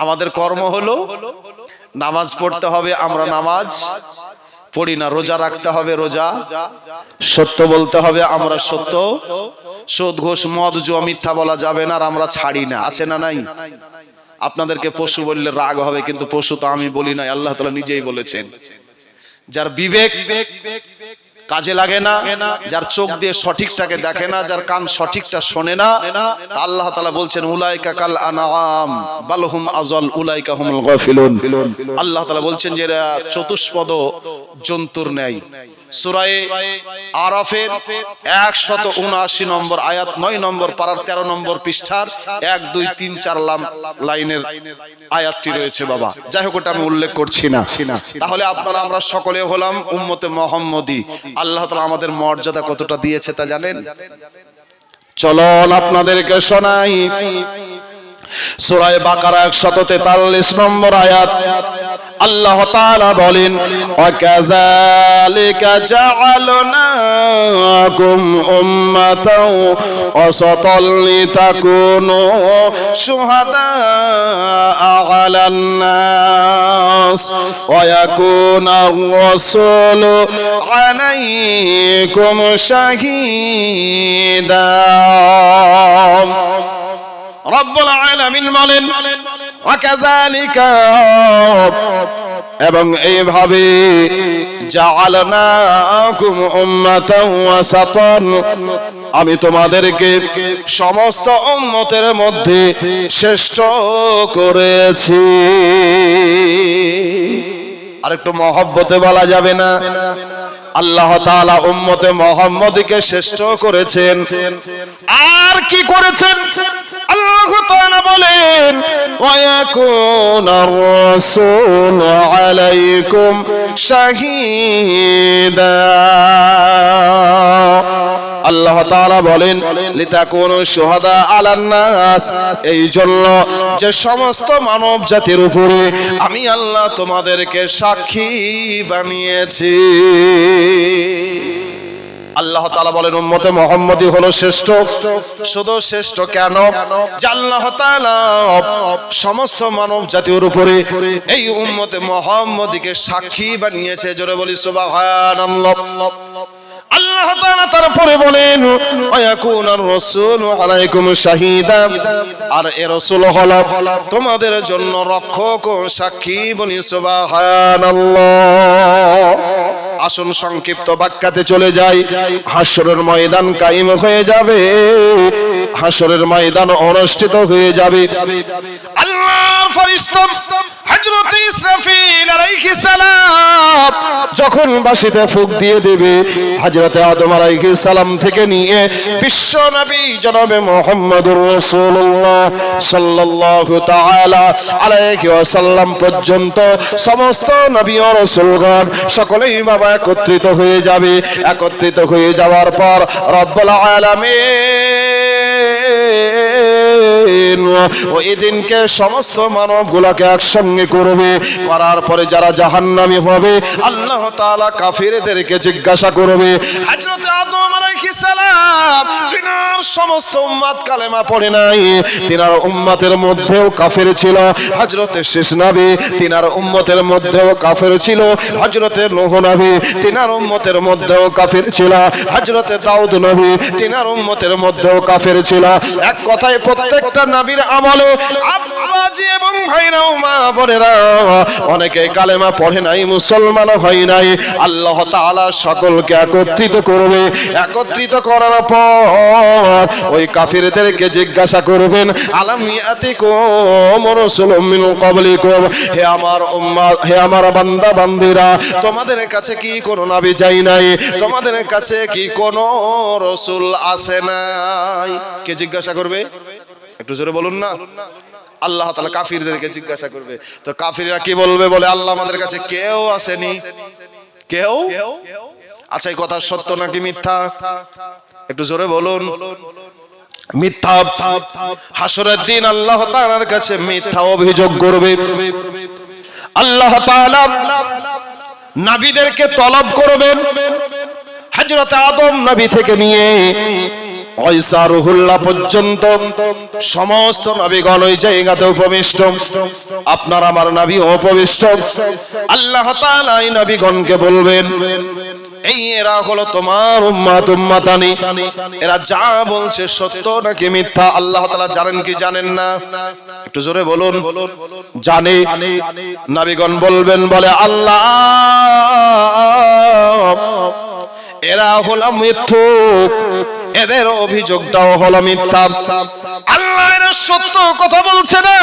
আমাদের কর্ম হলো নামাজ পড়তে হবে, আমরা নামাজ পড়ি না। রোজা রাখতে হবে, রোজা। সত্য বলতে হবে, আমরা সত্য। সুদ ঘুষ মদ জুয়া মিথ্যা বলা যাবে না, আর আমরা ছাড়ি না। আছে না নাই? আপনাদেরকে পশু বললে রাগ হবে, কিন্তু পশু তো আমি বলি না, আল্লাহ তাআলা নিজেই বলেছেন। যার বিবেক কাজে লাগে না, যার চোখ দিয়ে সঠিকটাকে দেখে না, যার কান সঠিকটা শোনে না, তা আল্লাহ তাআলা বলছেন উলাইকা কাল আনআম বাল হুম আযাল উলাইকা হুমুল গাফিলুন। আল্লাহ তাআলা বলছেন যে এরা চতুষ্পদ জন্তুর ন্যায়। সূরা আরাফের 179 নম্বর আয়াত 9 নম্বর পারার 13 নম্বর পৃষ্ঠার 1 2 3 4 লাইনের আয়াতটি রয়েছে বাবা। যাই হোক, ওটা আমি উল্লেখ করছি না। তাহলে আপনারা আমরা সকলে হলাম উম্মতে মুহাম্মদী। আল্লাহ তাআলা আমাদের মর্যাদা কতটা দিয়েছে তা জানেন? চলুন আপনাদেরকে শোনাই। সূরা বাকারা 143 নম্বর আয়াত আল্লাহ তাআলা বলেন ওয়া কাযালিকা জাআলনাকুম উম্মাতাও ওয়াসাতাল লিতাকুনু শুহাদা আলান নাস ওয়া ইয়াকুনা রাসূলু আলাইকুম শাহীদা। রব্বুল আলামিন বলেন ওয়াকাযালিকা, এবং এইভাবে জাআলনাকুম উম্মাতাও ওয়াসাতান, আমি তোমাদেরকে সমস্ত উম্মতের মধ্যে শ্রেষ্ঠ করেছি। আর একটু মহব্বতে বলা যাবে না? আল্লাহ তাআলা উম্মতে মুহাম্মদীকে শ্রেষ্ঠ করেছেন। আর কি করেছেন? আল্লাহ তাআলা বলেন ওয়া ওয়ায়াকুনার রাসূলু আলাইকুম শাহীদা। আল্লাহ তাআলা বলেন লিতাকুনু শুহাদা আলান নাস, এই জন্য যে সমস্ত মানব জাতির উপরে আমি আল্লাহ তোমাদেরকে সাক্ষী বানিয়েছি। আল্লাহ তাআলা বলেন উম্মতে মুহাম্মদী হলো শ্রেষ্ঠ। শুধু শ্রেষ্ঠ কেন? যে আল্লাহ তাআলা সমস্ত মানব জাতির উপরে এই উম্মতে মুহাম্মদীকে সাক্ষী বানিয়েছে। জোরে বলি সুবহানাল্লাহ। আল্লাহ তাআলা তারপরে বলেন ওয়ায়াকুনার রাসূলু আলাইকুম শাহীদা, আর এ রাসূল হলো তোমাদের জন্য রক্ষক ও সাক্ষী। বলি সুবহানাল্লাহ। আসুন সংক্ষিপ্ত বাক্যাতে চলে যাই। হাশরের ময়দান কায়েম হয়ে যাবে, হাশরের ময়দান অনুষ্ঠিত হয়ে যাবে। আল্লাহর ফেরেশতা হযরত ইসরাফিল আলাইহিস সালাম যখন বাঁশিতে ফুঁক দিয়ে দেবে, হযরত আদম আলাইহিস সালাম থেকে নিয়ে বিশ্ব নবী জনাবে মুহাম্মদুর রাসূলুল্লাহ সাল্লাল্লাহু তাআলা আলাইহি ওয়াসাল্লাম পর্যন্ত সমস্ত নবী ও রাসূলগণ সকলেই বাবা একত্রিত হয়ে যাবে। একত্রিত হয়ে যাওয়ার পর রব্বুল আলামিন ওই দিনকে সমস্ত মানবগুলোকে একসঙ্গে করবে। করার পরে যারা জাহান্নামী হবে আল্লাহ তাআলা কাফিরদেরকে জিজ্ঞাসা করবে। হযরত আদম আলাইহিস সালাম তিনার সমস্ত উম্মত কালেমা পড়ে নাই, তিনার উম্মতের মধ্যেও কাফির ছিল। হযরত শেষ নবী তিনার উম্মতের মধ্যেও কাফির ছিল। হযরত নূহ নবী তিনার উম্মতের মধ্যেও কাফির ছিল। হযরত দাউদ নবী তিনার উম্মতের মধ্যেও কাফির ছিল। এক কথায় প্রত্যেকটা নবীর আমলে আব্বাজি এবং ভাইরাও মা বোনেরা অনেকে কালেমা পড়ে নাই, মুসলমান হয় নাই। আল্লাহ তাআলা সকলকে একত্রিত করবে। একত্রিত করার পর ওই কাফিরদেরকে জিজ্ঞাসা করবেন আলাম ইয়াতিকুম রাসূলুম মিন ক্বাবলিকুম, হে আমার উম্মত, হে আমার বান্দা বান্দীরা, তোমাদের কাছে কি কোনো নবী যাই নাই? তোমাদের কাছে কি কোনো রাসূল আসে নাই? কে জিজ্ঞাসা করবে? একটু জোরে বলুন না। আল্লাহ তাআলা কাফিরদেরকে জিজ্ঞাসা করবে। তো কাফিররা কি বলবে? বলে আল্লাহ আমাদের কাছে কেউ আসেনি। কেউ? আচ্ছা এই কথা সত্য নাকি মিথ্যা? একটু জোরে বলুন। মিথ্যা। হাসরের দিন আল্লাহ তাআলার কাছে মিথ্যা অভিযোগ করবে। আল্লাহ তাআলা নবীদেরকে তলব করবেন। হযরত আদম নবী থেকে নিয়ে ঈসা রুহুল্লাহ পর্যন্ত সমস্ত নবীগণ ওই জায়গাতে উপবিষ্ট। আপনার আমার নবী উপবিষ্ট। আল্লাহ তাআলা এই নবীগণকে বলবেন এই এরা হলো তোমার উম্মত উম্মতানি, এরা যা বলছে সত্য নাকি মিথ্যা আল্লাহ তাআলা জানেন কি জানেন না? একটু জোরে বলুন। জানে। নবীগণ বলবেন বলে আল্লাহ এরা হলো মিথ্যুক, এদের অভিযোগটাও হলো মিথ্যা। আল্লাহ এরা সত্য কথা বলছে না,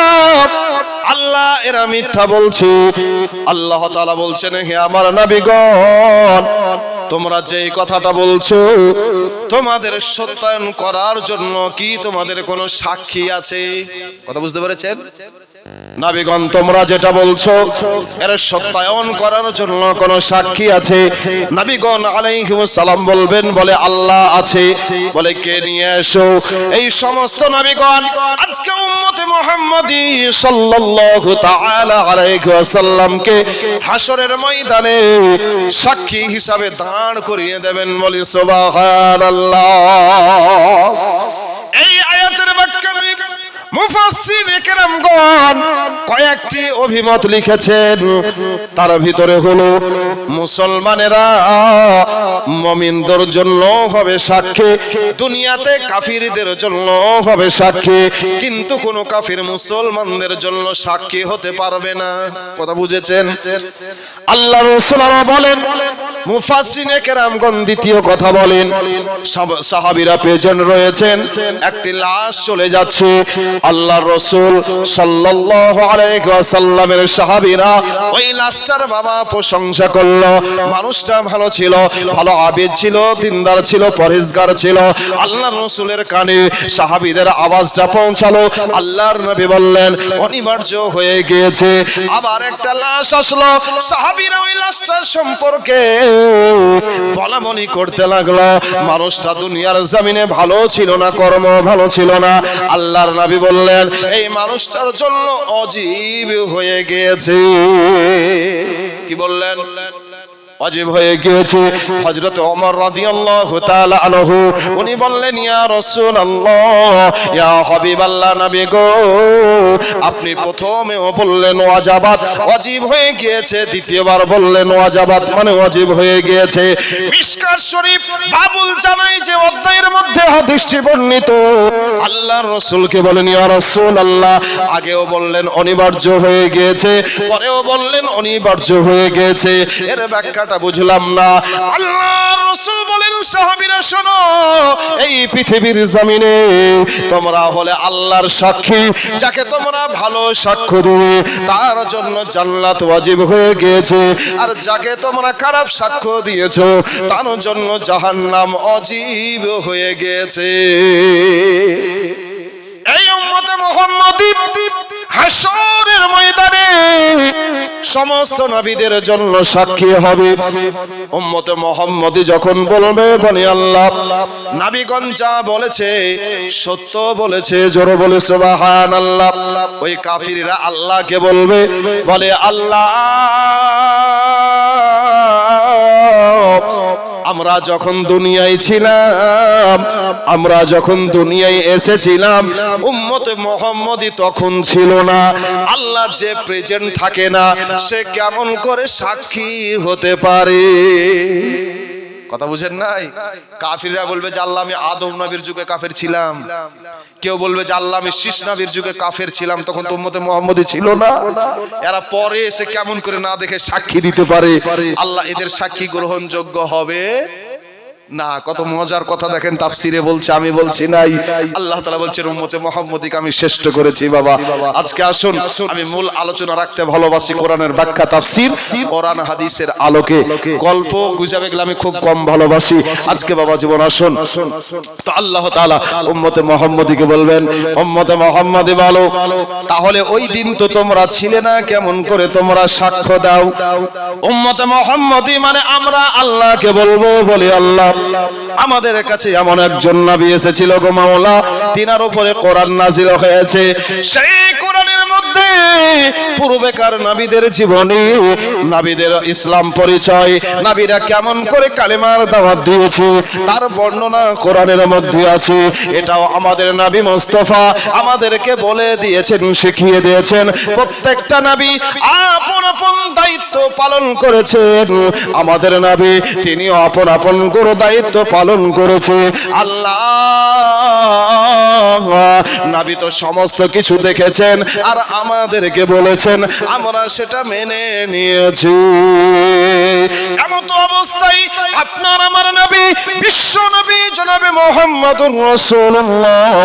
আল্লাহ এরা মিথ্যা বলছে। আল্লাহ তাআলা বলছেন হে আমার নবীগণ, তোমরা যে কথাটা বলছো তোমাদের সত্যায়ন করার জন্য কি তোমাদের কোনো সাক্ষী আছে? কথা বুঝতে পেরেছেন? নবীগণ তোমরা যেটা বলছো এর সত্যায়ন করার জন্য কোন সাক্ষী আছে? নবীগণ আলাইহিস সালাম বলবেন বলে আল্লাহ আছে। বলে কে নিয়ে এসো। এই সমস্ত নবীগণ আজকে উম্মতে মুহাম্মদী সাল্লাল্লাহু তাআলা আলাইহি ওয়াসাল্লামকে হাশরের ময়দানে সাক্ষী হিসাবে দাঁড় করিয়ে দেবেন। বলি সুবহানাল্লাহ। এই আয়াতের ব্যাখ্যা মুফাসসিরে কেরামগণ কয়েকটি অভিমত লিখেছেন। তার ভিতরে হলো মুসলমানেরা মুমিনদের জন্য হবে সাক্ষী, দুনিয়াতে কাফিরদের জন্য হবে সাক্ষী, কিন্তু কোন কাফির মুসলমানদের জন্য সাক্ষী হতে পারবে না। কথা বুঝেছেন? আল্লাহ রাসূল বলেন মুফাসসিরিনে কেরামগণ দ্বিতীয় কথা বলেন, সাহাবীরা প্রেজেন্ট রয়েছেন, একটি লাশ চলে যাচ্ছে, আল্লাহর রাসূল সাল্লাল্লাহু আলাইহি ওয়াসাল্লামের সাহাবীরা ওই লাশটার বাবা প্রশংসা করলো, মানুষটা ভালো ছিল, ভালো আবেদ ছিল, দিনদার ছিল, পরহেজগার ছিল। আল্লাহর রাসূলের কানে সাহাবীদের আওয়াজটা পৌঁছালো, আল্লাহর নবী বললেন অনিবার্য হয়ে গিয়েছে। আবার একটা লাশ আসলো, সাহাবীরা ওই লাশটার সম্পর্কে বলাবলি করতে লাগলো, মানুষটা দুনিয়ার জমিনে ভালো ছিল না, কর্ম ভালো ছিল না। আল্লাহর নবী বললেন এই মানুষটার জন্য অজীব হয়ে গিয়েছে। কি বললেন? অজীব হয়ে গিয়েছে। হযরত ওমর রাদিয়াল্লাহু তাআলা আনহু উনি বললেন ইয়া রাসূলুল্লাহ, ইয়া হাবিবাল্লাহ, নবী গো, আপনি প্রথমেও বললেন ওয়াজাবাত, অজীব হয়ে গিয়েছে, দ্বিতীয়বার বললেন ওয়াজাবাত মানে অজীব হয়ে গিয়েছে। মিশকাত শরীফ বাবুল জানাই যে অধ্যায়ের মধ্যে হাদিসটি বর্ণিত, আল্লাহর রাসূলকে বলেন ইয়া রাসূলুল্লাহ, আগেও বললেন অনিবার্য হয়ে গিয়েছে, পরেও বললেন অনিবার্য হয়ে গিয়েছে, এর ব্যাখ্যাটা বুঝলাম না। আল্লাহর রাসূল বলেন সাহাবীরা শোনো, এই পৃথিবীর জমিনে তোমরা হলে আল্লাহর সাক্ষী, যাকে তোমরা ভালো সাক্ষ্য দিবে তার জন্য জান্নাত ওয়াজিব হয়ে গিয়েছে, আর যাকে তোমরা খারাপ সাক্ষ্য দিয়েছো তার জন্য জাহান্নাম ওয়াজিব হয়ে গিয়েছে। এই উম্মতে মুহাম্মাদী হাশরের ময়দানে সমস্ত নবীদের জন্য সাক্ষী হবে। উম্মতে মুহাম্মাদী যখন বলবে বনি আল্লাহ, নবীগণ যা বলেছে সত্য বলেছে, জোরে বলে সুবহানাল্লাহ। ওই কাফিররা আল্লাহকে বলবে, বলে আল্লাহ আমরা যখন দুনিয়ায় ছিলাম, আমরা যখন দুনিয়ায় এসেছিলাম উম্মতে মুহাম্মাদী তখন ছিল না। আল্লাহ যে প্রেজেন্ট থাকে না সে কেমন করে সাক্ষী হতে পারে? কথা বুঝেন নাই? কাফিররা বলবে যে আল্লাহ আমি আদম নবীর যুগে কাফের ছিলাম, কেউ বলবে যে আল্লাহ আমি শীষ নবীর যুগে কাফের ছিলাম, তখন তো উম্মতে মুহাম্মাদী ছিল না। এরা পরে এসে কেমন করে না দেখে সাক্ষী দিতে পারে? আল্লাহ এদের সাক্ষী গ্রহণযোগ্য হবে না। কত মজার কথা দেখেন, তাফসিরে বলছে, আমি বলছি নাই। আল্লাহ তাআলা বলছেন উম্মতে মুহাম্মাদীকে আমি শ্রেষ্ঠ করেছি। বাবা আজকে আসুন, আমি মূল আলোচনা রাখতে ভালোবাসি কোরআনের ব্যাখ্যা তাফসীর, কোরআন হাদিসের আলোকে। গল্প গুজব এগুলো আমি খুব কম ভালোবাসি। আজকে বাবা জীবন আসুন, তো আল্লাহ তাআলা উম্মতে মুহাম্মাদীকে বলবেন উম্মতে মুহাম্মাদী বলো, তাহলে ওই দিন তো তোমরা ছিলে না, কেমন করে তোমরা সাক্ষ্য দাও? উম্মতে মুহাম্মাদী মানে আমরা আল্লাহকে বলবো, বলি আল্লাহ আমাদের কাছে এমন একজন নবী এসেছিল গো মাওলা, তিনার উপরে কোরআন নাজিল হয়েছে। সেই কোরআনের মধ্যে পূর্বেকার নবীদের জীবনী, নবীদের ইসলাম পরিচয়, নবীরা কেমন করে কালেমার দাওয়াত দিয়েছে তার বর্ণনা কোরআনের মধ্যে আছে। এটাও আমাদের নবী মুস্তাফা আমাদেরকে বলে দিয়েছেন, শিখিয়ে দিয়েছেন। প্রত্যেকটা নবী আপন আপন দায়িত্ব পালন করেছেন। আমাদের নবী তিনিও আপন আপন করে দায়িত্ব পালন করেছে। আল্লাহ নবী তো সমস্ত কিছু দেখেছেন আর আমাদেরকে বলেছেন, আমরা সেটা মেনে নিয়েছি। এমন অবস্থায় আপনার আমার নবী, বিশ্ব নবী জনাবে মুহাম্মদুর রাসূলুল্লাহ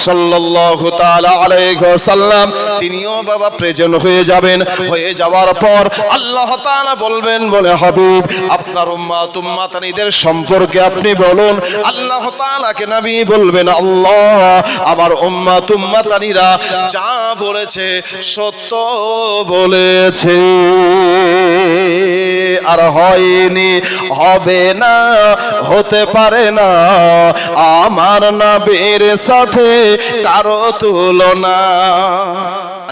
সাল্লাল্লাহু তাআলা আলাইহি ওয়াসাল্লাম তিনিও বাবা প্রেজেন্ট হয়ে যাবেন। হয়ে যাওয়ার পর আল্লাহ তাআলা বলবেন, বলে হাবিব আপনার উম্মত উম্মাতানিদের সম্পর্কে আপনি বলুন। আল্লাহ তাআলাকে নবী বলবেন, আল্লাহ আমার উম্মত উম্মাতানিরা যা বলেছে সত্য বলেছে, আর হয়নি, হবে না, হতে পারে না আমার নবীর সাথে কারো তুলনা।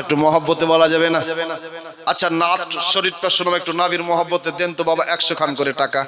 একটু মহব্বতে বলা যাবে না? আচ্ছা নাত শরীফটা শুনুন, একটু নবীর মহব্বতে দেন তো বাবা 100 খান করে টাকা।